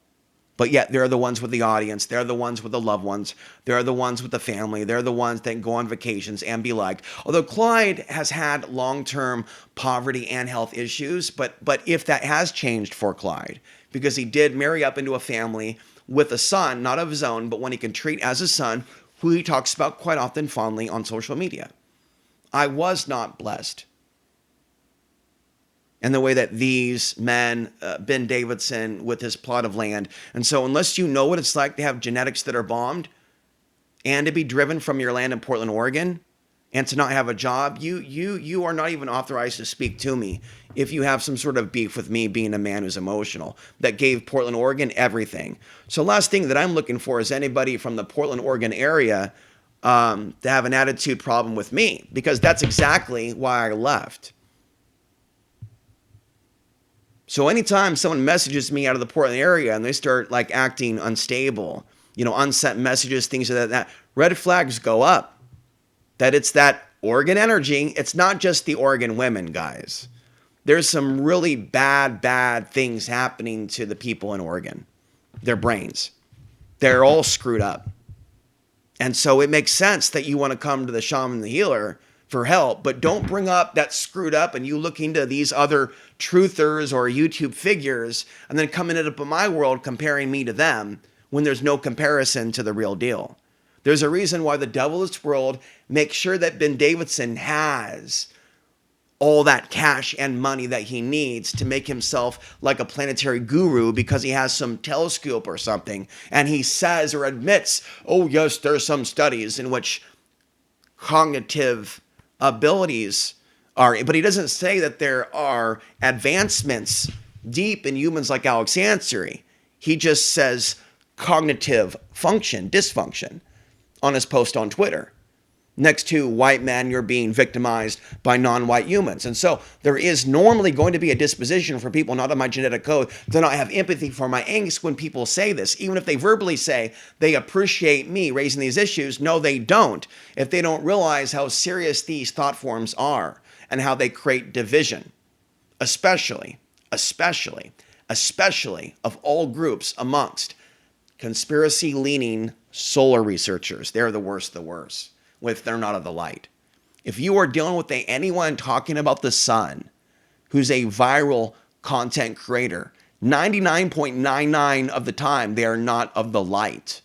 But yet, they're the ones with the audience. They're the ones with the loved ones. They're the ones with the family. They're the ones that can go on vacations and be liked. Although Clyde has had long-term poverty and health issues, but if that has changed for Clyde, because he did marry up into a family with a son, not of his own, but one he can treat as a son, who he talks about quite often fondly on social media. I was not blessed in the way that these men, Ben Davidson with his plot of land. And so unless you know what it's like to have genetics that are bombed and to be driven from your land in Portland, Oregon, and to not have a job, you are not even authorized to speak to me if you have some sort of beef with me being a man who's emotional, that gave Portland, Oregon everything. So last thing that I'm looking for is anybody from the Portland, Oregon area to have an attitude problem with me, because that's exactly why I left. So anytime someone messages me out of the Portland area and they start like acting unstable, unsent messages, things like that, red flags go up. That it's that Oregon energy. It's not just the Oregon women, guys. There's some really bad things happening to the people in Oregon. Their brains. They're all screwed up. And so it makes sense that you want to come to the shaman, the healer, for help, but don't bring up that screwed up and you look into these other truthers or YouTube figures and then coming up in my world comparing me to them when there's no comparison to the real deal. There's a reason why the Devilist World makes sure that Ben Davidson has all that cash and money that he needs to make himself like a planetary guru because he has some telescope or something. And he says or admits, oh yes, there's some studies in which cognitive abilities are, but he doesn't say that there are advancements deep in humans like Alex Ansary. He just says cognitive function, dysfunction on his post on Twitter. Next to white men, you're being victimized by non-white humans. And so there is normally going to be a disposition for people not on my genetic code to not have empathy for my angst when people say this. Even if they verbally say they appreciate me raising these issues, no, they don't. If they don't realize how serious these thought forms are and how they create division, especially of all groups amongst conspiracy-leaning solar researchers. They're the worst if they're not of the light. If you are dealing with anyone talking about the sun who's a viral content creator, 99.99 of the time, they are not of the light.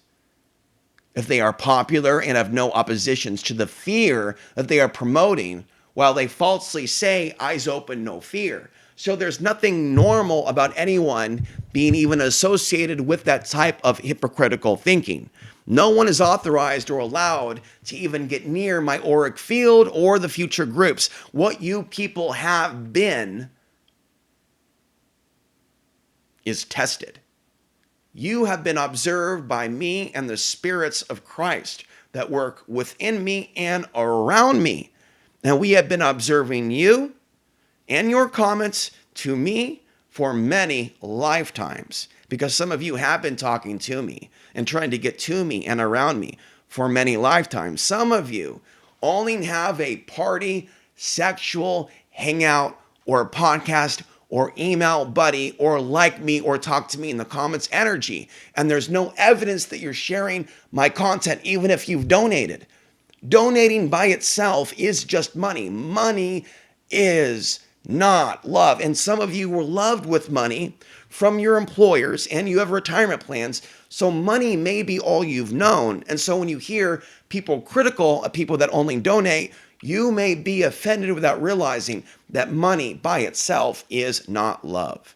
If they are popular and have no oppositions to the fear that they are promoting, while they falsely say, eyes open, no fear. So there's nothing normal about anyone being even associated with that type of hypocritical thinking. No one is authorized or allowed to even get near my auric field or the future groups. What you people have been is tested. You have been observed by me and the spirits of Christ that work within me and around me. And we have been observing you and your comments to me for many lifetimes, because some of you have been talking to me and trying to get to me and around me for many lifetimes. Some of you only have a party, sexual hangout, or a podcast or email buddy or like me or talk to me in the comments energy. And there's no evidence that you're sharing my content, even if you've donated. Donating by itself is just money. Money is not love. And some of you were loved with money from your employers and you have retirement plans. So money may be all you've known. And so when you hear people critical of people that only donate, You may be offended without realizing that money by itself is not love.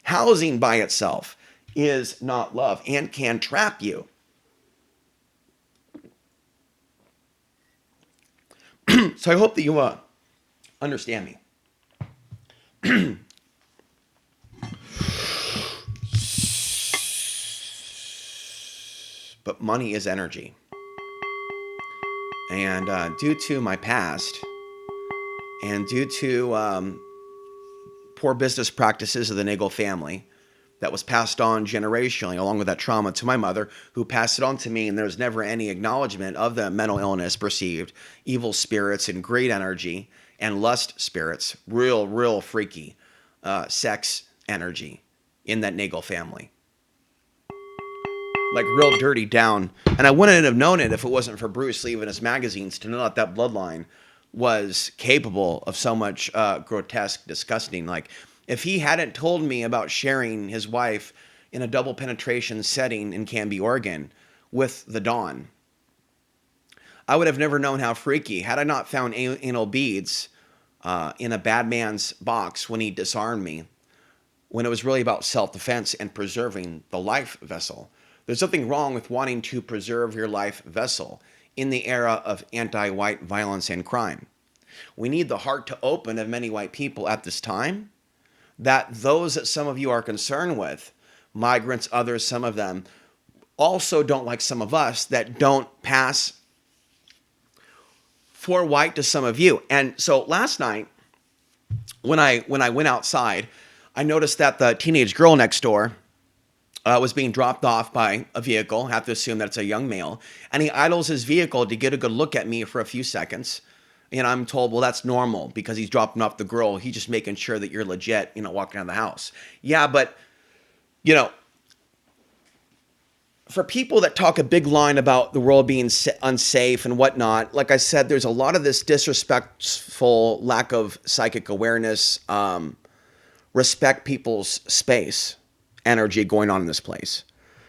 Housing by itself is not love and can trap you. So I hope that you understand me. But money is energy. And due to my past and due to poor business practices of the Nagel family that was passed on generationally, along with that trauma to my mother, who passed it on to me, and there was never any acknowledgement of the mental illness perceived, evil spirits and greed energy and lust spirits, real freaky sex energy in that Nagel family. Like real dirty down. And I wouldn't have known it if it wasn't for Bruce leaving his magazines to know that bloodline was capable of so much grotesque, disgusting. Like if he hadn't told me about sharing his wife in a double penetration setting in Canby, Oregon with the Dawn, I would have never known how freaky. Had I not found anal beads in a bad man's box when he disarmed me, when it was really about self-defense and preserving the life vessel. There's nothing wrong with wanting to preserve your life vessel in the era of anti-white violence and crime. We need the heart to open of many white people at this time, that those that some of you are concerned with, migrants, others, some of them, also don't like some of us that don't pass for white to some of you. And so last night, when I went outside, I noticed that the teenage girl next door was being dropped off by a vehicle. I have to assume that it's a young male. And he idles his vehicle to get a good look at me for a few seconds. And I'm told, well, that's normal because he's dropping off the girl. He's just making sure that you're legit, walking out of the house. Yeah, but, for people that talk a big line about the world being unsafe and whatnot, like I said, there's a lot of this disrespectful lack of psychic awareness, respect people's space energy going on in this place.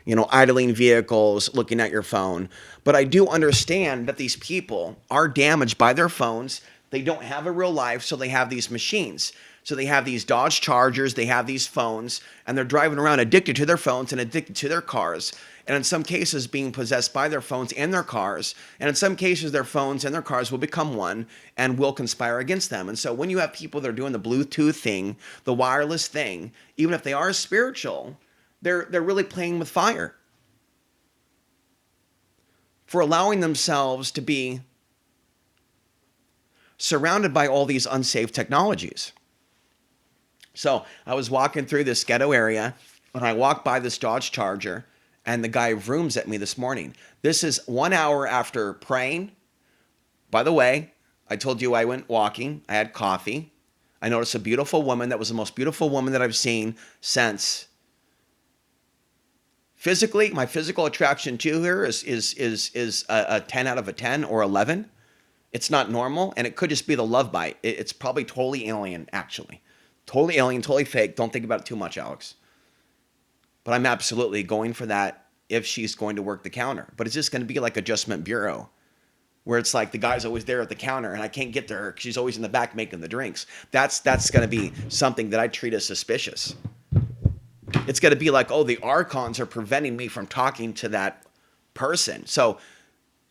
Idling vehicles, looking at your phone. But I do understand that these people are damaged by their phones. They don't have a real life, so they have these machines. So they have these Dodge Chargers, they have these phones, and they're driving around addicted to their phones and addicted to their cars. And in some cases being possessed by their phones and their cars. And in some cases their phones and their cars will become one and will conspire against them. And so when you have people that are doing the Bluetooth thing, the wireless thing, even if they are spiritual, they're really playing with fire for allowing themselves to be surrounded by all these unsafe technologies. So I was walking through this ghetto area and I walked by this Dodge Charger and the guy vrooms at me this morning. This is 1 hour after praying. By the way, I told you I went walking. I had coffee. I noticed a beautiful woman that was the most beautiful woman that I've seen since. Physically, my physical attraction to her is a 10 out of a 10 or 11. It's not normal, and it could just be the love bite. It's probably totally alien, actually. Totally alien, totally fake. Don't think about it too much, Alex. But I'm absolutely going for that if she's going to work the counter. But it's just going to be like Adjustment Bureau, where it's like the guy's always there at the counter, and I can't get to her because she's always in the back making the drinks. That's going to be something that I treat as suspicious. It's going to be like, oh, the archons are preventing me from talking to that person. So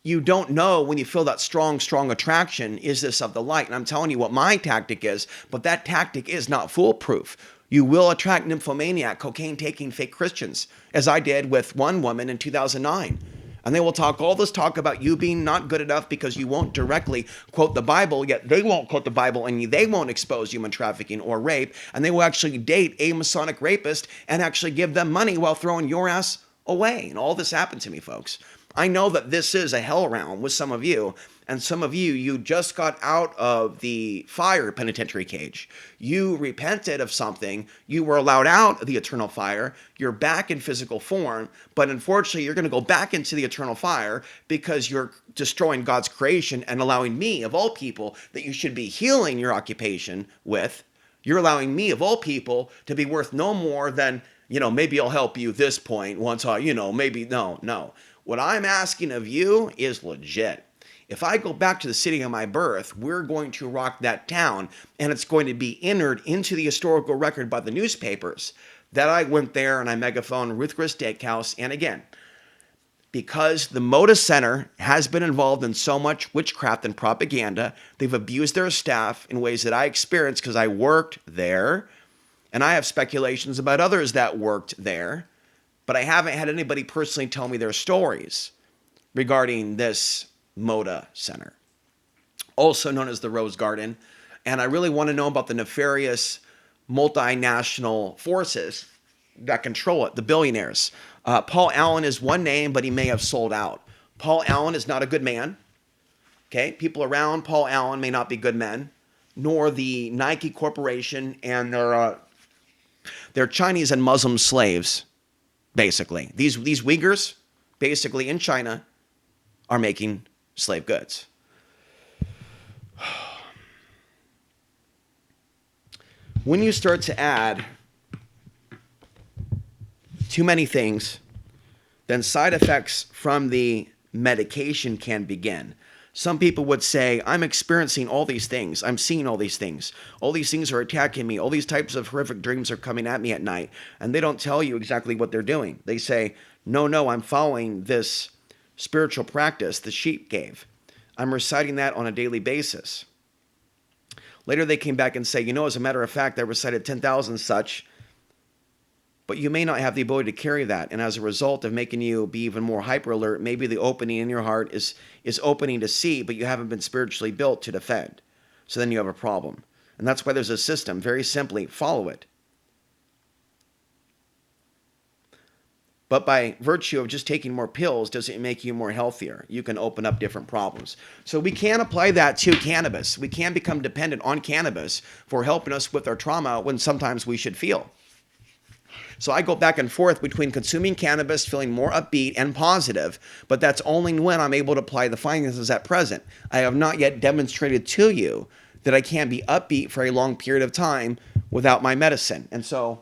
you don't know when you feel that strong attraction, is this of the light? And I'm telling you what my tactic is, but that tactic is not foolproof. You will attract nymphomaniac, cocaine-taking fake Christians, as I did with one woman in 2009. And they will talk all this talk about you being not good enough because you won't directly quote the Bible, yet they won't quote the Bible and they won't expose human trafficking or rape. And they will actually date a Masonic rapist and actually give them money while throwing your ass away. And all this happened to me, folks. I know that this is a hell realm with some of you, and some of you just got out of the fire penitentiary cage. You repented of something. You were allowed out of the eternal fire. You're back in physical form, but unfortunately, you're going to go back into the eternal fire because you're destroying God's creation and allowing me, of all people, that you should be healing your occupation with. You're allowing me, of all people, to be worth no more than, maybe I'll help you this point once I, maybe, no. What I'm asking of you is legit. If I go back to the city of my birth, we're going to rock that town, and it's going to be entered into the historical record by the newspapers that I went there and I megaphoned Ruth Chris Steakhouse. And again, because the Moda Center has been involved in so much witchcraft and propaganda, they've abused their staff in ways that I experienced because I worked there, and I have speculations about others that worked there, but I haven't had anybody personally tell me their stories regarding this Moda Center, also known as the Rose Garden. And I really want to know about the nefarious multinational forces that control it, the billionaires. Paul Allen is one name, but he may have sold out. Paul Allen is not a good man. Okay, people around Paul Allen may not be good men, nor the Nike Corporation and their Chinese and Muslim slaves. Basically, these Uyghurs, basically in China, are making slave goods. When you start to add too many things, then side effects from the medication can begin. Some people would say, I'm experiencing all these things. I'm seeing all these things. All these things are attacking me. All these types of horrific dreams are coming at me at night. And they don't tell you exactly what they're doing. They say, no, I'm following this spiritual practice the sheep gave. I'm reciting that on a daily basis. Later they came back and say, as a matter of fact, I recited 10,000 such, but you may not have the ability to carry that. And as a result of making you be even more hyper alert, maybe the opening in your heart is opening to see, but you haven't been spiritually built to defend. So then you have a problem. And that's why there's a system. Very simply, follow it. But by virtue of just taking more pills doesn't make you more healthier. You can open up different problems. So we can apply that to cannabis. We can become dependent on cannabis for helping us with our trauma when sometimes we should feel. So I go back and forth between consuming cannabis, feeling more upbeat and positive, but that's only when I'm able to apply the finances at present. I have not yet demonstrated to you that I can be upbeat for a long period of time without my medicine. And so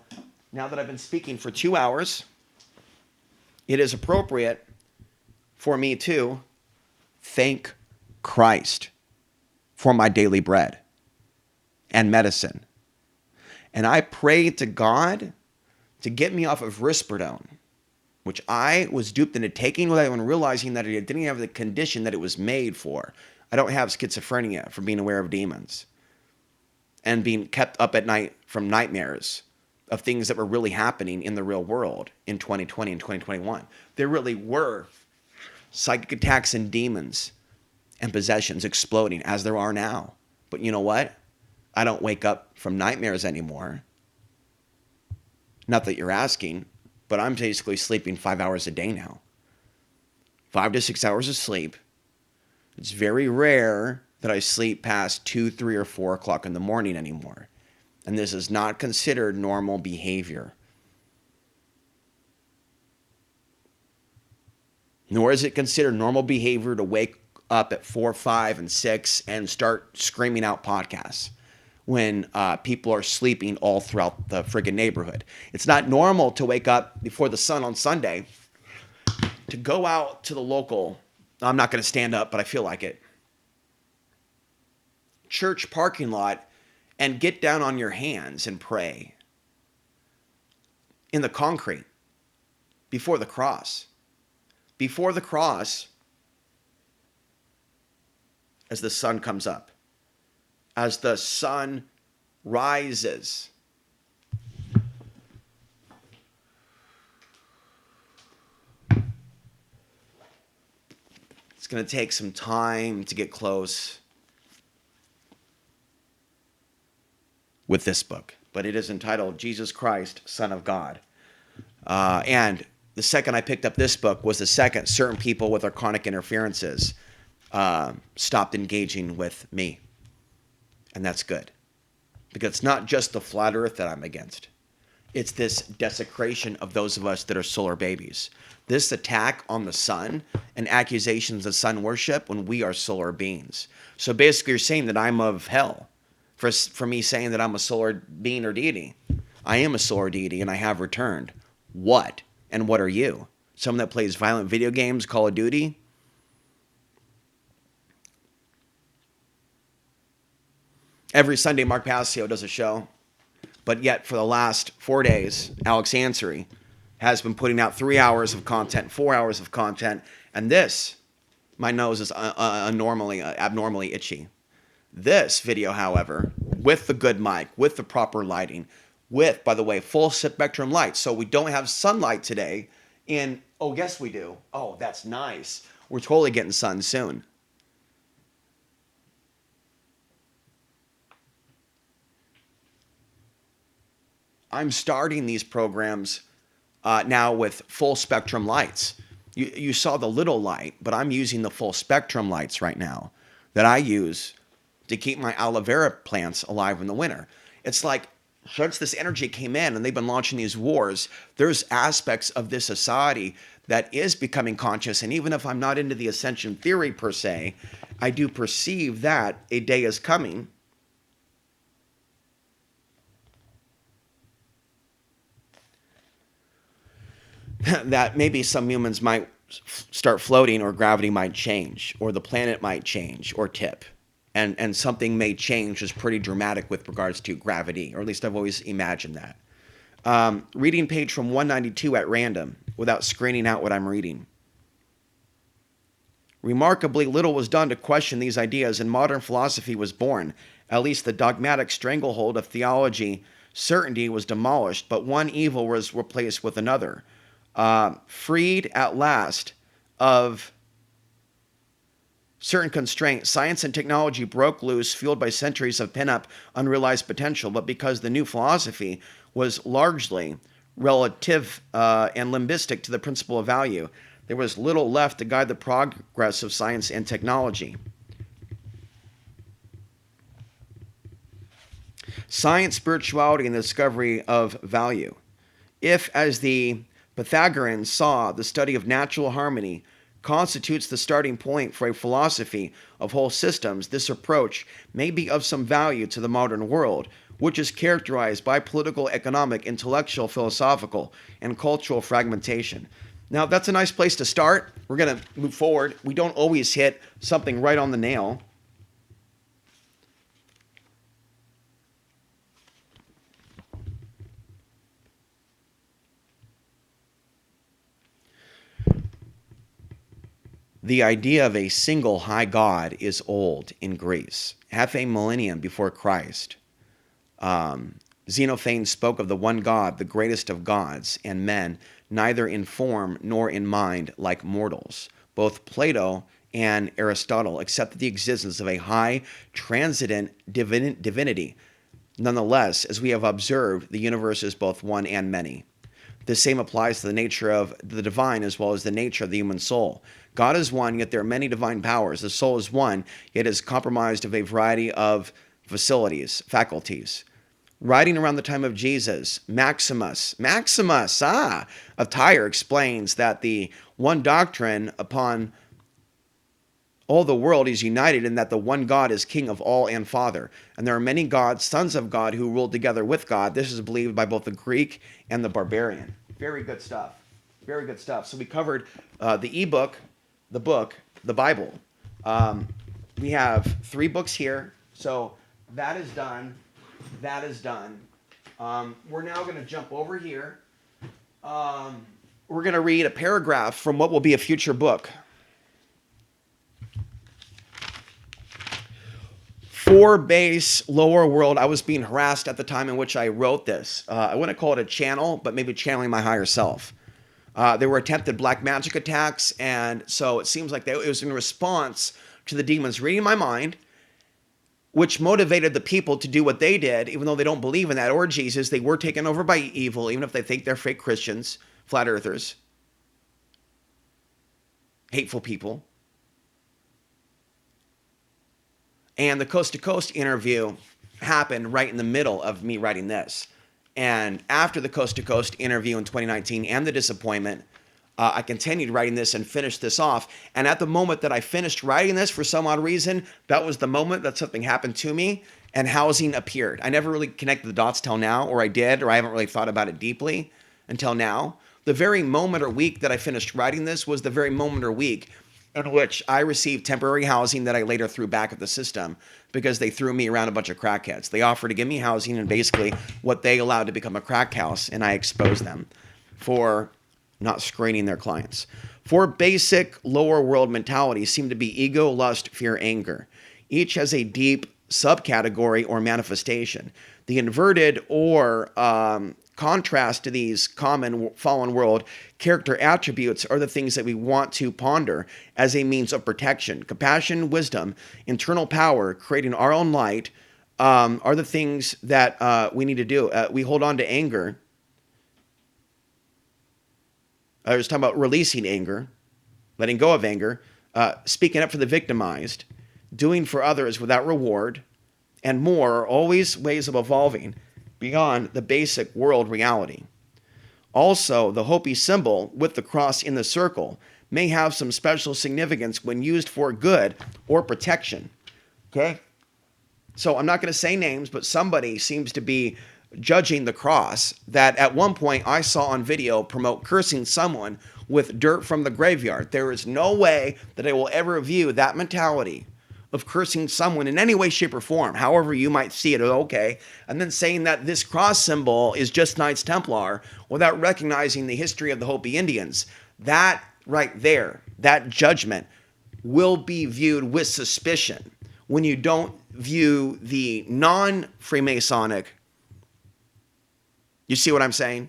now that I've been speaking for 2 hours, it is appropriate for me to thank Christ for my daily bread and medicine. And I pray to God to get me off of risperidone, which I was duped into taking without even realizing that it didn't have the condition that it was made for. I don't have schizophrenia from being aware of demons and being kept up at night from nightmares of things that were really happening in the real world in 2020 and 2021. There really were psychic attacks and demons and possessions exploding as there are now. But you know what? I don't wake up from nightmares anymore. Not that you're asking, but I'm basically sleeping 5 hours a day now. 5 to 6 hours of sleep. It's very rare that I sleep past 2, 3, or 4 o'clock in the morning anymore. And this is not considered normal behavior. Nor is it considered normal behavior to wake up at 4, 5, and 6 and start screaming out podcasts when people are sleeping all throughout the friggin' neighborhood. It's not normal to wake up before the sun on Sunday, to go out to the local, I'm not going to stand up, but I feel like it, church parking lot and get down on your hands and pray in the concrete before the cross. Before the cross, as the sun comes up. As the sun rises. It's going to take some time to get close with this book, but it is entitled Jesus Christ, Son of God. And the second I picked up this book was the second certain people with their chronic interferences stopped engaging with me. And that's good. Because it's not just the flat earth that I'm against. It's this desecration of those of us that are solar babies. This attack on the sun and accusations of sun worship when we are solar beings. So basically you're saying that I'm of hell for me saying that I'm a solar being or deity. I am a solar deity and I have returned. What? And what are you? Someone that plays violent video games, Call of Duty? Every Sunday, Mark Passio does a show, but yet for the last 4 days, Alex Ansary has been putting out 3 hours of content, 4 hours of content, and this, my nose is abnormally itchy. This video, however, with the good mic, with the proper lighting, with, by the way, full spectrum light. So we don't have sunlight today. And, oh, yes, we do. Oh, that's nice. We're totally getting sun soon. I'm starting these programs now with full spectrum lights. You saw the little light, but I'm using the full spectrum lights right now that I use to keep my aloe vera plants alive in the winter. It's like, since this energy came in and they've been launching these wars, there's aspects of this society that is becoming conscious. And even if I'm not into the ascension theory per se, I do perceive that a day is coming that maybe some humans might start floating, or gravity might change, or the planet might change or tip. And something may change is pretty dramatic with regards to gravity, or at least I've always imagined that. Reading page from 192 at random without screening out what I'm reading. Remarkably little was done to question these ideas, and modern philosophy was born. At least the dogmatic stranglehold of theology certainty was demolished, but one evil was replaced with another. Freed at last of certain constraints, science and technology broke loose, fueled by centuries of pent-up, unrealized potential. But because the new philosophy was largely relative and limbistic to the principle of value, there was little left to guide the progress of science and technology. Science, spirituality, and the discovery of value. If, as the Pythagoreans saw, the study of natural harmony constitutes the starting point for a philosophy of whole systems, this approach may be of some value to the modern world, which is characterized by political, economic, intellectual, philosophical, and cultural fragmentation. Now, that's a nice place to start. We're going to move forward. We don't always hit something right on the nail. The idea of a single high God is old in Greece, half a millennium before Christ. Xenophon spoke of the one God, the greatest of gods, and men, neither in form nor in mind like mortals. Both Plato and Aristotle accepted the existence of a high, transcendent divinity. Nonetheless, as we have observed, the universe is both one and many. The same applies to the nature of the divine as well as the nature of the human soul. God is one, yet there are many divine powers. The soul is one, yet is comprised of a variety of faculties. Writing around the time of Jesus, Maximus of Tyre explains that the one doctrine upon all the world is united in that the one God is King of all and Father. And there are many gods, sons of God, who rule together with God. This is believed by both the Greek and the barbarian. Very good stuff. Very good stuff. So we covered the ebook, the book, the Bible. We have 3 books here. So that is done. That is done. We're now going to jump over here. We're going to read a paragraph from what will be a future book. 4 base lower world. I was being harassed at the time in which I wrote this. I wouldn't call it a channel, but maybe channeling my higher self. There were attempted black magic attacks, and so it seems like it was in response to the demons reading my mind, which motivated the people to do what they did, even though they don't believe in that or Jesus. They were taken over by evil, even if they think they're fake Christians, flat earthers, hateful people. And the Coast to Coast interview happened right in the middle of me writing this. And after the Coast to Coast interview in 2019 and the disappointment, I continued writing this and finished this off. And at the moment that I finished writing this, for some odd reason, that was the moment that something happened to me and housing appeared. I never really connected the dots till now, or I did, or I haven't really thought about it deeply until now. The very moment or week that I finished writing this was the very moment or week in which I received temporary housing that I later threw back at the system because they threw me around a bunch of crackheads. They offered to give me housing and basically what they allowed to become a crack house, and I exposed them for not screening their clients. Four basic lower world mentalities seem to be ego, lust, fear, anger. Each has a deep subcategory or manifestation. The inverted or contrast to these common fallen world character attributes are the things that we want to ponder as a means of protection. Compassion, wisdom, internal power, creating our own light are the things that we need to do. We hold on to anger. I was talking about releasing anger, letting go of anger, speaking up for the victimized, doing for others without reward, and more are always ways of evolving beyond the basic world reality. Also, the Hopi symbol with the cross in the circle may have some special significance when used for good or protection. Okay? So I'm not going to say names, but somebody seems to be judging the cross that at one point I saw on video promote cursing someone with dirt from the graveyard. There is no way that I will ever view that mentality of cursing someone in any way, shape, or form, however you might see it, okay, and then saying that this cross symbol is just Knights Templar without recognizing the history of the Hopi Indians. That right there, that judgment will be viewed with suspicion when you don't view the non-Freemasonic. You see what I'm saying?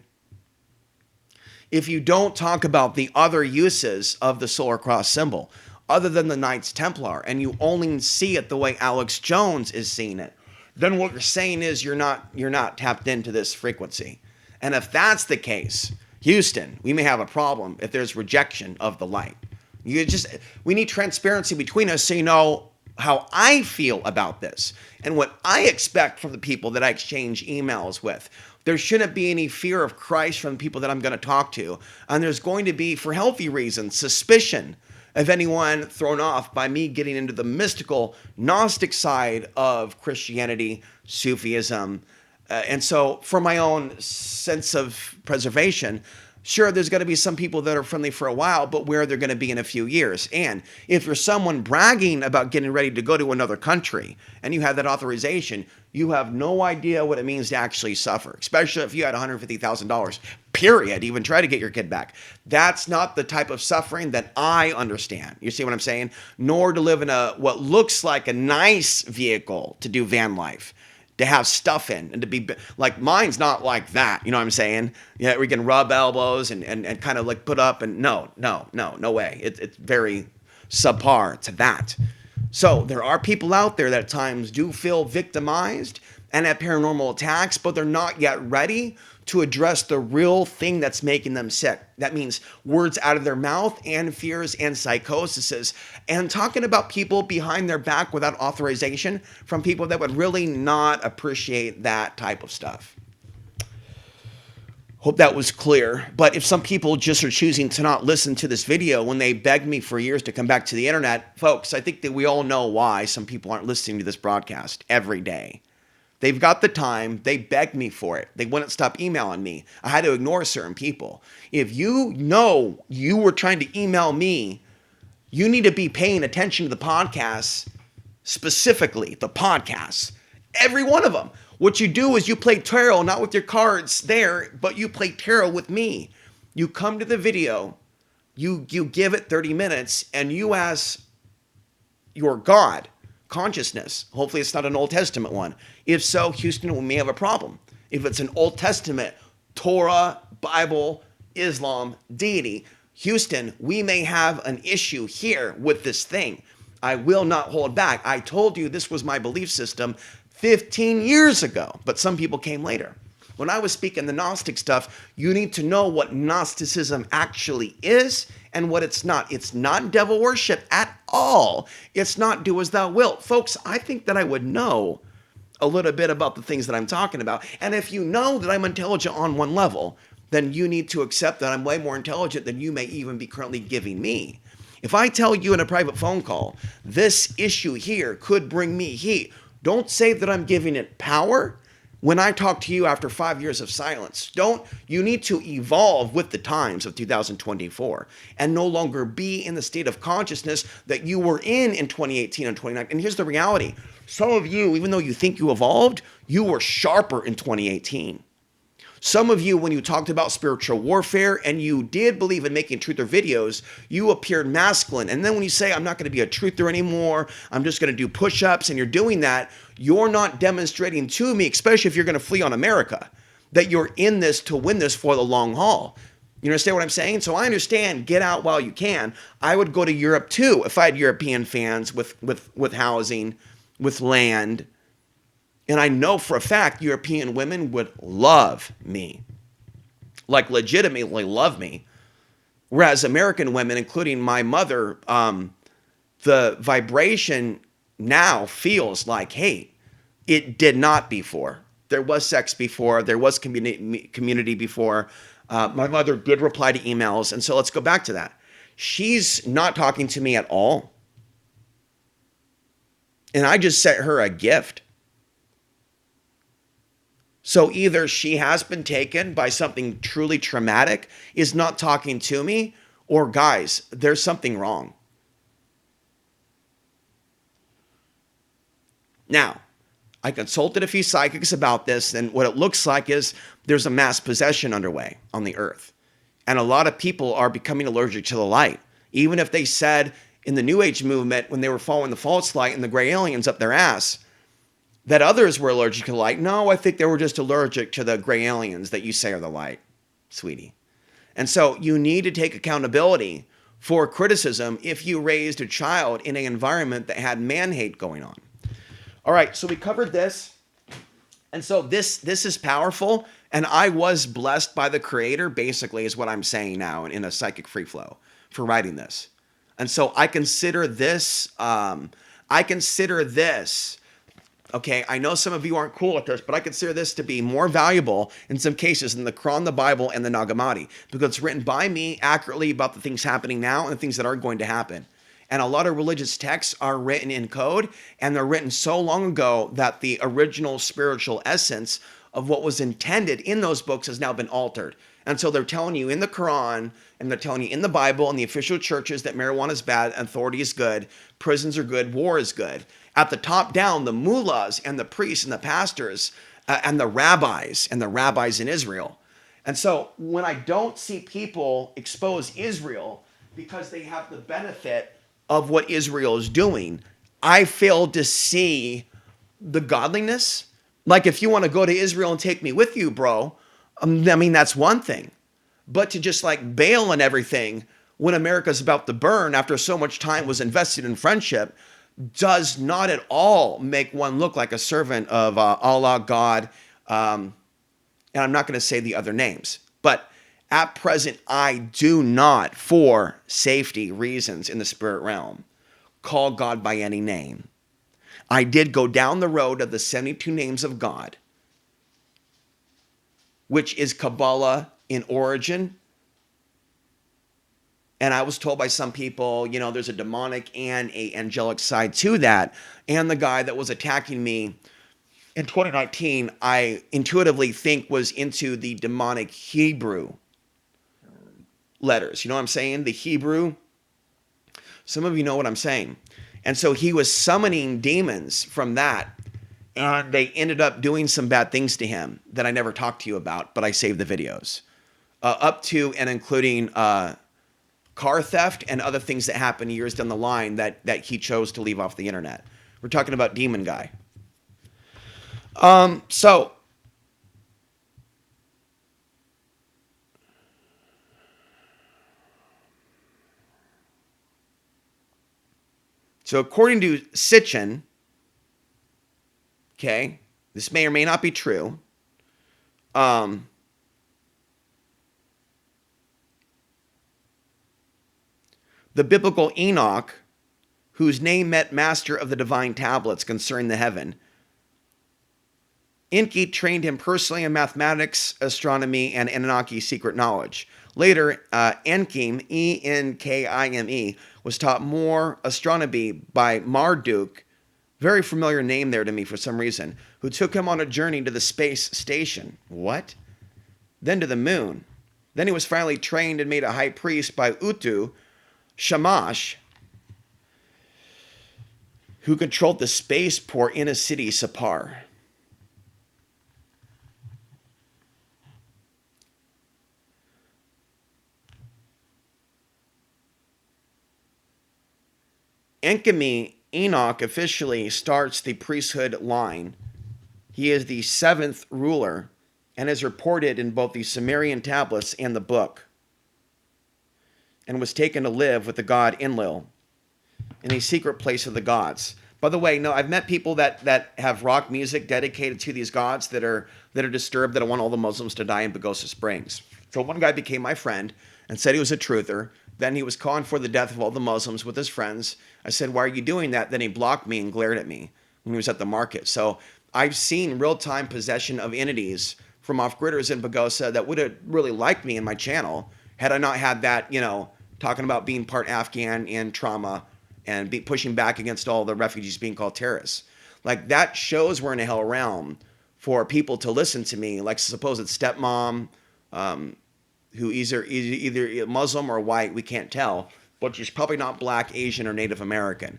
If you don't talk about the other uses of the solar cross symbol, other than the Knights Templar, and you only see it the way Alex Jones is seeing it, then what you're saying is you're not tapped into this frequency. And if that's the case, Houston, we may have a problem if there's rejection of the light. We need transparency between us so you know how I feel about this and what I expect from the people that I exchange emails with. There shouldn't be any fear of Christ from the people that I'm going to talk to. And there's going to be, for healthy reasons, suspicion of anyone thrown off by me getting into the mystical Gnostic side of Christianity, Sufism. And so for my own sense of preservation, sure, there's going to be some people that are friendly for a while, but where they're going to be in a few years. And if you're someone bragging about getting ready to go to another country and you have that authorization, you have no idea what it means to actually suffer, especially if you had $150,000, period, even try to get your kid back. That's not the type of suffering that I understand. You see what I'm saying? Nor to live in what looks like a nice vehicle to do van life, to have stuff in and to be like, mine's not like that. You know what I'm saying? Yeah, we can rub elbows and kind of like put up and no way. It's very subpar to that. So there are people out there that at times do feel victimized and have paranormal attacks, but they're not yet ready to address the real thing that's making them sick. That means words out of their mouth and fears and psychoses, and talking about people behind their back without authorization from people that would really not appreciate that type of stuff. Hope that was clear. But if some people just are choosing to not listen to this video when they begged me for years to come back to the internet, folks, I think that we all know why some people aren't listening to this broadcast every day. They've got the time. They begged me for it. They wouldn't stop emailing me. I had to ignore certain people. If you know you were trying to email me, you need to be paying attention to the podcasts, specifically the podcasts, every one of them. What you do is you play tarot, not with your cards there, but you play tarot with me. You come to the video, you give it 30 minutes, and you ask your God, consciousness. Hopefully it's not an Old Testament one. If so, Houston, we may have a problem. If it's an Old Testament, Torah, Bible, Islam, deity, Houston, we may have an issue here with this thing. I will not hold back. I told you this was my belief system 15 years ago, but some people came later. When I was speaking the Gnostic stuff, you need to know what Gnosticism actually is and what it's not. It's not devil worship at all. It's not do as thou wilt. Folks, I think that I would know a little bit about the things that I'm talking about. And if you know that I'm intelligent on one level, then you need to accept that I'm way more intelligent than you may even be currently giving me. If I tell you in a private phone call, this issue here could bring me heat, don't say that I'm giving it power. When I talk to you after 5 years of silence, you need to evolve with the times of 2024 and no longer be in the state of consciousness that you were in 2018 and 2019. And here's the reality. Some of you, even though you think you evolved, you were sharper in 2018. Some of you, when you talked about spiritual warfare and you did believe in making truther videos, you appeared masculine. And then when you say, I'm not going to be a truther anymore, I'm just going to do push-ups, and you're doing that, you're not demonstrating to me, especially if you're going to flee on America, that you're in this to win this for the long haul. You understand what I'm saying? So I understand, get out while you can. I would go to Europe too if I had European fans with housing, with land. And I know for a fact European women would love me, like legitimately love me. Whereas American women, including my mother, the vibration now feels like, hey, it did not before. There was sex before. There was community before. My mother did reply to emails. And so let's go back to that. She's not talking to me at all. And I just sent her a gift. So either she has been taken by something truly traumatic, is not talking to me, or guys, there's something wrong. Now, I consulted a few psychics about this, and what it looks like is there's a mass possession underway on the earth. And a lot of people are becoming allergic to the light. Even if they said in the New Age movement, when they were following the false light and the gray aliens up their ass, that others were allergic to the light. No, I think they were just allergic to the gray aliens that you say are the light, sweetie. And so you need to take accountability for criticism if you raised a child in an environment that had man-hate going on. All right, so we covered this. And so this is powerful. And I was blessed by the Creator, basically, is what I'm saying now in a psychic free flow for writing this. And so I consider this, okay, I know some of you aren't cool with this, but I consider this to be more valuable in some cases than the Quran, the Bible, and the Nag Hammadi, because it's written by me accurately about the things happening now and the things that are going to happen. And a lot of religious texts are written in code, and they're written so long ago that the original spiritual essence of what was intended in those books has now been altered. And so they're telling you in the Quran, and they're telling you in the Bible and the official churches that marijuana is bad, authority is good, prisons are good, war is good. At the top down, the mullahs and the priests and the pastors and the rabbis in Israel. And so when I don't see people expose Israel because they have the benefit of what Israel is doing, I fail to see the godliness. Like if you want to go to Israel and take me with you, bro, I mean, that's one thing. But to just like bail on everything when America's about to burn after so much time was invested in friendship does not at all make one look like a servant of Allah, God, and I'm not going to say the other names. But at present, I do not, for safety reasons in the spirit realm, call God by any name. I did go down the road of the 72 names of God, which is Kabbalah in origin. And I was told by some people, you know, there's a demonic and a angelic side to that. And the guy that was attacking me in 2019, I intuitively think was into the demonic Hebrew letters. You know what I'm saying? The Hebrew. Some of you know what I'm saying. And so he was summoning demons from that. And they ended up doing some bad things to him that I never talked to you about, but I saved the videos. Up to and including car theft and other things that happened years down the line that he chose to leave off the internet. We're talking about Demon Guy. So according to Sitchin, okay, this may or may not be true. The biblical Enoch, whose name meant master of the divine tablets concerning the heaven, Enki trained him personally in mathematics, astronomy, and Anunnaki secret knowledge. Later, Enkim, Enkime, was taught more astronomy by Marduk, Very familiar name there to me for some reason. Who took him on a journey to the space station. What? Then to the moon. Then he was finally trained and made a high priest by Utu, Shamash, who controlled the spaceport in a city, Sapar. Enkidu Enoch officially starts the priesthood line. He is the seventh ruler and is reported in both the Sumerian tablets and the book, and was taken to live with the god Enlil in a secret place of the gods. By the way, no, I've met people that have rock music dedicated to these gods that are disturbed, that want all the Muslims to die in Pagosa Springs. So one guy became my friend and said he was a truther. Then he was calling for the death of all the Muslims with his friends. I said, "Why are you doing that?" Then he blocked me and glared at me when he was at the market. So I've seen real-time possession of entities from off-gridders in Pagosa that would have really liked me in my channel had I not had that, talking about being part Afghan and trauma and pushing back against all the refugees being called terrorists. Like, that shows we're in a hell realm for people to listen to me, like supposed stepmom, who either Muslim or white, we can't tell, but she's probably not black, Asian, or Native American.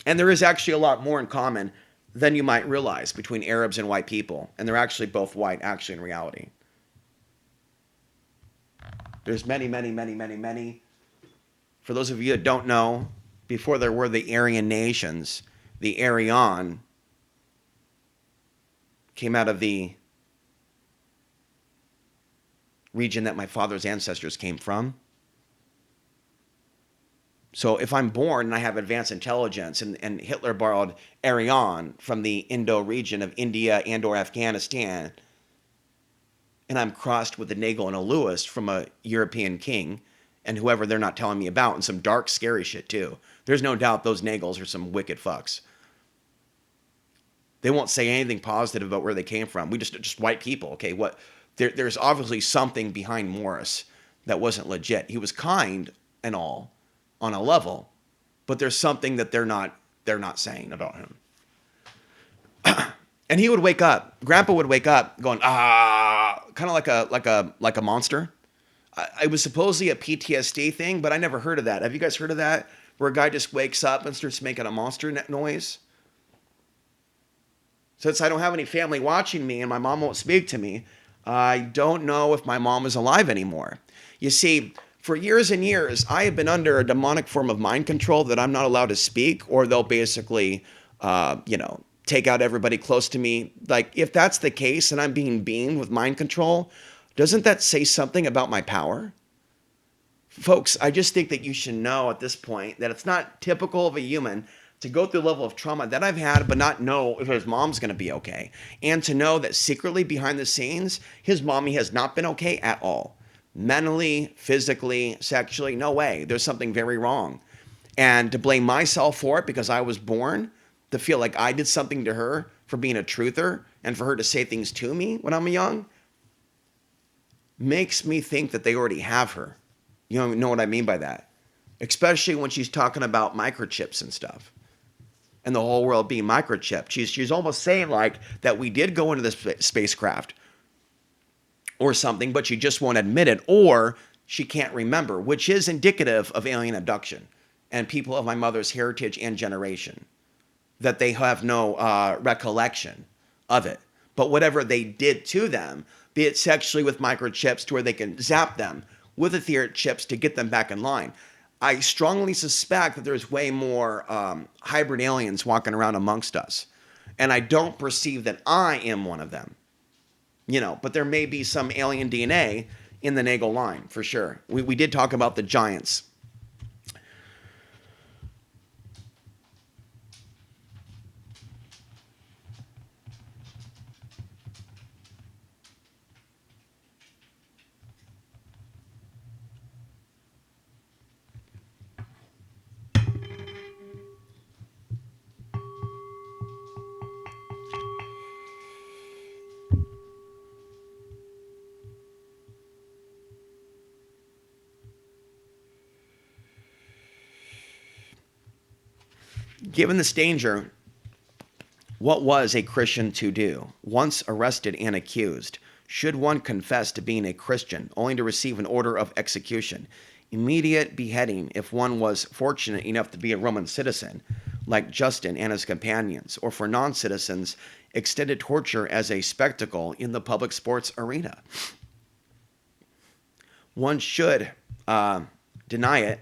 And there is actually a lot more in common than you might realize between Arabs and white people. And they're actually both white, actually, in reality. There's many, many, many, many, many. For those of you that don't know, before there were the Aryan nations, the Aryan came out of the region that my father's ancestors came from. So if I'm born and I have advanced intelligence, and Hitler borrowed Aryan from the Indo region of India and or Afghanistan, and I'm crossed with a Nagel and a Lewis from a European king, and whoever they're not telling me about, and some dark, scary shit too. There's no doubt those Nagels are some wicked fucks. They won't say anything positive about where they came from. We just white people, okay? What? There's obviously something behind Morris that wasn't legit. He was kind and all on a level, but there's something that they're not saying about him. And he would wake up. Grandpa would wake up going, kind of like a monster. It was supposedly a PTSD thing, but I never heard of that. Have you guys heard of that? Where a guy just wakes up and starts making a monster noise? Since I don't have any family watching me and my mom won't speak to me, I don't know if my mom is alive anymore. You see, for years and years, I have been under a demonic form of mind control that I'm not allowed to speak, or they'll basically, take out everybody close to me. Like, if that's the case and I'm being beamed with mind control, doesn't that say something about my power? Folks, I just think that you should know at this point that it's not typical of a human to go through the level of trauma that I've had, but not know if his mom's going to be okay. And to know that secretly behind the scenes, his mommy has not been okay at all. Mentally, physically, sexually, no way. There's something very wrong. And to blame myself for it because I was born, to feel like I did something to her for being a truther and for her to say things to me when I'm young, makes me think that they already have her. You know what I mean by that? Especially when she's talking about microchips and stuff. And the whole world being microchipped. She's almost saying like that we did go into this spacecraft or something, but she just won't admit it, or she can't remember, which is indicative of alien abduction and people of my mother's heritage and generation, that they have no recollection of it. But whatever they did to them, be it sexually with microchips to where they can zap them with etheric chips to get them back in line. I strongly suspect that there's way more hybrid aliens walking around amongst us. And I don't perceive that I am one of them. But there may be some alien DNA in the Nagel line, for sure. We did talk about the giants. Given this danger, what was a Christian to do? Once arrested and accused, should one confess to being a Christian only to receive an order of execution? Immediate beheading if one was fortunate enough to be a Roman citizen, like Justin and his companions, or for non-citizens, extended torture as a spectacle in the public sports arena. One should deny it,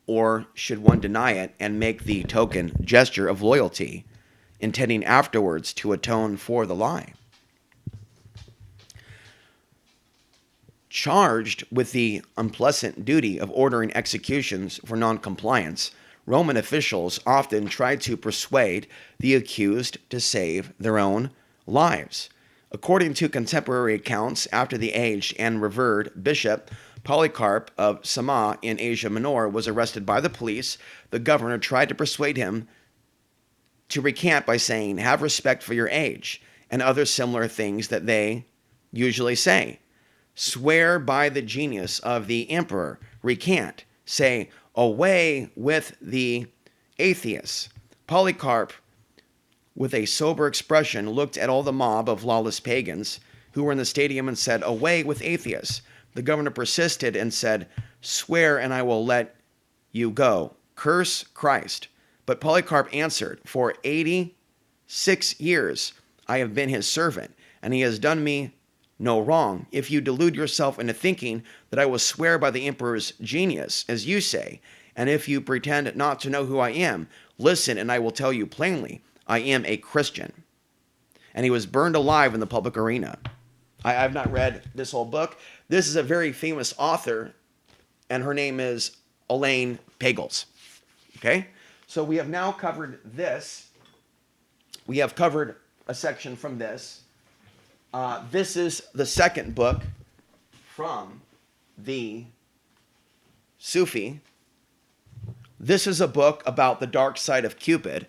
or should one deny it and make the token gesture of loyalty, intending afterwards to atone for the lie? Charged with the unpleasant duty of ordering executions for noncompliance, Roman officials often tried to persuade the accused to save their own lives. According to contemporary accounts, after the aged and revered Bishop Polycarp of Sama in Asia Minor was arrested by the police, the governor tried to persuade him to recant by saying, "Have respect for your age," and other similar things that they usually say. Swear by the genius of the emperor. Recant. Say, "Away with the atheists." Polycarp, with a sober expression, looked at all the mob of lawless pagans who were in the stadium and said, "Away with atheists." The governor persisted and said, "Swear and I will let you go. Curse Christ." But Polycarp answered, "For 86 years I have been his servant, and he has done me no wrong. If you delude yourself into thinking that I will swear by the emperor's genius, as you say, and if you pretend not to know who I am, listen and I will tell you plainly, I am a Christian." And he was burned alive in the public arena. I've not read this whole book. This is a very famous author, and her name is Elaine Pagels. Okay? So we have now covered this. We have covered a section from this. This is the second book from the Sufi. This is a book about the dark side of Cupid.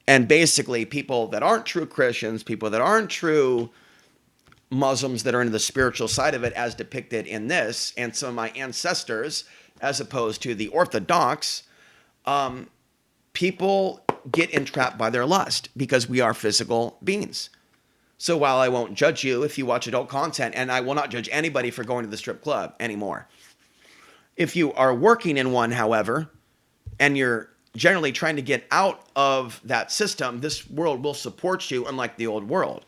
And basically, people that aren't true Christians, people that aren't true Muslims that are into the spiritual side of it as depicted in this, and some of my ancestors, as opposed to the Orthodox, people get entrapped by their lust because we are physical beings. So while I won't judge you if you watch adult content, and I will not judge anybody for going to the strip club anymore. If you are working in one, however, and you're generally trying to get out of that system, this world will support you, unlike the old world.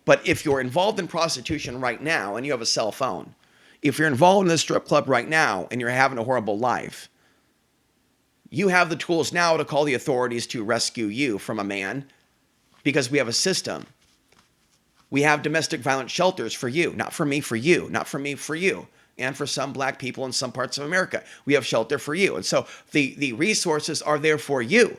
But if you're involved in prostitution right now and you have a cell phone, if you're involved in the strip club right now and you're having a horrible life, you have the tools now to call the authorities to rescue you from a man, because we have a system. We have domestic violence shelters for you, not for me, for you, not for me, for you, and for some black people in some parts of America. We have shelter for you. And so the resources are there for you.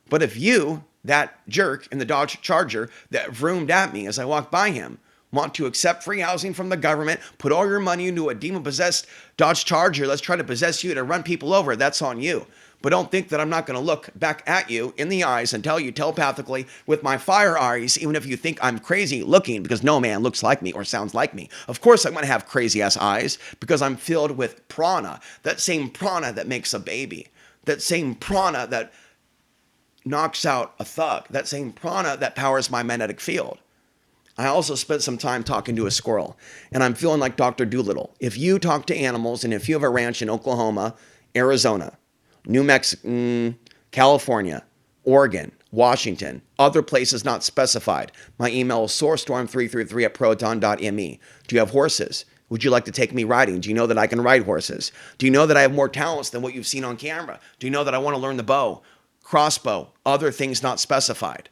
But if you, that jerk in the Dodge Charger that vroomed at me as I walked by him, want to accept free housing from the government, put all your money into a demon-possessed Dodge Charger, let's try to possess you to run people over, that's on you. But don't think that I'm not going to look back at you in the eyes and tell you telepathically with my fire eyes, even if you think I'm crazy looking, because no man looks like me or sounds like me. Of course I'm going to have crazy ass eyes because I'm filled with prana, that same prana that makes a baby, that same prana that knocks out a thug, that same prana that powers my magnetic field. I also spent some time talking to a squirrel, and I'm feeling like Dr. Doolittle. If you talk to animals, and if you have a ranch in Oklahoma, Arizona, New Mexico, California, Oregon, Washington, other places not specified, my email is soarstorm333@proton.me. Do you have horses? Would you like to take me riding? Do you know that I can ride horses? Do you know that I have more talents than what you've seen on camera? Do you know that I want to learn the bow, crossbow, other things not specified?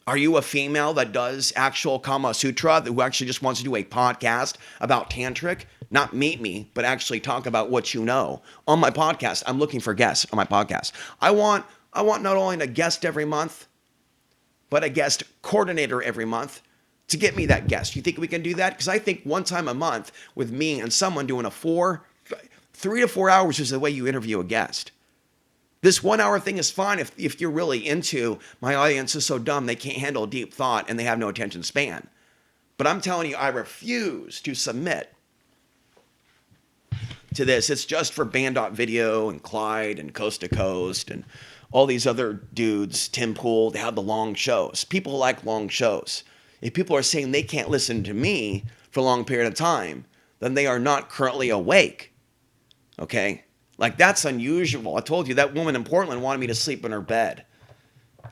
Are you a female that does actual Kama Sutra, who actually just wants to do a podcast about tantric? Not meet me, but actually talk about what you know on my podcast. I'm looking for guests on my podcast. I want not only a guest every month, but a guest coordinator every month to get me that guest. You think we can do that? Because I think one time a month with me and someone doing 3 to 4 hours is the way you interview a guest. This 1 hour thing is fine if you're really into my audience is so dumb they can't handle deep thought and they have no attention span. But I'm telling you, I refuse to submit to this. It's just for Band.Video and Clyde and Coast to Coast and all these other dudes, Tim Pool. They have the long shows. People like long shows. If people are saying they can't listen to me for a long period of time, then they are not currently awake. Okay? Like, that's unusual. I told you that woman in Portland wanted me to sleep in her bed.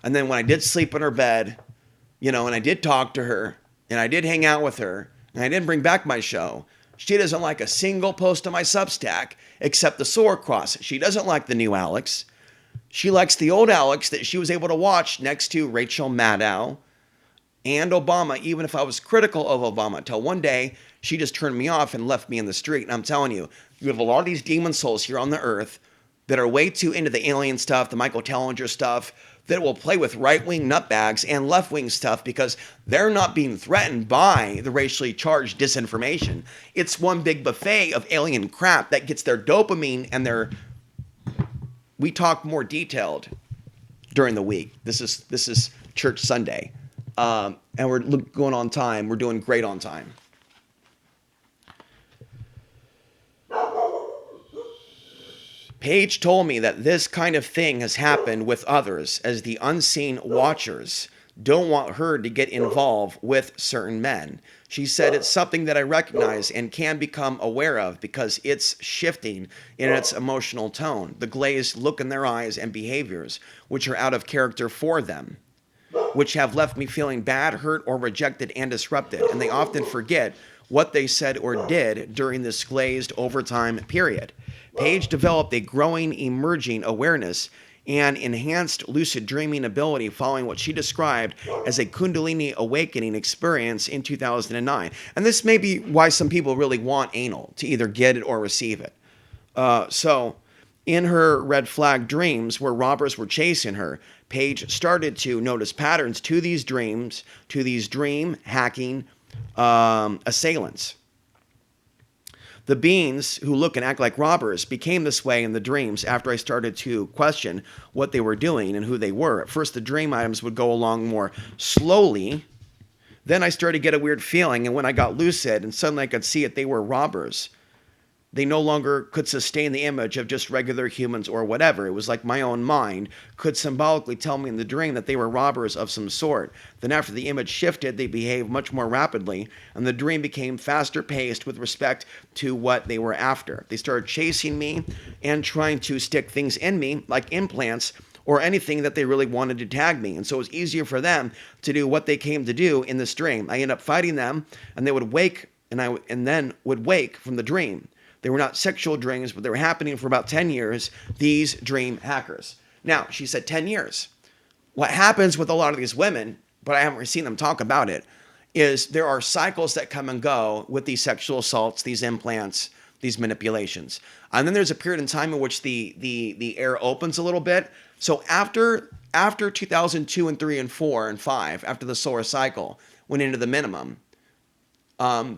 And then when I did sleep in her bed, you know, and I did talk to her, and I did hang out with her, and I didn't bring back my show, she doesn't like a single post on my Substack except the Soar Cross. She doesn't like the new Alex. She likes the old Alex that she was able to watch next to Rachel Maddow and Obama, even if I was critical of Obama, until one day she just turned me off and left me in the street. And I'm telling you, you have a lot of these demon souls here on the earth that are way too into the alien stuff, the Michael Tellinger stuff, that will play with right-wing nutbags and left-wing stuff because they're not being threatened by the racially charged disinformation. It's one big buffet of alien crap that gets their dopamine and their... We talk more detailed during the week. This is Church Sunday. And we're going on time. We're doing great on time. Paige told me that this kind of thing has happened with others, as the unseen watchers don't want her to get involved with certain men. She said it's something that I recognize and can become aware of because it's shifting in its emotional tone, the glazed look in their eyes and behaviors, which are out of character for them, which have left me feeling bad, hurt, or rejected and disrupted. And they often forget what they said or did during this glazed overtime period. Paige developed a growing, emerging awareness and enhanced lucid dreaming ability following what she described as a Kundalini awakening experience in 2009. And this may be why some people really want anal, to either get it or receive it. So in her red flag dreams where robbers were chasing her, Paige started to notice patterns to these dreams, to these dream hacking assailants. The beings who look and act like robbers became this way in the dreams after I started to question what they were doing and who they were. At first, the dream items would go along more slowly. Then I started to get a weird feeling, and when I got lucid and suddenly I could see it, they were robbers. They no longer could sustain the image of just regular humans or whatever. It was like my own mind could symbolically tell me in the dream that they were robbers of some sort. Then after the image shifted, they behaved much more rapidly, and the dream became faster paced with respect to what they were after. They started chasing me and trying to stick things in me, like implants, or anything that they really wanted to tag me. And so it was easier for them to do what they came to do in this dream. I ended up fighting them, and they would wake, and then would wake from the dream. They were not sexual dreams, but they were happening for about 10 years, these dream hackers. Now, she said 10 years. What happens with a lot of these women, but I haven't seen them talk about it, is there are cycles that come and go with these sexual assaults, these implants, these manipulations. And then there's a period in time in which the air opens a little bit. So after 2002 and 3 and 4 and 5, after the solar cycle went into the minimum,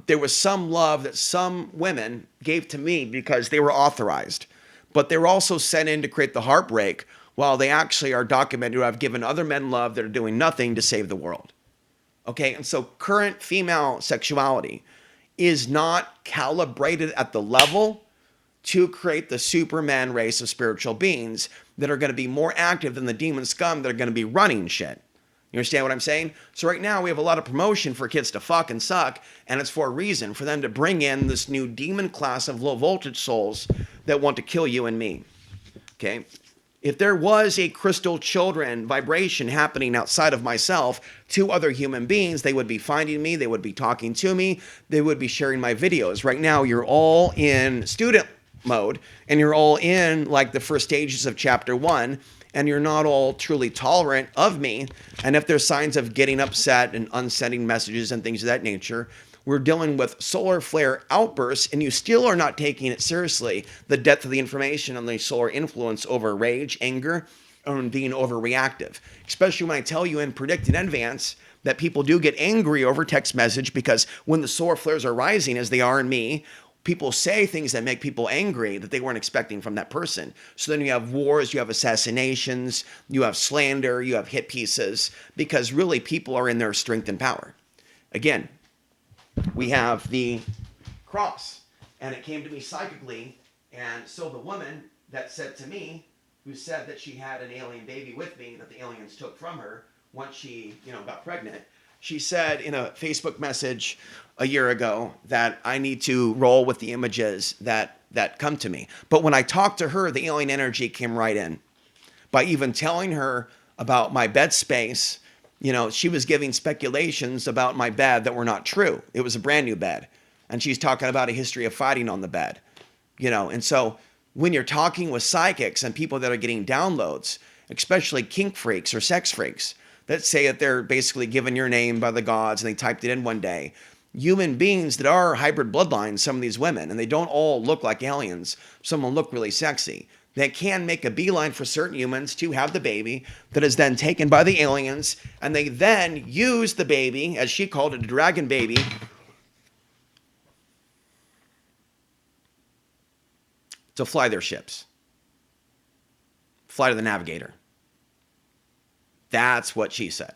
there was some love that some women gave to me because they were authorized, but they were also sent in to create the heartbreak while they actually are documented who have given other men love that are doing nothing to save the world. Okay, and so current female sexuality is not calibrated at the level to create the Superman race of spiritual beings that are going to be more active than the demon scum that are going to be running shit. You understand what I'm saying? So right now we have a lot of promotion for kids to fuck and suck, and it's for a reason, for them to bring in this new demon class of low voltage souls that want to kill you and me. Okay? If there was a crystal children vibration happening outside of myself to other human beings, they would be finding me, they would be talking to me, they would be sharing my videos. Right now you're all in student mode, and you're all in like the first stages of chapter 1, and you're not all truly tolerant of me. And if there's signs of getting upset and unsending messages and things of that nature, we're dealing with solar flare outbursts, and you still are not taking it seriously, the depth of the information on the solar influence over rage, anger, and being overreactive. Especially when I tell you and predict in advance that people do get angry over text message, because when the solar flares are rising, as they are in me, people say things that make people angry that they weren't expecting from that person. So then you have wars, you have assassinations, you have slander, you have hit pieces, because really people are in their strength and power. Again, we have the cross, and it came to me psychically And so the woman that said to me, who said that she had an alien baby with me that the aliens took from her once she, got pregnant, she said in a Facebook message a year ago that I need to roll with the images that come to me. But when I talked to her, the alien energy came right in. By even telling her about my bed space, she was giving speculations about my bed that were not true. It was a brand new bed. And she's talking about a history of fighting on the bed. And so when you're talking with psychics and people that are getting downloads, especially kink freaks or sex freaks that say that they're basically given your name by the gods and they typed it in one day, human beings that are hybrid bloodlines, some of these women, and they don't all look like aliens. Some of them look really sexy. They can make a beeline for certain humans to have the baby that is then taken by the aliens, and they then use the baby, as she called it, a dragon baby, to fly their ships. Fly to the navigator. That's what she said.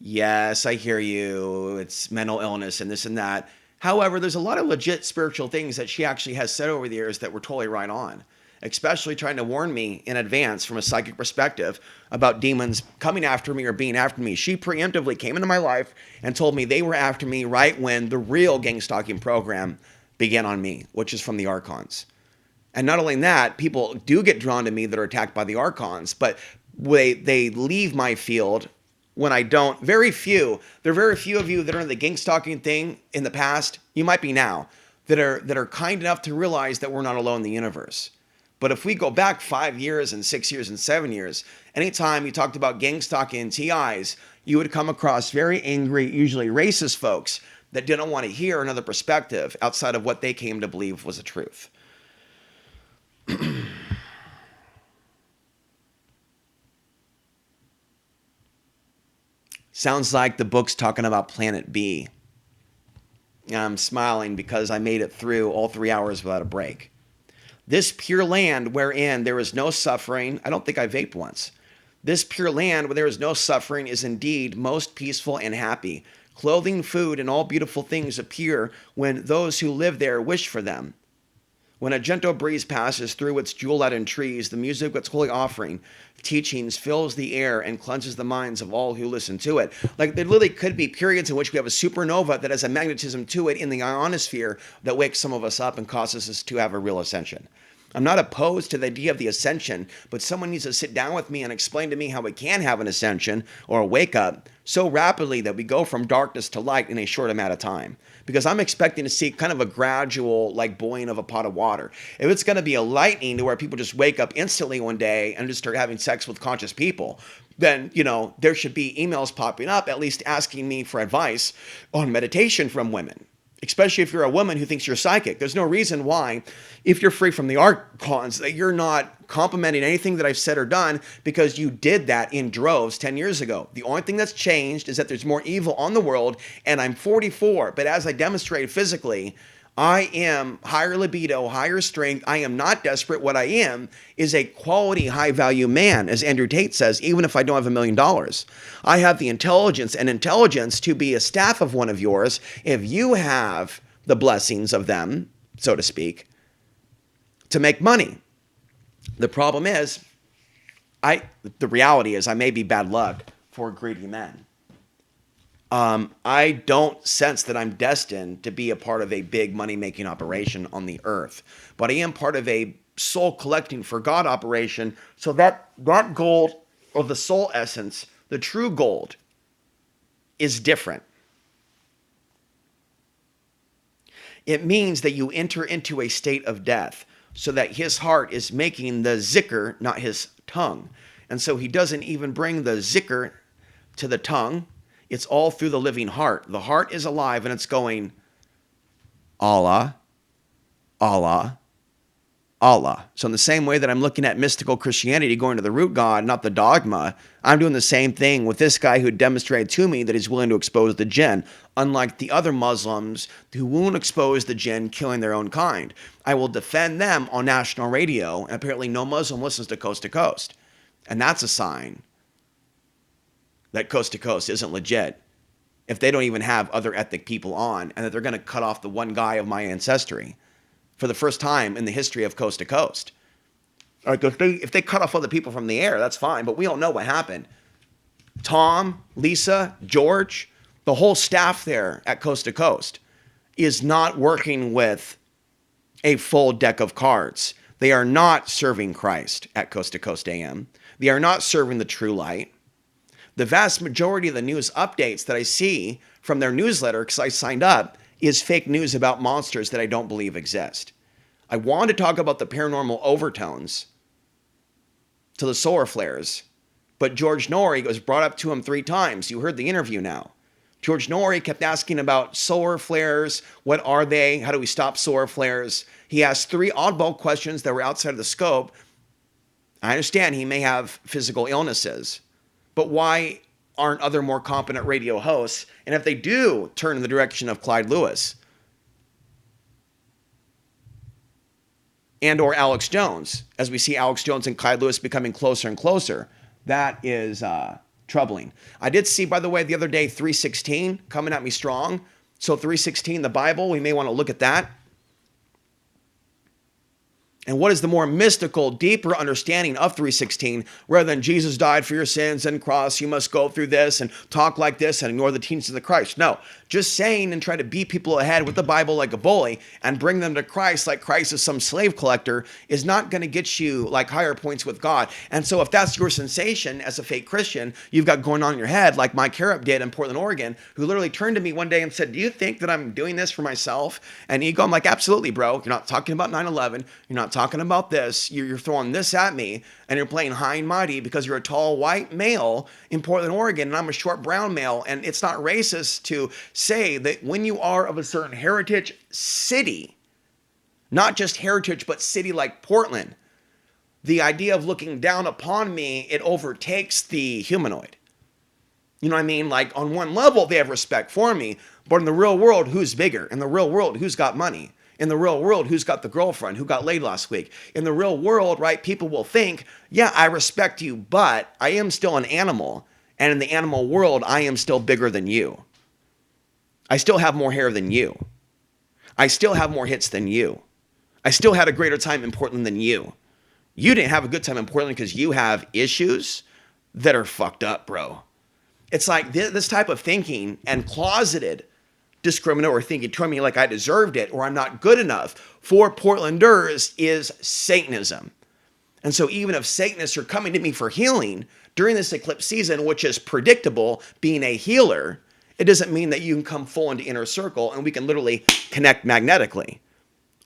Yes, I hear you. It's mental illness and this and that. However, there's a lot of legit spiritual things that she actually has said over the years that were totally right on, especially trying to warn me in advance from a psychic perspective about demons coming after me or being after me. She preemptively came into my life and told me they were after me right when the real gang stalking program began on me, which is from the Archons. And not only that, people do get drawn to me that are attacked by the Archons, but they leave my field when I don't. Very few. There are very few of you that are in the gang stalking thing in the past. You might be now that are kind enough to realize that we're not alone in the universe. But if we go back 5 years and 6 years and 7 years, anytime you talked about gang stalking and TIs, you would come across very angry, usually racist folks that didn't want to hear another perspective outside of what they came to believe was the truth. Sounds like the book's talking about Planet B. And I'm smiling because I made it through all 3 hours without a break. This pure land wherein there is no suffering. I don't think I vaped once. This pure land where there is no suffering is indeed most peaceful and happy. Clothing, food, and all beautiful things appear when those who live there wish for them. When a gentle breeze passes through its jewel-laden trees, the music of its holy offering teachings fills the air and cleanses the minds of all who listen to it. Like there literally could be periods in which we have a supernova that has a magnetism to it in the ionosphere that wakes some of us up and causes us to have a real ascension. I'm not opposed to the idea of the ascension, but someone needs to sit down with me and explain to me how we can have an ascension or a wake up so rapidly that we go from darkness to light in a short amount of time. Because I'm expecting to see kind of a gradual, like boiling of a pot of water. If it's going to be a lightning to where people just wake up instantly one day and just start having sex with conscious people, then, there should be emails popping up, at least asking me for advice on meditation from women. Especially if you're a woman who thinks you're psychic. There's no reason why, if you're free from the Archons, that you're not complimenting anything that I've said or done because you did that in droves 10 years ago. The only thing that's changed is that there's more evil on the world, and I'm 44, but as I demonstrated physically, I am higher libido, higher strength. I am not desperate. What I am is a quality, high-value man, as Andrew Tate says, even if I don't have $1 million. I have the intelligence to be a staff of one of yours if you have the blessings of them, so to speak, to make money. The problem is, the reality is I may be bad luck for greedy men. I don't sense that I'm destined to be a part of a big money-making operation on the earth, but I am part of a soul collecting for God operation. So that gold or the soul essence, the true gold, is different. It means that you enter into a state of death so that his heart is making the zikr, not his tongue. And so he doesn't even bring the zikr to the tongue. It's all through the living heart. The heart is alive and it's going, Allah, Allah, Allah. So in the same way that I'm looking at mystical Christianity going to the root God, not the dogma, I'm doing the same thing with this guy who demonstrated to me that he's willing to expose the jinn, unlike the other Muslims who won't expose the jinn killing their own kind. I will defend them on national radio, and apparently no Muslim listens to Coast to Coast. And that's a sign that Coast to Coast isn't legit if they don't even have other ethnic people on, and that they're going to cut off the one guy of my ancestry. for the first time in the history of Coast to Coast. Like if they cut off other people from the air, that's fine, but we don't know what happened. Tom, Lisa, George, the whole staff there at Coast to Coast is not working with a full deck of cards. They are not serving Christ at Coast to Coast AM. They are not serving the true light. The vast majority of the news updates that I see from their newsletter, because I signed up, is fake news about monsters that I don't believe exist. I want to talk about the paranormal overtones to the solar flares, but George Norrie was brought up to him 3 times. You heard the interview now. George Norrie kept asking about solar flares. What are they? How do we stop solar flares? He asked 3 oddball questions that were outside of the scope. I understand he may have physical illnesses, but why aren't other more competent radio hosts? And if they do turn in the direction of Clyde Lewis and or Alex Jones, as we see Alex Jones and Clyde Lewis becoming closer and closer, that is troubling. I did see, by the way, the other day, 3:16 coming at me strong. So 3:16, the Bible, we may want to look at that. And what is the more mystical, deeper understanding of 3:16, rather than Jesus died for your sins and cross, you must go through this and talk like this and ignore the teachings of the Christ? No, just saying and try to beat people ahead with the Bible like a bully and bring them to Christ like Christ is some slave collector is not going to get you like higher points with God. And so if that's your sensation as a fake Christian, you've got going on in your head like Mike Harrop did in Portland, Oregon, who literally turned to me one day and said, do you think that I'm doing this for myself? And ego, I'm like, absolutely, bro. You're not talking about 9/11. You're not talking about this. You're throwing this at me and you're playing high and mighty because you're a tall white male in Portland, Oregon, and I'm a short brown male. And it's not racist to say that when you are of a certain heritage city, not just heritage, but city like Portland, the idea of looking down upon me, it overtakes the humanoid. You know what I mean? Like on one level, they have respect for me, but in the real world, who's bigger? In the real world, who's got money? In the real world, who's got the girlfriend? Who got laid last week? In the real world, right, people will think, yeah, I respect you, but I am still an animal. And in the animal world, I am still bigger than you. I still have more hair than you. I still have more hits than you. I still had a greater time in Portland than you. You didn't have a good time in Portland because you have issues that are fucked up, bro. It's like this type of thinking and closeted discriminatory thinking toward me like I deserved it or I'm not good enough for Portlanders is Satanism. And so even if Satanists are coming to me for healing during this eclipse season, which is predictable, being a healer, it doesn't mean that you can come full into inner circle and we can literally connect magnetically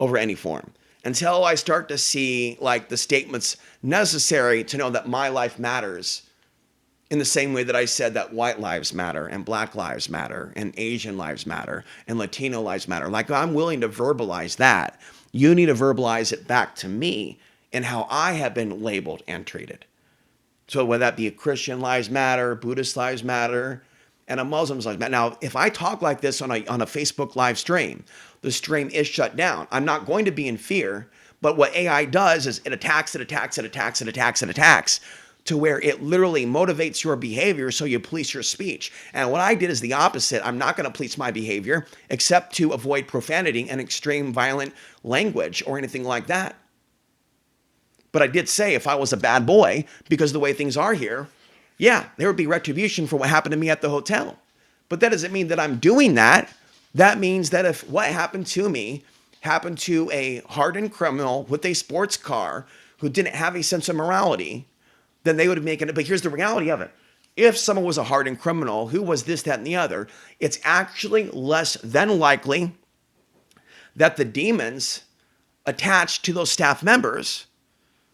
over any form. Until I start to see like the statements necessary to know that my life matters in the same way that I said that white lives matter and black lives matter and Asian lives matter and Latino lives matter. Like I'm willing to verbalize that. You need to verbalize it back to me and how I have been labeled and treated. So whether that be a Christian lives matter, Buddhist lives matter, and a Muslim's lives matter. Now, if I talk like this on a Facebook live stream, the stream is shut down. I'm not going to be in fear, but what AI does is it attacks to where it literally motivates your behavior so you police your speech. And what I did is the opposite. I'm not going to police my behavior except to avoid profanity and extreme violent language or anything like that. But I did say if I was a bad boy, because of the way things are here, yeah, there would be retribution for what happened to me at the hotel. But that doesn't mean that I'm doing that. That means that if what happened to me happened to a hardened criminal with a sports car who didn't have a sense of morality, then they would have made it. But here's the reality of it. If someone was a hardened criminal who was this, that, and the other, it's actually less than likely that the demons attached to those staff members,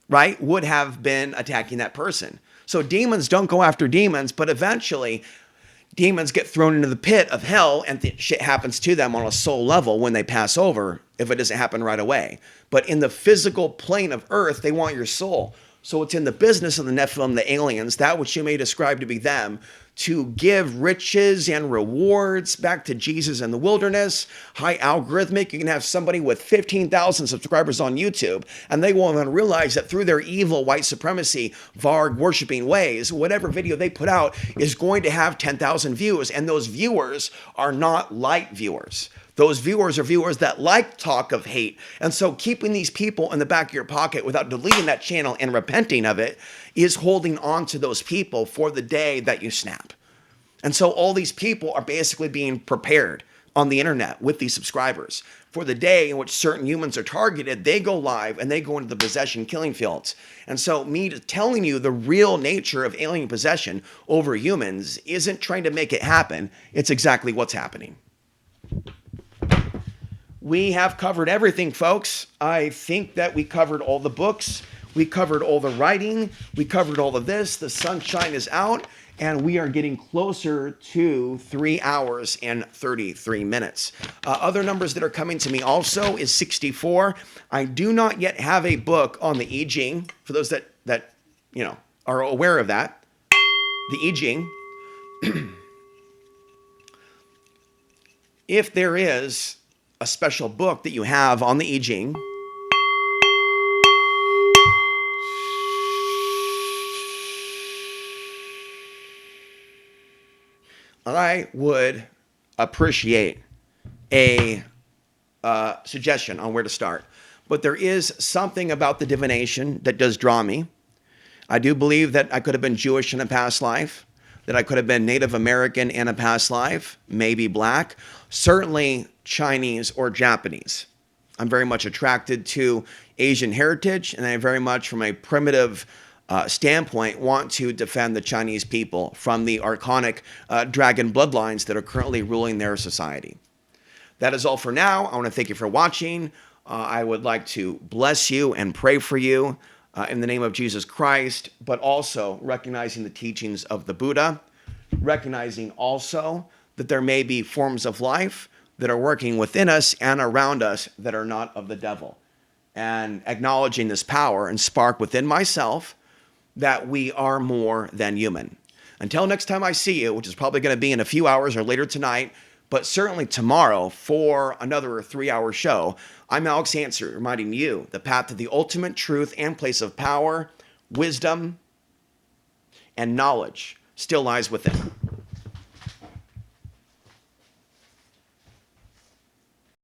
right, would have been attacking that person. So demons don't go after demons, but eventually demons get thrown into the pit of hell and shit happens to them on a soul level when they pass over, if it doesn't happen right away. But in the physical plane of earth, they want your soul. So it's in the business of the Nephilim, the aliens, that which you may describe to be them, to give riches and rewards back to Jesus in the wilderness, high algorithmic. You can have somebody with 15,000 subscribers on YouTube, and they won't even realize that through their evil white supremacy, Varg worshiping ways, whatever video they put out is going to have 10,000 views, and those viewers are not light viewers. Those viewers are viewers that like talk of hate. And so keeping these people in the back of your pocket without deleting that channel and repenting of it is holding on to those people for the day that you snap. And so all these people are basically being prepared on the internet with these subscribers for the day in which certain humans are targeted. They go live and they go into the possession killing fields. And so me telling you the real nature of alien possession over humans isn't trying to make it happen. It's exactly what's happening. We have covered everything, folks. I think that we covered all the books. We covered all the writing. We covered all of this. The sunshine is out. And we are getting closer to 3 hours and 33 minutes. Other numbers that are coming to me also is 64. I do not yet have a book on the I Ching. For those that are aware of that, the I Ching. If there is a special book that you have on the I Ching, I would appreciate a suggestion on where to start. But there is something about the divination that does draw me. I do believe that I could have been Jewish in a past life, that I could have been Native American in a past life, maybe black, certainly Chinese or Japanese. I'm very much attracted to Asian heritage, and I very much, from a primitive standpoint, want to defend the Chinese people from the archonic dragon bloodlines that are currently ruling their society. That is all for now. I want to thank you for watching. I would like to bless you and pray for you in the name of Jesus Christ, but also recognizing the teachings of the Buddha, recognizing also that there may be forms of life that are working within us and around us that are not of the devil, and acknowledging this power and spark within myself that we are more than human. Until next time I see you, which is probably going to be in a few hours or later tonight, but certainly tomorrow for another 3-hour show, I'm Alex Ansary, reminding you the path to the ultimate truth and place of power, wisdom, and knowledge still lies within.